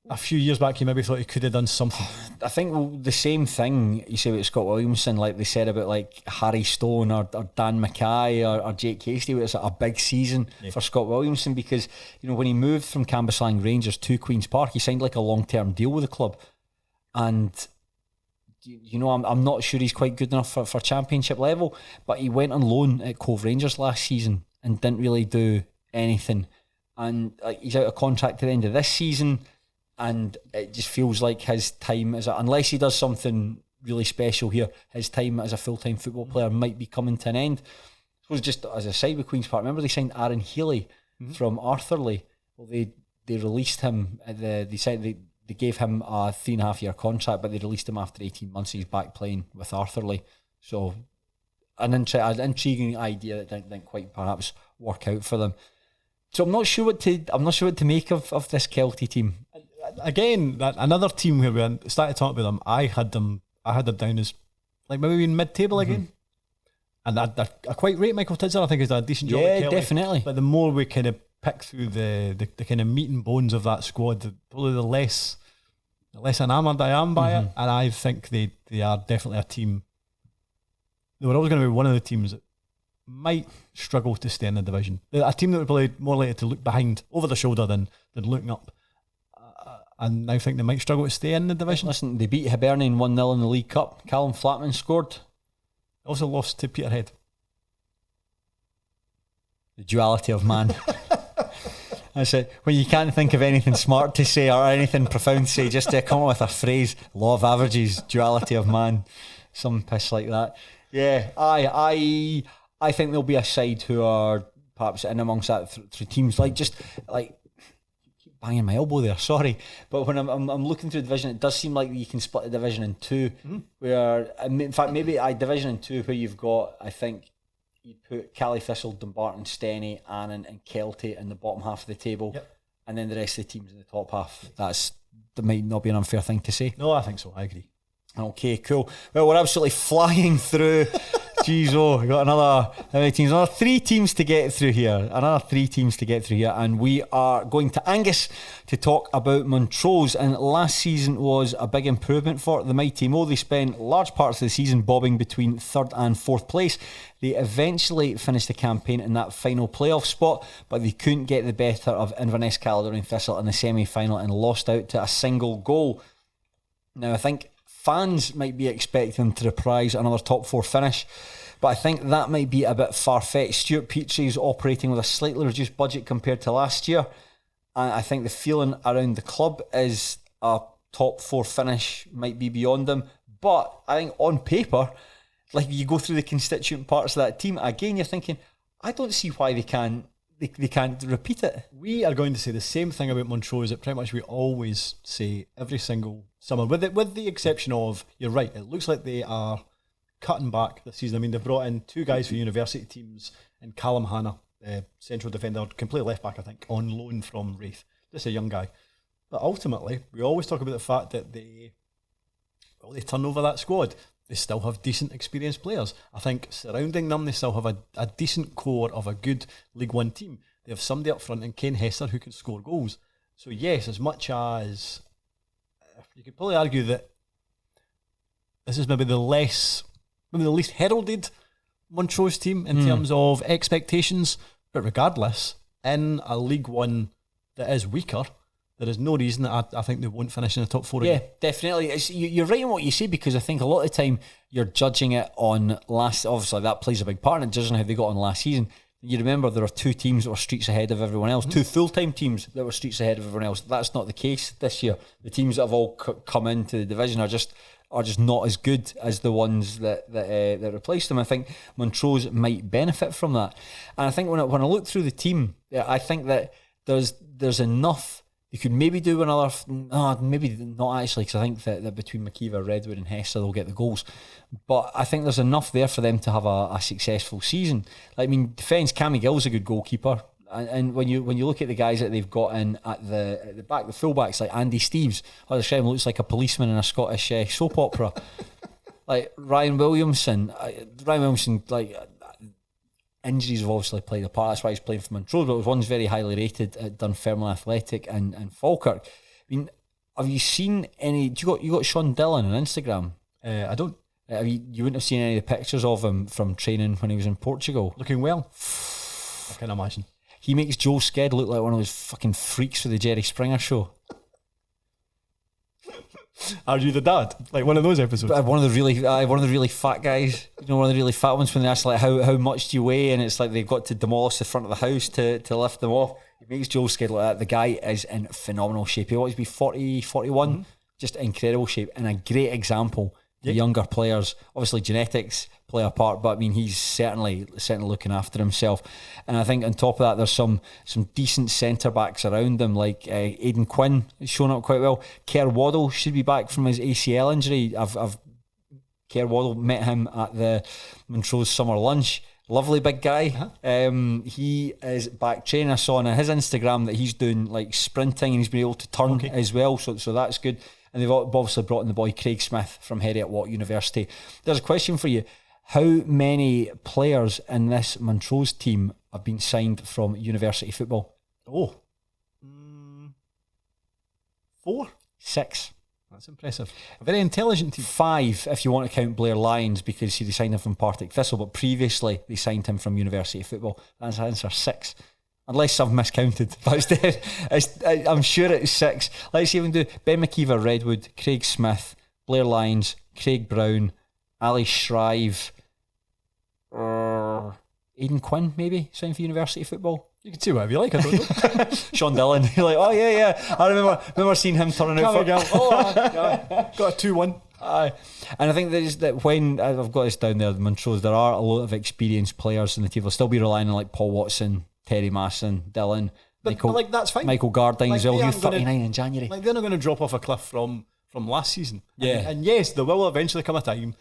a few years back he maybe thought he could have done something. I think the same thing you say about Scott Williamson, like they said about like Harry Stone or Dan Mackay or Jake Hasty, it's a big season for Scott Williamson, because when he moved from Cambuslang Rangers to Queen's Park, he signed like a long-term deal with the club, and I'm not sure he's quite good enough for championship level, but he went on loan at Cove Rangers last season and didn't really do anything, and he's out of contract at the end of this season, and it just feels like his time unless he does something really special here, his time as a full-time football player might be coming to an end. I suppose, just as a side with Queen's Park, remember they signed Aaron Healy from Arthurlie? Well, they released him they gave him a 3.5 year contract, but they released him after 18 months. He's back playing with Arthurlie. So an intriguing idea that didn't quite perhaps work out for them. So I'm not sure what to make of this Kelty team. Again, another team where we started talking about them. I had them down as like maybe in mid-table again. And I quite rate Michael Tidser. I think he's done a decent job at Kelty. Definitely. But the more we kind of pick through the kind of meat and bones of that squad, probably the less enamoured I am by it. And I think they are definitely a team. They were always going to be one of the teams that might struggle to stay in the division. They're a team that would probably more likely to look behind, over the shoulder, than looking up. And I think they might struggle to stay in the division. Listen, they beat Hibernian 1-0 in the League Cup. Callum Flatman scored. Also lost to Peterhead. The duality of man. That's it. When you can't think of anything smart to say or anything profound to say, just to come up with a phrase, law of averages, duality of man, some piss like that. Yeah, I think there'll be a side who are perhaps in amongst that through teams like keep banging my elbow there. Sorry, but when I'm looking through the division, it does seem like you can split the division in two. Where in fact maybe a division in two where you've got, I think, you'd put Cali Thistle, Dumbarton, Stenny, Annan and Kelty in the bottom half of the table, and then the rest of the teams in the top half. That might not be an unfair thing to say. No, I think so. I agree. Okay, cool. Well, we're absolutely flying through. Jeez, we got another, how many teams? Another 3 teams to get through here. And we are going to Angus to talk about Montrose. And last season was a big improvement for the mighty Mo. They spent large parts of the season bobbing between 3rd and 4th place. They eventually finished the campaign in that final playoff spot, but they couldn't get the better of Inverness Caledonian Thistle in the semi-final and lost out to a single goal. Now, I think fans might be expecting them to reprise another top 4 finish, but I think that might be a bit far-fetched. Stuart Petrie is operating with a slightly reduced budget compared to last year, and I think the feeling around the club is a top 4 finish might be beyond them. But I think on paper, like you go through the constituent parts of that team, again you're thinking, I don't see why they can't repeat it. We are going to say the same thing about Montrose that pretty much we always say every single summer, with the exception of, you're right, it looks like they are cutting back this season. I mean, they've brought in 2 guys for university teams, and Callum Hanna, central defender, complete left back, I think, on loan from Wraith. Just a young guy. But ultimately, we always talk about the fact that they turn over that squad. They still have decent experienced players. I think surrounding them, they still have a decent core of a good League One team. They have somebody up front in Ken Hester who can score goals. So yes, as much as you could probably argue that this is maybe the least heralded Montrose team in terms of expectations, but regardless, in a League One that is weaker, there is no reason that I think they won't finish in the top 4 again. Yeah, definitely. You're right in what you say, because I think a lot of the time you're judging it on last. Obviously, that plays a big part in it, judging how they got on last season. You remember there are 2 teams that were streets ahead of everyone else, 2 full-time teams that were streets ahead of everyone else. That's not the case this year. The teams that have all come into the division are just not as good as the ones that replaced them. I think Montrose might benefit from that. And I think when I look through the team, I think that there's enough. You could maybe do another, maybe not actually, because I think that between McKeever, Redwood and Hester, they'll get the goals. But I think there's enough there for them to have a successful season. I mean, defence, Cammy Gill's a good goalkeeper. And when you look at the guys that they've got in at the back, the fullbacks, like Andy Steeves, I describe him, looks like a policeman in a Scottish soap opera. Like Ryan Williamson, like, injuries have obviously played a part. That's why he's playing for Montrose, but one's very highly rated at Dunfermline Athletic and Falkirk. I mean, have you seen any? You got Shaughan Dillon on Instagram? I don't. You wouldn't have seen any of the pictures of him from training when he was in Portugal. Looking well. I can imagine. He makes Joel Sked look like one of those fucking freaks for the Jerry Springer show. Are you the dad? Like one of those episodes? One of the really fat guys. You know, one of the really fat ones when they ask like how much do you weigh, and it's like they've got to demolish the front of the house to lift them off. He makes Joel Sked like that. The guy is in phenomenal shape. He wants to be 40, 41. Just incredible shape and a great example. The younger players, obviously genetics play a part, but I mean he's certainly looking after himself. And I think on top of that, there's some decent centre backs around them, like Aidan Quinn has shown up quite well. Kerr Waddle should be back from his ACL injury. I've Kerr Waddle met him at the Montrose summer lunch. Lovely big guy. He is back training. I saw on his Instagram that he's doing like sprinting and he's been able to turn as well. So that's good. And they've obviously brought in the boy Craig Smith from Heriot-Watt University. There's a question for you. How many players in this Montrose team have been signed from university football? 4? 6. That's impressive. A very intelligent team. 5 if you want to count Blair Lyons, because they signed him from Partick Thistle, but previously they signed him from university football. That's the answer, 6. Unless I've miscounted, but I'm sure it's 6. Let's even do Ben McKeever, Redwood, Craig Smith, Blair Lyons, Craig Brown, Ali Shrive, Aidan Quinn, maybe signed for university football. You can see whatever you like. I don't know. Shaughan Dillon, you're like, oh yeah. I remember seeing him turning out for. Got a 2-1. Aye. And I think that when I've got this down there, the Montrose, there are a lot of experienced players in the team. They'll still be relying on like Paul Watson, Terry Masson, Dillon, but like that's fine. Michael Gardine like as well. You're 39 in January. Like they're not going to drop off a cliff from last season. Yeah. And yes, there will eventually come a time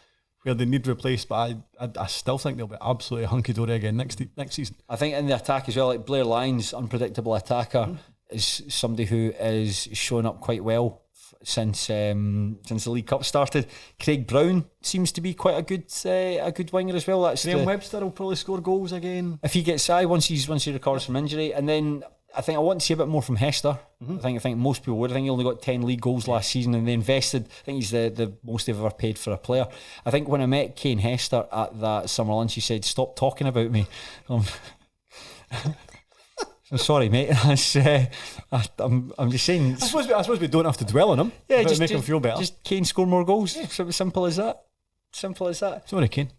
where they need replaced, but I still think they'll be absolutely hunky-dory again next season. I think in the attack as well, like Blair Lyons, unpredictable attacker, is somebody who is showing up quite well since the League Cup started. Craig Brown seems to be quite a good winger as well. That's Graham Webster will probably score goals again if he gets once he recovers from injury. And then I think I want to see a bit more from Hester. I think most people would. I think he only got 10 league goals last season, and they invested. I think he's the most they've ever paid for a player. I think when I met Kane Hester at that summer lunch, he said, "Stop talking about me." I'm sorry, mate. I'm just saying. I suppose we don't have to dwell on him. Yeah, just make him feel better. Just Kane score more goals. Yeah. Simple as that. Simple as that. Sorry, Kane.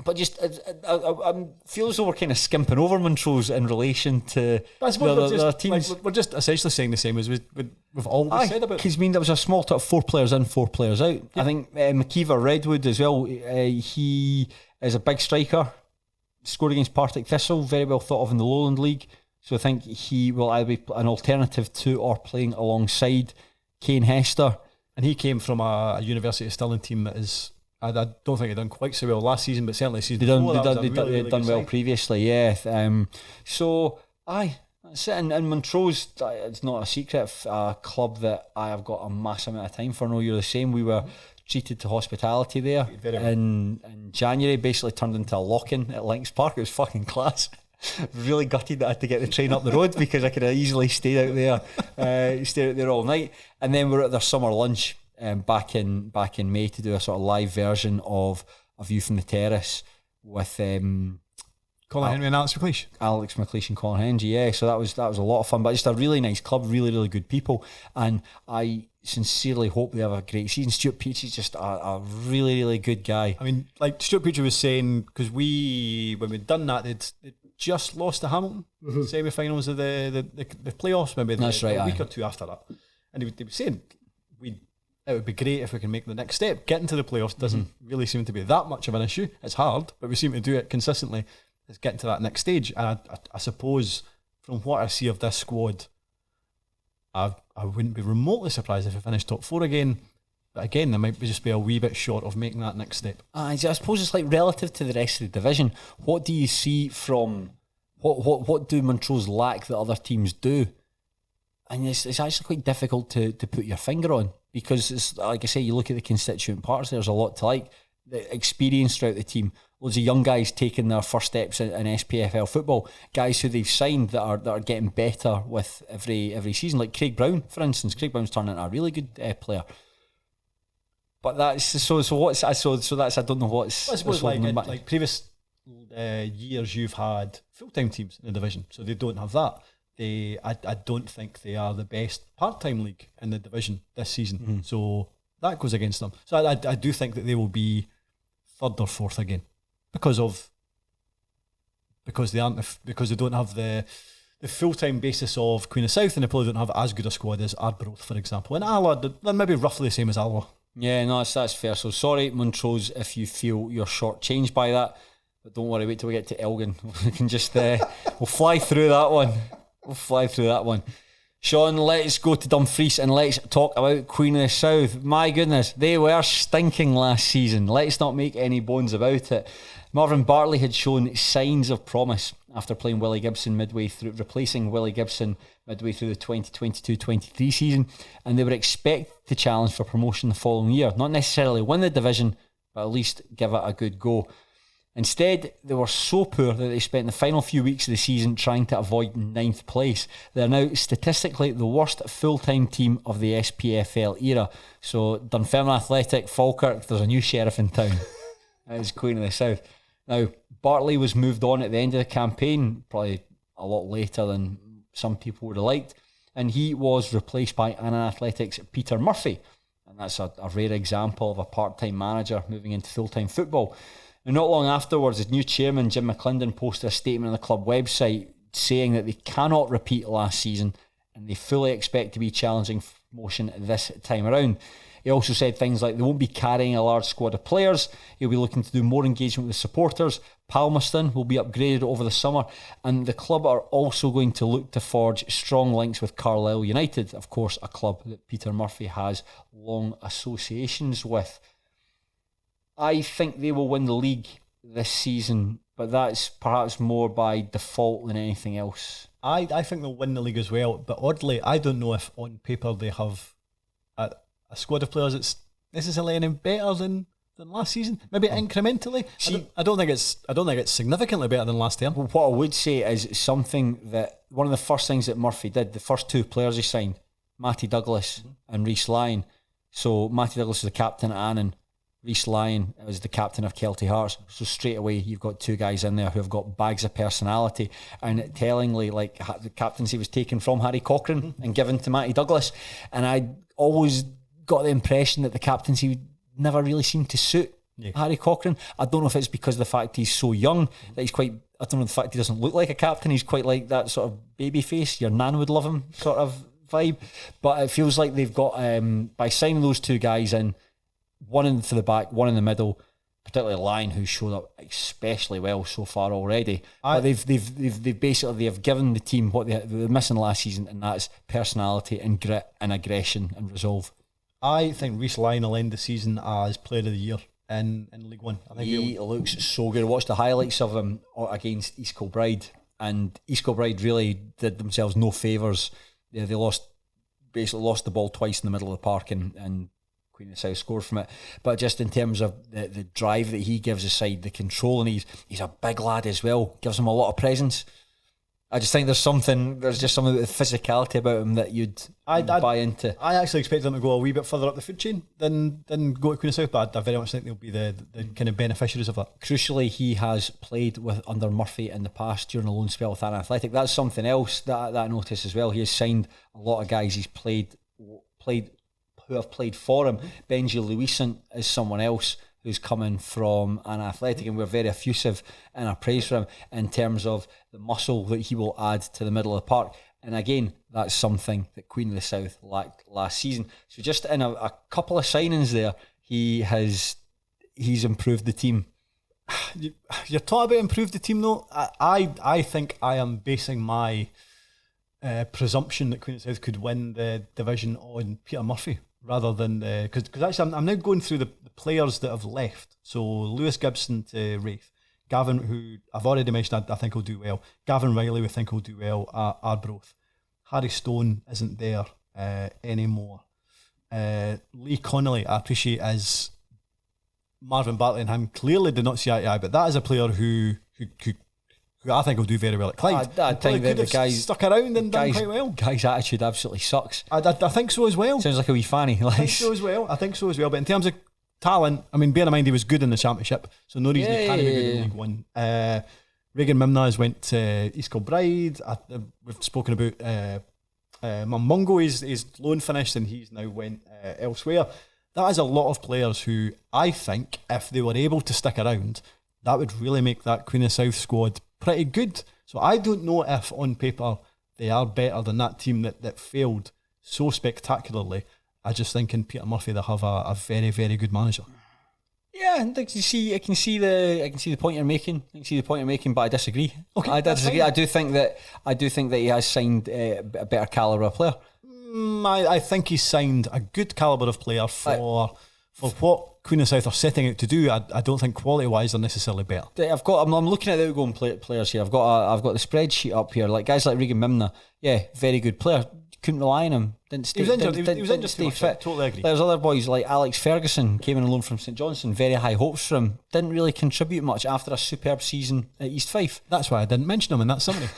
But just I feel as though we're kind of skimping over Montrose in relation to the teams. We're just essentially saying the same as we've always said about. Because there was a small top 4 players in, 4 players out. Yeah. I think McKeever Redwood as well. He is a big striker. Scored against Partick Thistle, very well thought of in the Lowland League. So I think he will either be an alternative to or playing alongside Kane Hester. And he came from a University of Stirling team that is, I don't think he'd done quite so well last season, but certainly season they'd done well previously, yeah. So that's it. And Montrose, it's not a secret, a club that I have got a massive amount of time for. I know you're the same. We were treated to hospitality there in January, basically turned into a lock-in at Links Park. It was fucking class. Really gutted that I had to get the train up the road because I could have easily stayed out there all night. And then we're at their summer lunch back in May to do a sort of live version of A View from the Terrace with Colin Henry and Alex McLeish and Colin Henry. Yeah, so that was a lot of fun. But just a really nice club, really, really good people, and I sincerely hope they have a great season. Stuart Peach is just a really, really good guy. I mean, like Stuart Peach was saying, because when we'd done that, they'd just lost to Hamilton semi-finals of the playoffs, maybe a week or two after that, and they were saying it would be great if we can make the next step. Getting to the playoffs doesn't really seem to be that much of an issue. It's hard, but we seem to do it consistently. It's getting to that next stage, and I suppose from what I see of this squad, I wouldn't be remotely surprised if we finished top 4 again. But again, they might just be a wee bit short of making that next step. I suppose it's like relative to the rest of the division. What do you see from what do Montrose lack that other teams do? And it's actually quite difficult to put your finger on, because it's, like I say, you look at the constituent parts. There's a lot to like. The experience throughout the team. Loads of young guys taking their first steps in SPFL football. Guys who they've signed that are getting better with every season. Like Craig Brown, for instance. Craig Brown's turning into a really good player. But that's so that's I don't know what's. I suppose like previous years, you've had full-time teams in the division, so they don't have that. I don't think they are the best part-time league in the division this season. So that goes against them. So I do think that they will be 3rd or 4th again because they don't have the full-time basis of Queen of South, and they probably don't have as good a squad as Arbroath, for example. And Alloa, they're maybe roughly the same as Alloa. Yeah, no, that's fair. So sorry, Montrose, if you feel you're shortchanged by that, but don't worry, wait till we get to Elgin. We can just we'll fly through that one. Shaughan, let's go to Dumfries and let's talk about Queen of the South. My goodness, they were stinking last season. Let's not make any bones about it. Marvin Bartley had shown signs of promise after playing Willie Gibson replacing Willie Gibson midway through the 2022-23 season, and they were expected to challenge for promotion the following year. Not necessarily win the division, but at least give it a good go. Instead, they were so poor that they spent the final few weeks of the season trying to avoid 9th place. They're now statistically the worst full-time team of the SPFL era. So Dunfermline Athletic, Falkirk, there's a new sheriff in town. That is Queen of the South. Now, Bartley was moved on at the end of the campaign, probably a lot later than some people would have liked, and he was replaced by Annan Athletic's Peter Murphy. And that's a rare example of a part-time manager moving into full-time football. And not long afterwards, his new chairman, Jim McClendon, posted a statement on the club website saying that they cannot repeat last season and they fully expect to be challenging for promotion this time around. He also said things like they won't be carrying a large squad of players. He'll be looking to do more engagement with supporters. Palmerston will be upgraded over the summer, and the club are also going to look to forge strong links with Carlisle United, of course, a club that Peter Murphy has long associations with. I think they will win the league this season, but that's perhaps more by default than anything else. I think they'll win the league as well, but oddly, I don't know if on paper they have a squad of players that's necessarily any better than last season. Maybe incrementally. See, I don't think it's significantly better than last term. Well, what I would say is something that one of the first things that Murphy did, the first two players he signed, Matty Douglas and Rhys Lyon. So Matty Douglas was the captain at Annan. Rhys Lyon was the captain of Kelty Hearts. So straight away you've got two guys in there who have got bags of personality, and tellingly, like, the captaincy was taken from Harry Cochrane and given to Matty Douglas, and I always got the impression that the captaincy never really seemed to suit Harry Cochrane. I don't know if it's because of the fact he's so young that he's quite, I don't know, the fact he doesn't look like a captain, he's quite like that sort of baby face, your nan would love him sort of vibe, but it feels like they've got, by signing those two guys in, one in for the back, one in the middle, particularly Lyon, who's showed up especially well so far already. But they've basically given the team what they were missing last season, and that's personality and grit and aggression and resolve. I think Rhys Lyon will end the season as Player of the Year in League One. I think he looks so good. I watched the highlights of him against East Kilbride, and East Kilbride really did themselves no favours. They lost the ball twice in the middle of the park, and Queen of the South scored from it. But just in terms of the drive that he gives aside, the control, and he's a big lad as well, gives him a lot of presence. I just think there's just something with the physicality about him that you'd buy into. I actually expect them to go a wee bit further up the food chain than go to Queen of South, but I very much think they'll be the kind of beneficiaries of that. Crucially, he has played under Murphy in the past during a loan spell with Annan Athletic. That's something else that I noticed as well. He has signed a lot of guys he's played who have played for him. Benji Louison is someone else who's coming from Annan Athletic, and we're very effusive in our praise for him in terms of the muscle that he will add to the middle of the park. And again, that's something that Queen of the South lacked last season. So just in a couple of signings there, he's improved the team. You're talking about improved the team though. I think I am basing my presumption that Queen of the South could win the division on Peter Murphy rather than because actually I'm now going through the players that have left. So Lewis Gibson to Wraith, Gavin, who I've already mentioned, I think will do well. Gavin Riley, we think will do well at Arbroath. Harry Stone isn't there anymore. Lee Connolly, I appreciate, as Marvin Bartley and him clearly did not see eye to eye, but that is a player who I think will do very well at Clyde. I think that the guy stuck around and done quite well. Guy's attitude absolutely sucks. I think so as well. Sounds like a wee fanny. I think so as well. But in terms of talent, I mean, bear in mind he was good in the Championship, so no reason he can't be good in League One. Regan Mimna went to East Kilbride. We've spoken about Mungo. His loan finished and he's now went elsewhere. That is a lot of players who I think, if they were able to stick around, that would really make that Queen of South squad pretty good. So I don't know if on paper they are better than that team that failed so spectacularly. I just think in Peter Murphy they have a very, very good manager. Yeah, I can see the point you're making. But I disagree. Okay, I disagree. I do think that he has signed a better calibre of player. I think he's signed a good calibre of player for what Queen of South are setting out to do. I don't think quality wise they're necessarily better. I'm looking at the outgoing players here. I've got the spreadsheet up here. Like guys like Regan Mimna, yeah, very good player. Couldn't rely on him. Didn't stay. He was injured. Stay fit. Totally agree. There's other boys like Alex Ferguson came in on loan from St Johnstone. Very high hopes for him. Didn't really contribute much after a superb season at East Fife. That's why I didn't mention him in that summary.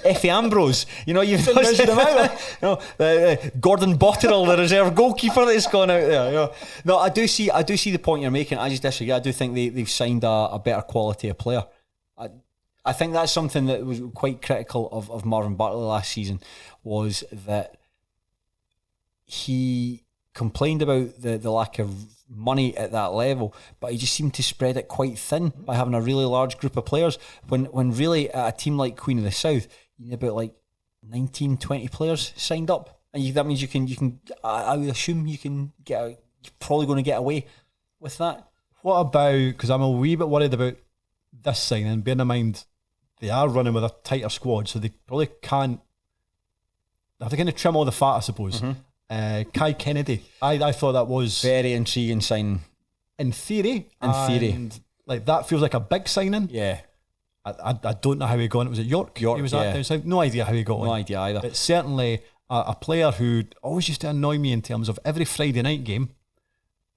Effie Ambrose, you've mentioned him either. Gordon Botterill, the reserve goalkeeper that's gone out there. No, I do see the point you're making. I just disagree. I do think they've signed a better quality of player. I think that's something that was quite critical of Marvin Bartley last season, was that he complained about the lack of money at that level, but he just seemed to spread it quite thin by having a really large group of players, when really at a team like Queen of the South you need about like 19, 20 players signed up, and that means you can I would assume you're probably going to get away with that. What about, because I'm a wee bit worried about this signing, bearing in mind they are running with a tighter squad, so they probably can't, they have to kind of trim all the fat, I suppose. Kai Kennedy, I thought that was very intriguing signing. in theory. And like that feels like a big signing. Yeah. I don't know how he got on. Was it York? York, He was yeah. at down south. No idea how he got on. No idea either. But certainly a player who always used to annoy me in terms of every Friday night game.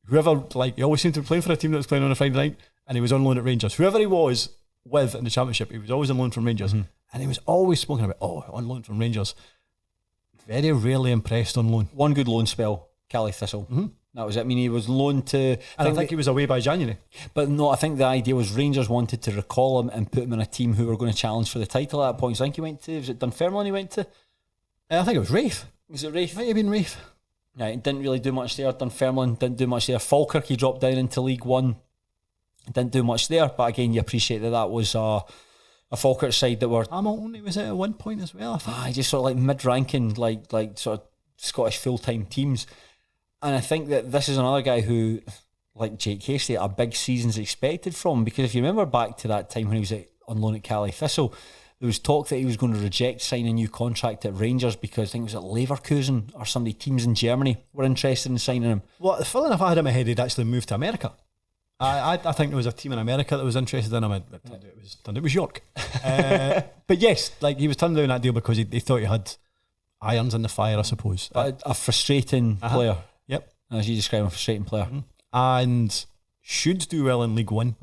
Whoever, like, he always seemed to be playing for a team that was playing on a Friday night, and he was on loan at Rangers. Whoever he was with in the Championship, he was always on loan from Rangers. And he was always spoken about, on loan from Rangers. Very rarely impressed on loan. One good loan spell, Kelty Thistle. That was it. I mean, he was loaned to... I think he was away by January. But no, I think the idea was Rangers wanted to recall him and put him in a team who were going to challenge for the title at that point. So I think he went to... Was it Dunfermline he went to? I think it was Rafe. Was it Rafe? Might have been Rafe. Yeah, he didn't really do much there. Dunfermline didn't do much there. Falkirk, he dropped down into League One. Didn't do much there. But again, you appreciate that was a Falkirk side that were... Hamilton was at one point as well, I think. Just sort of like mid-ranking, like sort of Scottish full-time teams. And I think that this is another guy who, like Jake Hasty, a big season's expected from. Because if you remember back to that time when he was on loan at Kelty Thistle, there was talk that he was going to reject signing a new contract at Rangers because I think it was at Leverkusen or somebody, teams in Germany were interested in signing him. Well, funnily enough, I had in my head he'd actually moved to America. I think there was a team in America that was interested in him. It was York. But yes, like he was turned down that deal because he thought he had irons in the fire, I suppose. But a frustrating player. Yep. As you describe him, a frustrating player. And should do well in League One.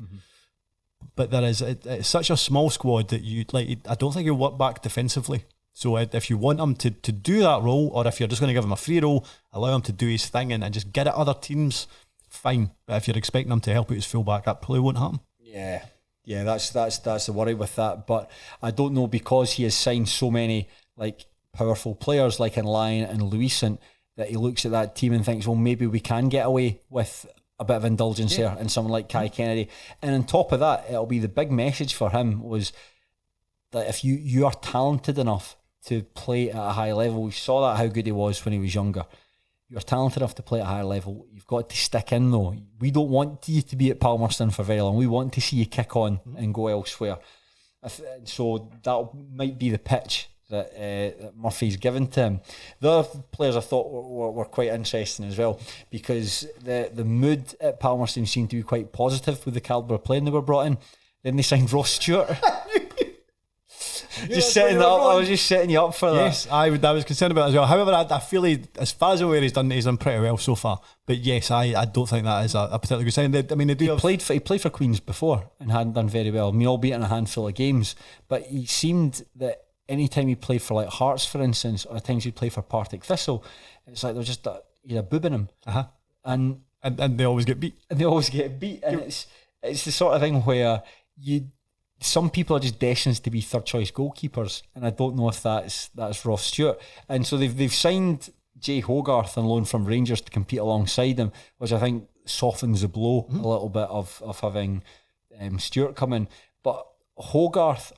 But it's such a small squad that I don't think he'll work back defensively. So if you want him to do that role, or if you're just going to give him a free role, allow him to do his thing and just get at other teams, fine. But if you're expecting him to help out his fullback, that probably won't happen. Yeah, that's the worry with that. But I don't know, because he has signed so many like powerful players like in Lyon and Luisan, that he looks at that team and thinks, well, maybe we can get away with a bit of indulgence here in someone like Kai Kennedy. And on top of that, it'll be the big message for him was that if you are talented enough to play at a high level, we saw that how good he was when he was younger. You're talented enough to play at a high level. You've got to stick in though. We don't want you to be at Palmerston for very long. We want to see you kick on and go elsewhere. So that might be the pitch that Murphy's given to him. The other players I thought were quite interesting as well, because the mood at Palmerston seemed to be quite positive with the calibre of playing they were brought in. Then they signed Ross Stewart. Just setting that up. I was just setting you up for that. Yes, I was concerned about it as well. However, I feel as far as I'm aware, he's done pretty well so far. But yes, I don't think that is a particularly good sign. They played for Queen's before and hadn't done very well. I mean, albeit in a handful of games, but he seemed that anytime he played for like Hearts, for instance, or times he played for Partick Thistle, it's like there's just a boob in him, and they always get beat. And it's the sort of thing where some people are just destined to be third choice goalkeepers, and I don't know if that's Ross Stewart. And so they've signed Jay Hogarth on loan from Rangers to compete alongside him, which I think softens the blow a little bit of having Stewart come in. But Hogarth,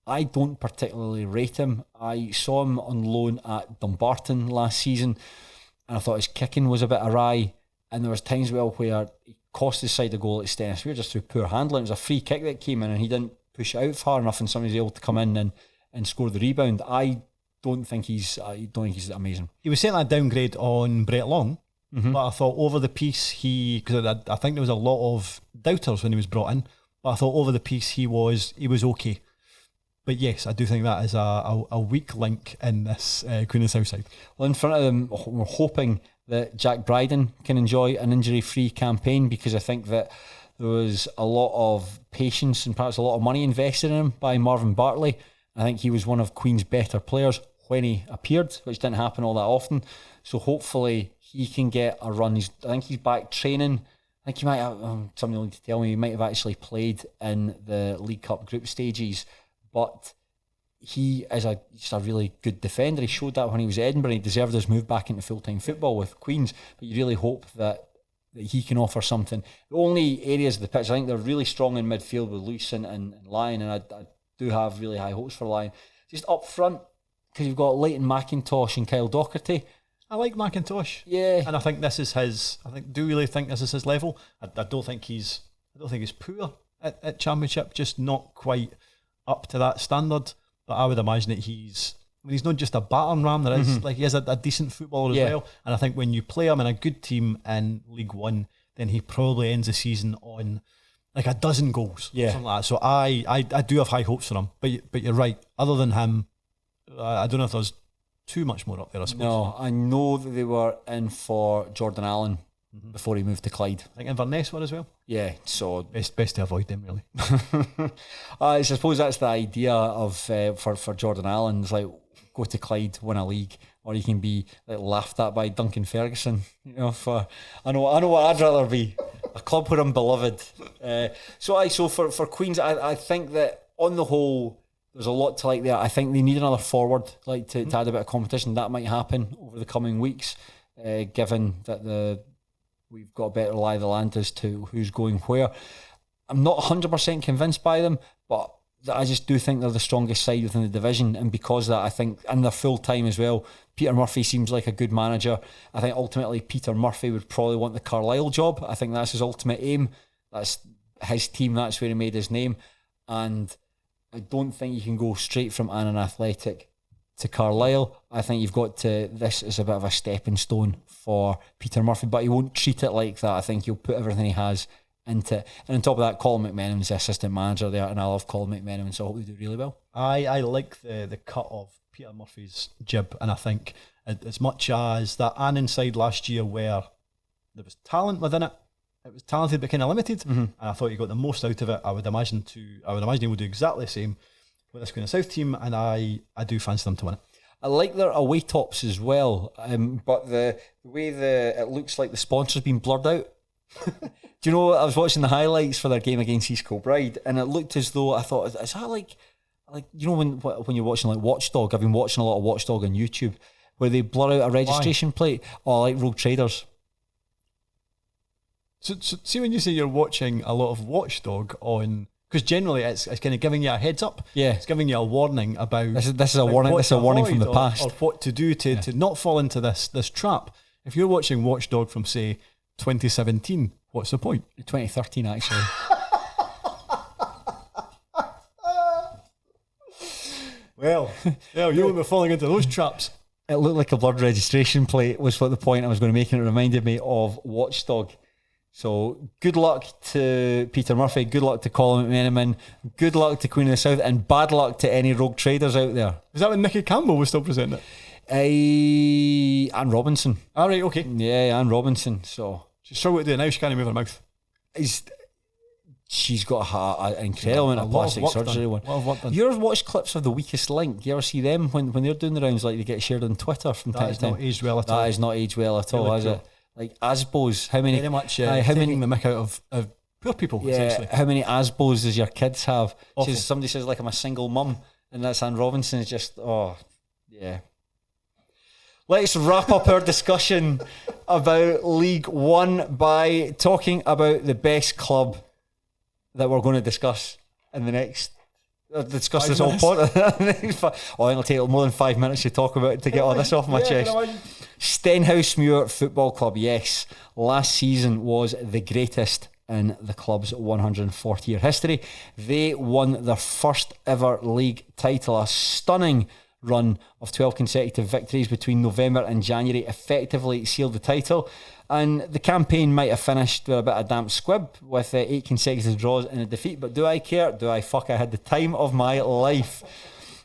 I don't particularly rate him. I saw him on loan at Dumbarton last season, and I thought his kicking was a bit awry, and there was times where he cost his side a goal at Stenhousemuir just through poor handling. It was a free kick that came in and he didn't push it out far enough, and somebody was able to come in and score the rebound. I don't think he's amazing. He was certainly a downgrade on Brett Long, but I thought over the piece because I think there was a lot of doubters when he was brought in, but I thought over the piece he was okay. But yes, I do think that is a weak link in this Queen of the South side. Well, in front of them, we're hoping that Jack Bryden can enjoy an injury-free campaign, because I think that there was a lot of patience and perhaps a lot of money invested in him by Marvin Bartley. I think he was one of Queen's better players when he appeared, which didn't happen all that often. So hopefully he can get a run. I think he's back training. I think he might have, somebody will tell me, he might have actually played in the League Cup group stages, but he is just a really good defender. He showed that when he was at Edinburgh. He deserved his move back into full-time football with Queens, but you really hope that he can offer something. The only areas of the pitch, I think they're really strong in midfield with Luisan and Lyon, and I do have really high hopes for Lyon. Just up front, because you've got Leighton McIntosh and Kyle Docherty. I like McIntosh. Yeah. And I think this is his, do really think this is his level. I don't think he's poor at Championship, just not quite up to that standard. But I would imagine that he's not just a battering ram. He is a decent footballer as well. And I think when you play him in a good team in League One, then he probably ends the season on like a dozen goals. Yeah. Something like that. So I do have high hopes for him. But you're right. Other than him, I don't know if there's too much more up there, I suppose. No, I know that they were in for Jordan Allen before he moved to Clyde. I think Inverness were as well. Yeah, so Best to avoid them, really. I suppose that's the idea of for Jordan Allen. It's like, go to Clyde, win a league, or you can be like laughed at by Duncan Ferguson. You know, I know what I'd rather be, a club where I'm beloved. So for Queens, I think that on the whole, there's a lot to like there. I think they need another forward, like to add a bit of competition. That might happen over the coming weeks, given that we've got a better lie of the land as to who's going where. I'm not 100% convinced by them, but I just do think they're the strongest side within the division, and because of that, I think, and they're full time as well. Peter Murphy seems like a good manager. I think ultimately Peter Murphy would probably want the Carlisle job. I think that's his ultimate aim. That's his team. That's where he made his name, and I don't think you can go straight from Annan Athletic to Carlisle. I think you've got to, this is a bit of a stepping stone for Peter Murphy, but he won't treat it like that. I think he'll put everything he has into it. And on top of that, Colin McMenamin's the assistant manager there, and I love Colin McMenamin, so I hope they do really well. I like the cut of Peter Murphy's jib, and I think as much as that Annan side last year where there was talent within it, it was talented but kind of limited, and I thought he got the most out of it. I would imagine he will do exactly the same with this Queen of South team, and I do fancy them to win it. I like their away tops as well, but the way it looks like the sponsor's been blurred out. Do you know, I was watching the highlights for their game against East Kilbride, and it looked as though, I thought, is that like you know when you're watching like Watchdog? I've been watching a lot of Watchdog on YouTube, where they blur out a registration plate, or like Rogue Traders. So see, when you say you're watching a lot of Watchdog on, because generally it's kind of giving you a heads up. Yeah, it's giving you a warning about this is a warning. This is a warning from the past, or what to do to not fall into this trap. If you're watching Watchdog from say 2017, what's the point? 2013 actually. Well, you won't be falling into those traps. It looked like a blurred registration plate was what the point I was going to make, and it reminded me of Watchdog. So good luck to Peter Murphy, good luck to Colin McMenamin, good luck to Queen of the South, and bad luck to any rogue traders out there. Was that when Nicky Campbell was still presenting it? Anne Robinson. All right, okay. Yeah, Anne Robinson. So she's struggled to do it now. She can't move her mouth. She's got an incredible amount of plastic surgery. You ever watch clips of The Weakest Link? You ever see them when they're doing the rounds, like they get shared on Twitter from time to time? That is not aged well at all. That is not aged well at all, is it? Like Asbos, how many? Very much taking the mick out of poor people, essentially. How many Asbos does your kids have? Somebody says, like, I'm a single mum, and that's Anne Robinson. Is just, yeah. Let's wrap up our discussion about League One by talking about the best club that we're going to discuss in the next. Discuss 5 this minutes. Whole pod. I think it'll take more than 5 minutes to talk about to get all this off my chest. Stenhousemuir Football Club, yes. Last season was the greatest in the club's 140-year history. They won their first ever league title, a stunning run of 12 consecutive victories between November and January effectively sealed the title. And the campaign might have finished with a bit of damp squib with 8 consecutive draws and a defeat, but do I care? I had the time of my life.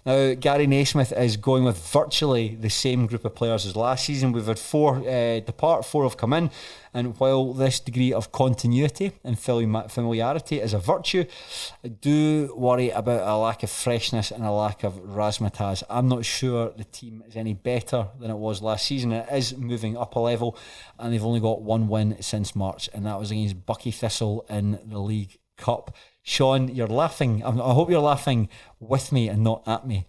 Now, Gary Naismith is going with virtually the same group of players as last season. We've had 4 depart, 4 have come in, and while this degree of continuity and familiarity is a virtue, I do worry about a lack of freshness and a lack of razzmatazz. I'm not sure the team is any better than it was last season. It is moving up a level, and they've only got 1 win since March, and that was against Bucky Thistle in the League Cup. Shaughan, you're laughing. I hope you're laughing with me and not at me.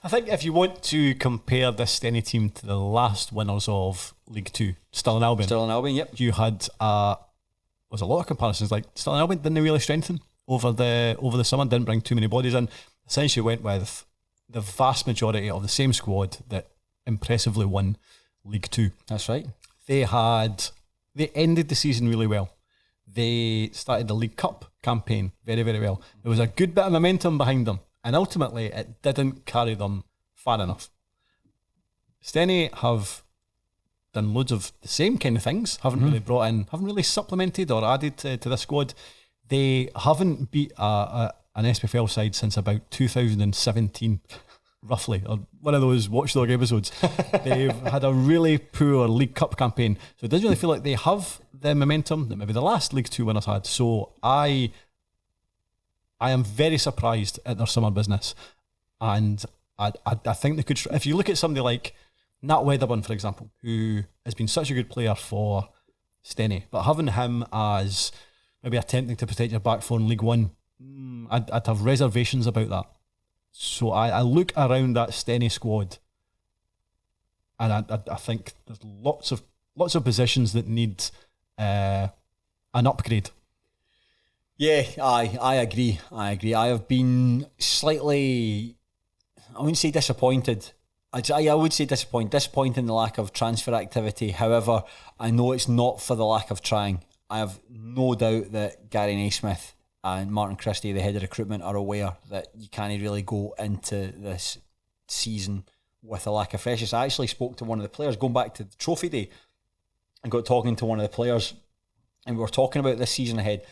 I think if you want to compare this Stenny team to the last winners of League Two, Stirling Albion, yep. You had was a lot of comparisons. Like Stirling Albion didn't really strengthen over the summer, didn't bring too many bodies in. Essentially went with the vast majority of the same squad that impressively won League Two. That's right. They ended the season really well. They started the League Cup campaign very, very well. There was a good bit of momentum behind them, and ultimately it didn't carry them far enough. Stenny have done loads of the same kind of things, haven't really supplemented or added to the squad. They haven't beat an SPFL side since about 2017, roughly, or one of those watchdog episodes. They've had a really poor League Cup campaign, so it doesn't really feel like they have the momentum that maybe the last League Two winners had. So I am very surprised at their summer business, and I think they could. If you look at somebody like Nat Wedderburn, for example, who has been such a good player for Stenny, but having him as maybe attempting to protect your back four in League One, I'd have reservations about that. So I look around that Stenny squad, and I think there's lots of positions that need an upgrade. Yeah, I agree. I have been slightly, I wouldn't say disappointed. I would say disappointed in the lack of transfer activity. However, I know it's not for the lack of trying. I have no doubt that Gary Naismith and Martin Christie, the head of recruitment, are aware that you can't really go into this season with a lack of freshness. I actually spoke to one of the players going back to the trophy day and got talking to one of the players, and we were talking about this season ahead.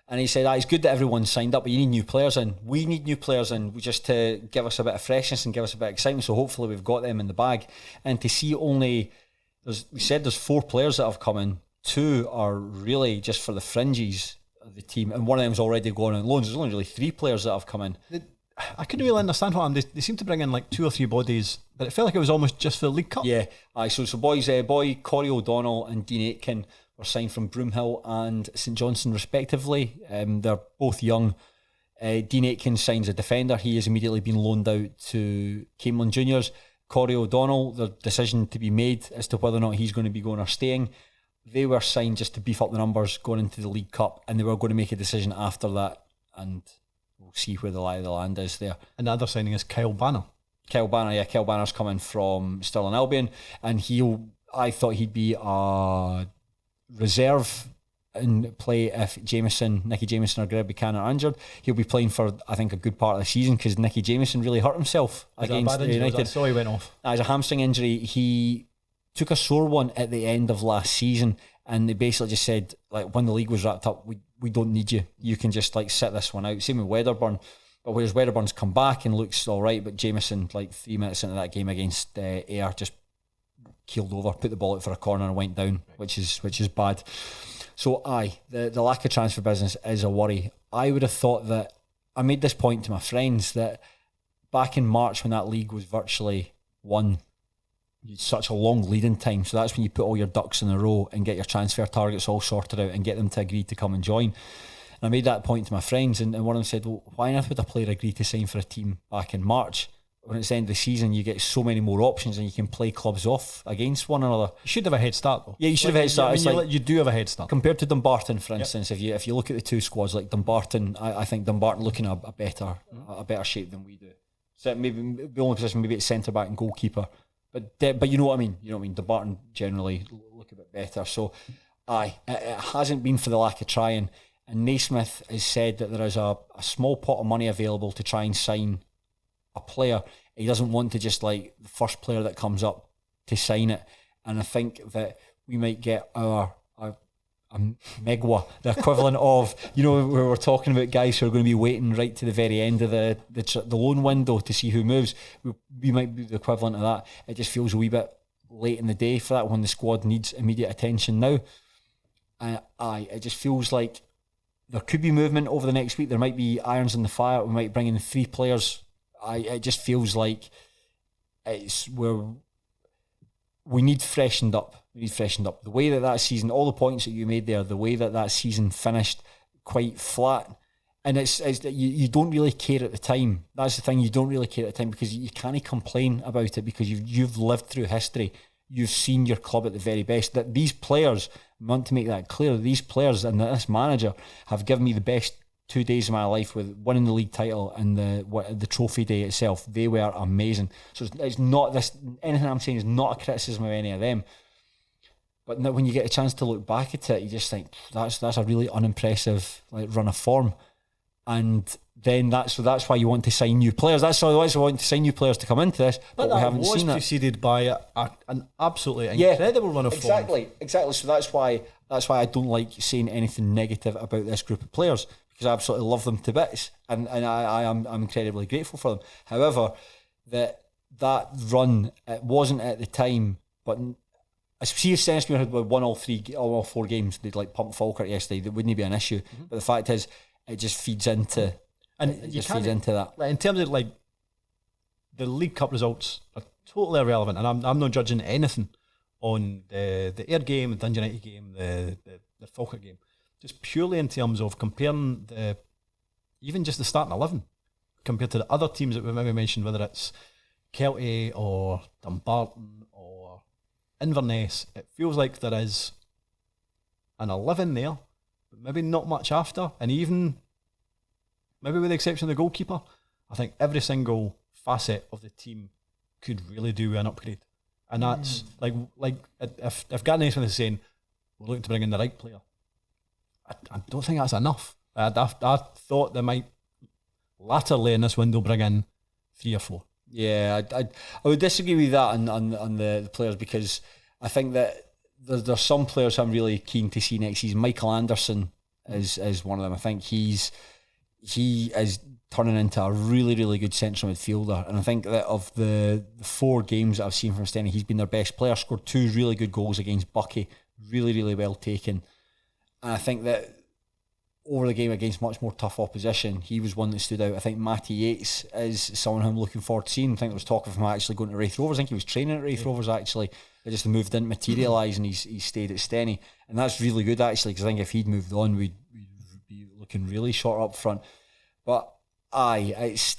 And he said, it's good that everyone's signed up, but you need new players in. We need new players in just to give us a bit of freshness and give us a bit of excitement. So hopefully we've got them in the bag. And to see there's 4 players that have come in. 2 are really just for the fringes of the team. And one of them's already gone on loans. There's only really 3 players that have come in. I couldn't really understand what they seem to bring in like 2 or 3 bodies, but it felt like it was almost just for the League Cup. Yeah. So boys, Corey O'Donnell and Dean Aitken were signed from Broomhill and St Johnstone respectively. They're both young. Dean Aitken signs a defender. He has immediately been loaned out to Camelon Juniors. Corey O'Donnell, the decision to be made as to whether or not he's going to be going or staying. They were signed just to beef up the numbers going into the League Cup, and they were going to make a decision after that, and we'll see where the lie of the land is there. And the other signing is Kyle Banner. Kyle Banner's coming from Stirling Albion, and I thought he'd be a reserve and play if Nicky Jameson or Greg Buchanan are injured. He'll be playing for, I think, a good part of the season because Nicky Jameson really hurt himself against United. I saw he went off. As a hamstring injury, he took a sore one at the end of last season, and they basically just said, like, when the league was wrapped up, we don't need you. You can just like sit this one out. Same with Wedderburn. But whereas Wedderburn's come back and looks all right, but Jameson, like 3 minutes into that game against Ayr, just keeled over, put the ball out for a corner and went down, which is bad. So the lack of transfer business is a worry. I would have thought that, I made this point to my friends, that back in March when that league was virtually won, it's such a long lead-in time, so that's when you put all your ducks in a row and get your transfer targets all sorted out and get them to agree to come and join. And I made that point to my friends, and one of them said, well, why on earth would a player agree to sign for a team back in March? When it's the end of the season, you get so many more options and you can play clubs off against one another. You should have a head start, though. Yeah, you should have a head start. You do have a head start. Compared to Dumbarton, for instance, if you look at the 2 squads, like Dumbarton, I think Dumbarton looking a better shape than we do. So maybe the only position, maybe it's centre back and goalkeeper. But you know what I mean. You know what I mean. Dumbarton generally look a bit better. So, it hasn't been for the lack of trying. And Naismith has said that there is a small pot of money available to try and sign a player. He doesn't want to just like the first player that comes up to sign it. And I think that we might get our Megwa, the equivalent of, we were talking about guys who are going to be waiting right to the very end of the loan window to see who moves. We might be the equivalent of that. It just feels a wee bit late in the day for that when the squad needs immediate attention now. It just feels like there could be movement over the next week. There might be irons in the fire. We might bring in 3 players. It just feels like it's where we need freshened up. The way that season, all the points that you made there, the way that season finished quite flat. And it's you don't really care at the time. That's the thing, you don't really care at the time because you can't complain about it because you've lived through history. You've seen your club at the very best. That these players, I want to make that clear, these players and this manager have given me the best 2 days of my life with winning the league title and the trophy day itself. They were amazing. So it's not this, anything I'm saying is not a criticism of any of them. But now when you get a chance to look back at it, you just think that's a really unimpressive run of form. and then that's why you want to sign new players. That's why you want to sign new players to come into this. But we haven't seen that. Preceded by an absolutely incredible run of form. Exactly. So that's why I don't like saying anything negative about this group of players, because I absolutely love them to bits, and I'm incredibly grateful for them. However, that run, it wasn't at the time, but I see if Stenhousemuir had won all 4 games, they'd like pump Falkirk yesterday. That wouldn't be an issue. But the fact is, it just feeds into. And it just feeds into that. Like, in terms of like the League Cup results are totally irrelevant, and I'm not judging anything on the Ayr game, the Dundee United game, the Falkirk game. Just purely in terms of comparing even just the starting 11 compared to the other teams that we've maybe mentioned, whether it's Kelty or Dumbarton or Inverness. It feels like there is an 11 there, but maybe not much after, and even maybe with the exception of the goalkeeper, I think every single facet of the team could really do with an upgrade. And that's like if Gary Naismith is saying we're looking to bring in the right player, I don't think that's enough. I thought they might latterly in this window bring in 3 or 4. Yeah, I would disagree with that on the players, because I think that there's some players I'm really keen to see next season. Michael Anderson is one of them. I think he is turning into a really, really good central midfielder, and I think that of the 4 games that I've seen from Stenny, he's been their best player. Scored 2 really good goals against Bucky, really, really well taken. And I think that over the game against much more tough opposition, he was one that stood out. I think Matty Yates is someone who I'm looking forward to seeing. I think there was talk of him actually going to Wraith Rovers. I think he was training at Wraith Rovers actually. It just the move didn't materialise, and he stayed at Stenny, and that's really good actually, because I think if he'd moved on, we'd be looking really short up front. But it's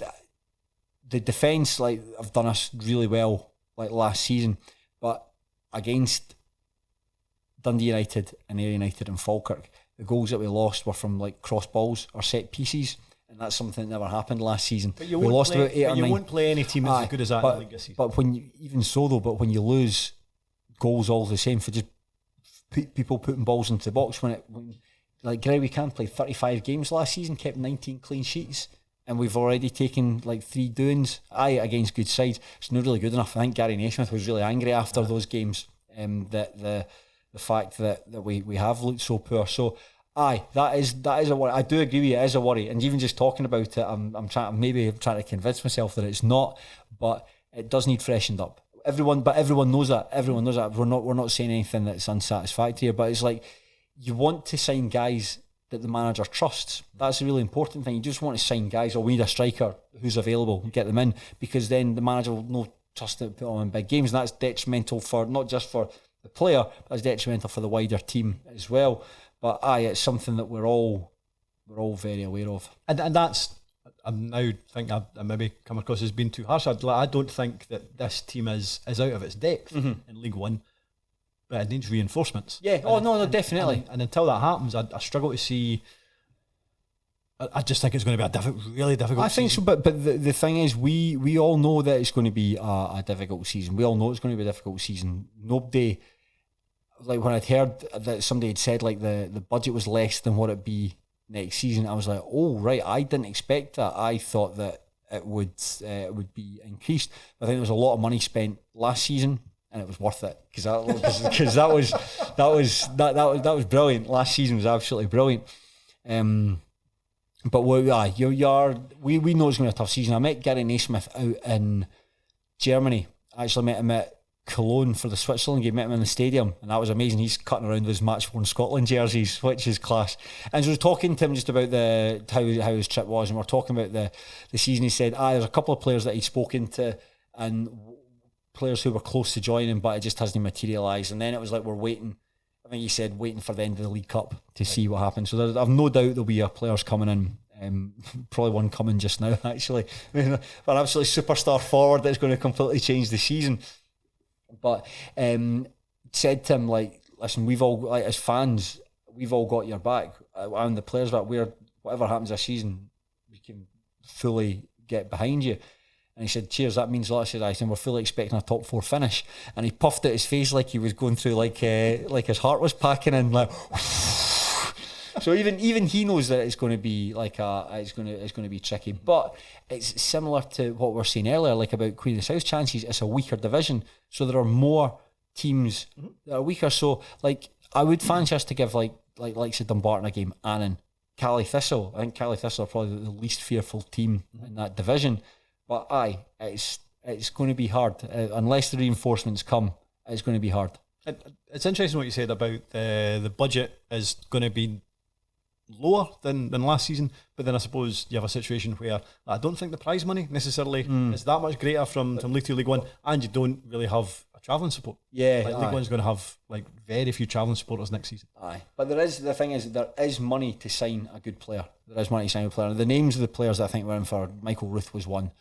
the defence, like, have done us really well like last season, but against Dundee United and Ayr United and Falkirk, the goals that we lost were from like cross balls or set pieces, and that's something that never happened last season. But we lost about 8 or 9. You won't play any team as good as that in the league this season. But when you lose goals all the same for just people putting balls into the box, when like Gary Can played 35 games last season, kept 19 clean sheets, and we've already taken like 3 doings against good sides. It's not really good enough. I think Gary Naismith was really angry after those games, that the fact that we have looked so poor. So that is a worry. I do agree with you, it is a worry, and even just talking about it, I'm trying to convince myself that it's not, but it does need freshened up. Everyone knows that. Everyone knows that. We're not saying anything that's unsatisfactory, but it's like, you want to sign guys that the manager trusts. That's a really important thing. You just want to sign guys, we need a striker who's available, and get them in, because then the manager will know trust to put them in big games, and that's detrimental for not just for the player, but it's detrimental for the wider team as well. But it's something that we're all very aware of, and that's. I now think I maybe come across as being too harsh. I don't think that this team is out of its depth in League One, but it needs reinforcements. Yeah. No, definitely. And until that happens, I struggle to see. I just think it's going to be a really difficult. I think season. so, but the thing is, we all know that it's going to be a difficult season. We all know it's going to be a difficult season. Nobody, like when I'd heard that somebody had said like the budget was less than what it'd be next season, I was like, oh right, I didn't expect that. I thought that it would be increased. I think there was a lot of money spent last season, and it was worth it, because that was brilliant. Last season was absolutely brilliant. But we know it's going to be a tough season. I met Gary Naismith out in Germany. I actually met him at Cologne for the Switzerland game, met him in the stadium, and that was amazing. He's cutting around with his match worn Scotland jerseys, which is class. And so I was talking to him just about how his trip was, and we're talking about the season. He said there's a couple of players that he'd spoken to, and players who were close to joining, but it just hasn't materialised. And then it was like, we're waiting, I think he said, waiting for the end of the League Cup to see what happens. So I've no doubt there'll be players coming in. Probably one coming just now actually. I mean, an absolutely superstar forward that's going to completely change the season. But said to him, like, listen, we've all, like, as fans, we've all got your back, and the players that whatever happens this season, we can fully get behind you. And he said, cheers, that means a lot. I said, we're fully expecting a top 4 finish. And he puffed out his face like he was going through, like his heart was packing in, like So even he knows that it's going to be like it's going to be tricky. But it's similar to what we were saying earlier, like about Queen of the South chances. It's a weaker division, so there are more teams that are weaker. So like I would fancy us to give like say Dumbarton a game, Annan, Kelty Thistle. I think Kelty Thistle are probably the least fearful team in that division. But it's going to be hard unless the reinforcements come. It's going to be hard. It's interesting what you said about the budget is going to be lower than last season, but then I suppose you have a situation where I don't think the prize money necessarily is that much greater from League 2, League 1, and you don't really have a travelling support. Yeah, like League 1's going to have like very few travelling supporters next season. Aye, but the thing is there is money to sign a good player. There is money to sign a player. The names of the players that I think were in for, Michael Ruth was one.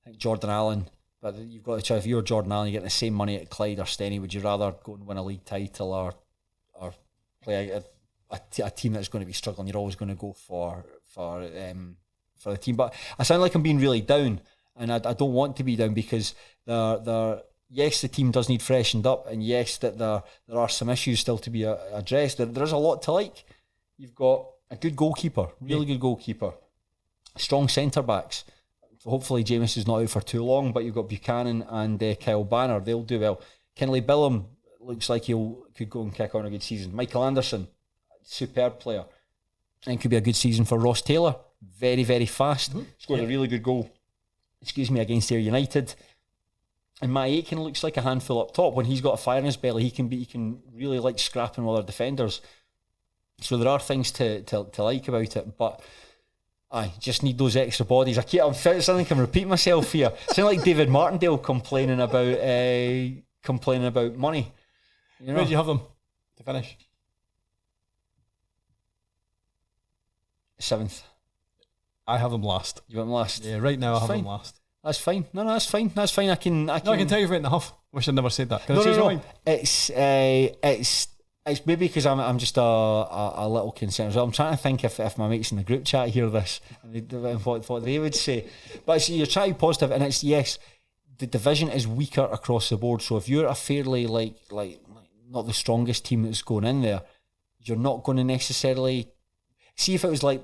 I think Jordan Allen. But you've got to choose. If you're Jordan Allen, you're getting the same money at Clyde or Steny. Would you rather go and win a league title or play a team that's going to be struggling? You're always going to go for the team. But I sound like I'm being really down, and I don't want to be down because yes, the team does need freshened up, and yes, that there are some issues still to be addressed. There is a lot to like. You've got a good goalkeeper, really good goalkeeper, strong centre backs. Hopefully Jameis is not out for too long, but you've got Buchanan and Kyle Banner. They'll do well. Kinley Billam looks like could go and kick on a good season. Michael Anderson, superb player. And could be a good season for Ross Taylor. Very, very fast. Scored a really good goal, against Ayr United. And Matt Aitken looks like a handful up top. When he's got a fire in his belly, he can really like scrapping with other defenders. So there are things to like about it, but I just need those extra bodies. I'm sounding like I'm repeating myself here. Sound like David Martindale complaining about money. You know? Where do you have them to finish? 7th. I have them last. You want them last? Yeah, right now I have them last. That's fine. No, that's fine. That's fine. I can tell you right in the huff. Wish I'd never said that. No. It's maybe because I'm just a little concerned as well. I'm trying to think if my mates in the group chat hear this and what they would say. But see, you're trying to be positive, and it's yes, the division is weaker across the board. So if you're a fairly like not the strongest team that's going in there, you're not going to necessarily see if it was like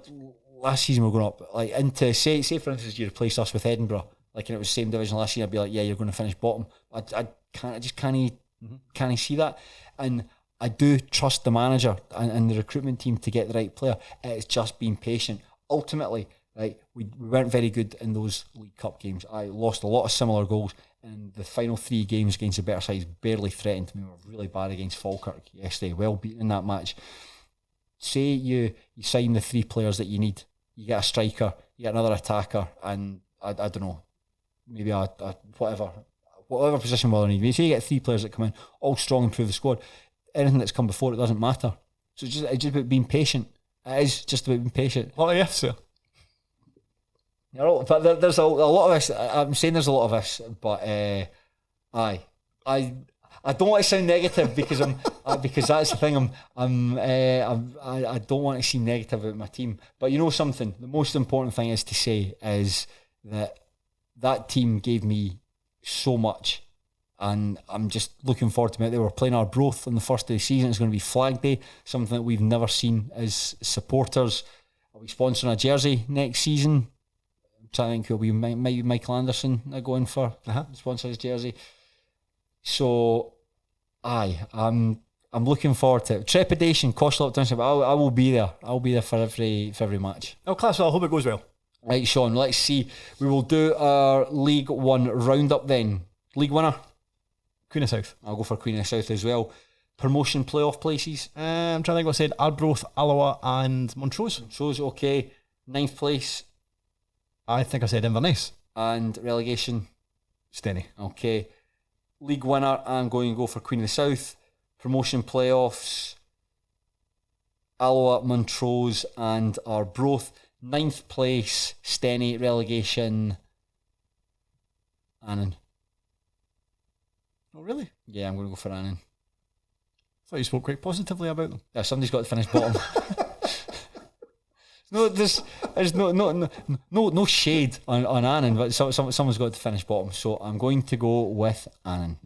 last season we're going up like into say for instance you replaced us with Edinburgh, like and it was the same division last year. I'd be like, yeah, you're going to finish bottom. I just can't see that. And I do trust the manager and the recruitment team to get the right player. It's just being patient. Ultimately, right, we weren't very good in those League Cup games. I lost a lot of similar goals, and the final 3 games against the better sides barely threatened me. We were really bad against Falkirk yesterday, well beaten in that match. Say you sign the 3 players that you need. You get a striker, you get another attacker, and I don't know, maybe a whatever position we'll need. Say you get 3 players that come in, all strong, improve the squad. Anything that's come before, it doesn't matter. So it's just about being patient. It is just about being patient. What are you, sir? But there's a lot of this. I'm saying there's a lot of this, but I don't want to sound negative because because that's the thing. I don't want to seem negative about my team. But you know something. The most important thing is to say is that team gave me so much. And I'm just looking forward to it. They were playing Arbroath on the first day of the season. It's going to be Flag Day, something that we've never seen as supporters. Are we sponsoring a jersey next season? I'm trying to think who'll be Michael Anderson going for sponsor his jersey. So, I'm looking forward to it. Trepidation, cost a lot of time, but I will be there. I'll be there for every match. Oh, class! Well, I hope it goes well. Right, Shaughan. Let's see. We will do our League 1 roundup then. League winner. Queen of South. I'll go for Queen of South as well. Promotion playoff places. I'm trying to think what I said. Arbroath, Alloa and Montrose. Montrose, okay. 9th place. I think I said Inverness. And relegation. Steny. Okay. League winner, I'm going to go for Queen of the South. Promotion playoffs. Alloa, Montrose and Arbroath. 9th place. Steny, relegation. Annan. Oh, really? Yeah, I'm going to go for Annan. I thought you spoke quite positively about them. Yeah, somebody's got to finish bottom. No, there's no shade on Annan, but someone's got to finish bottom. So I'm going to go with Annan.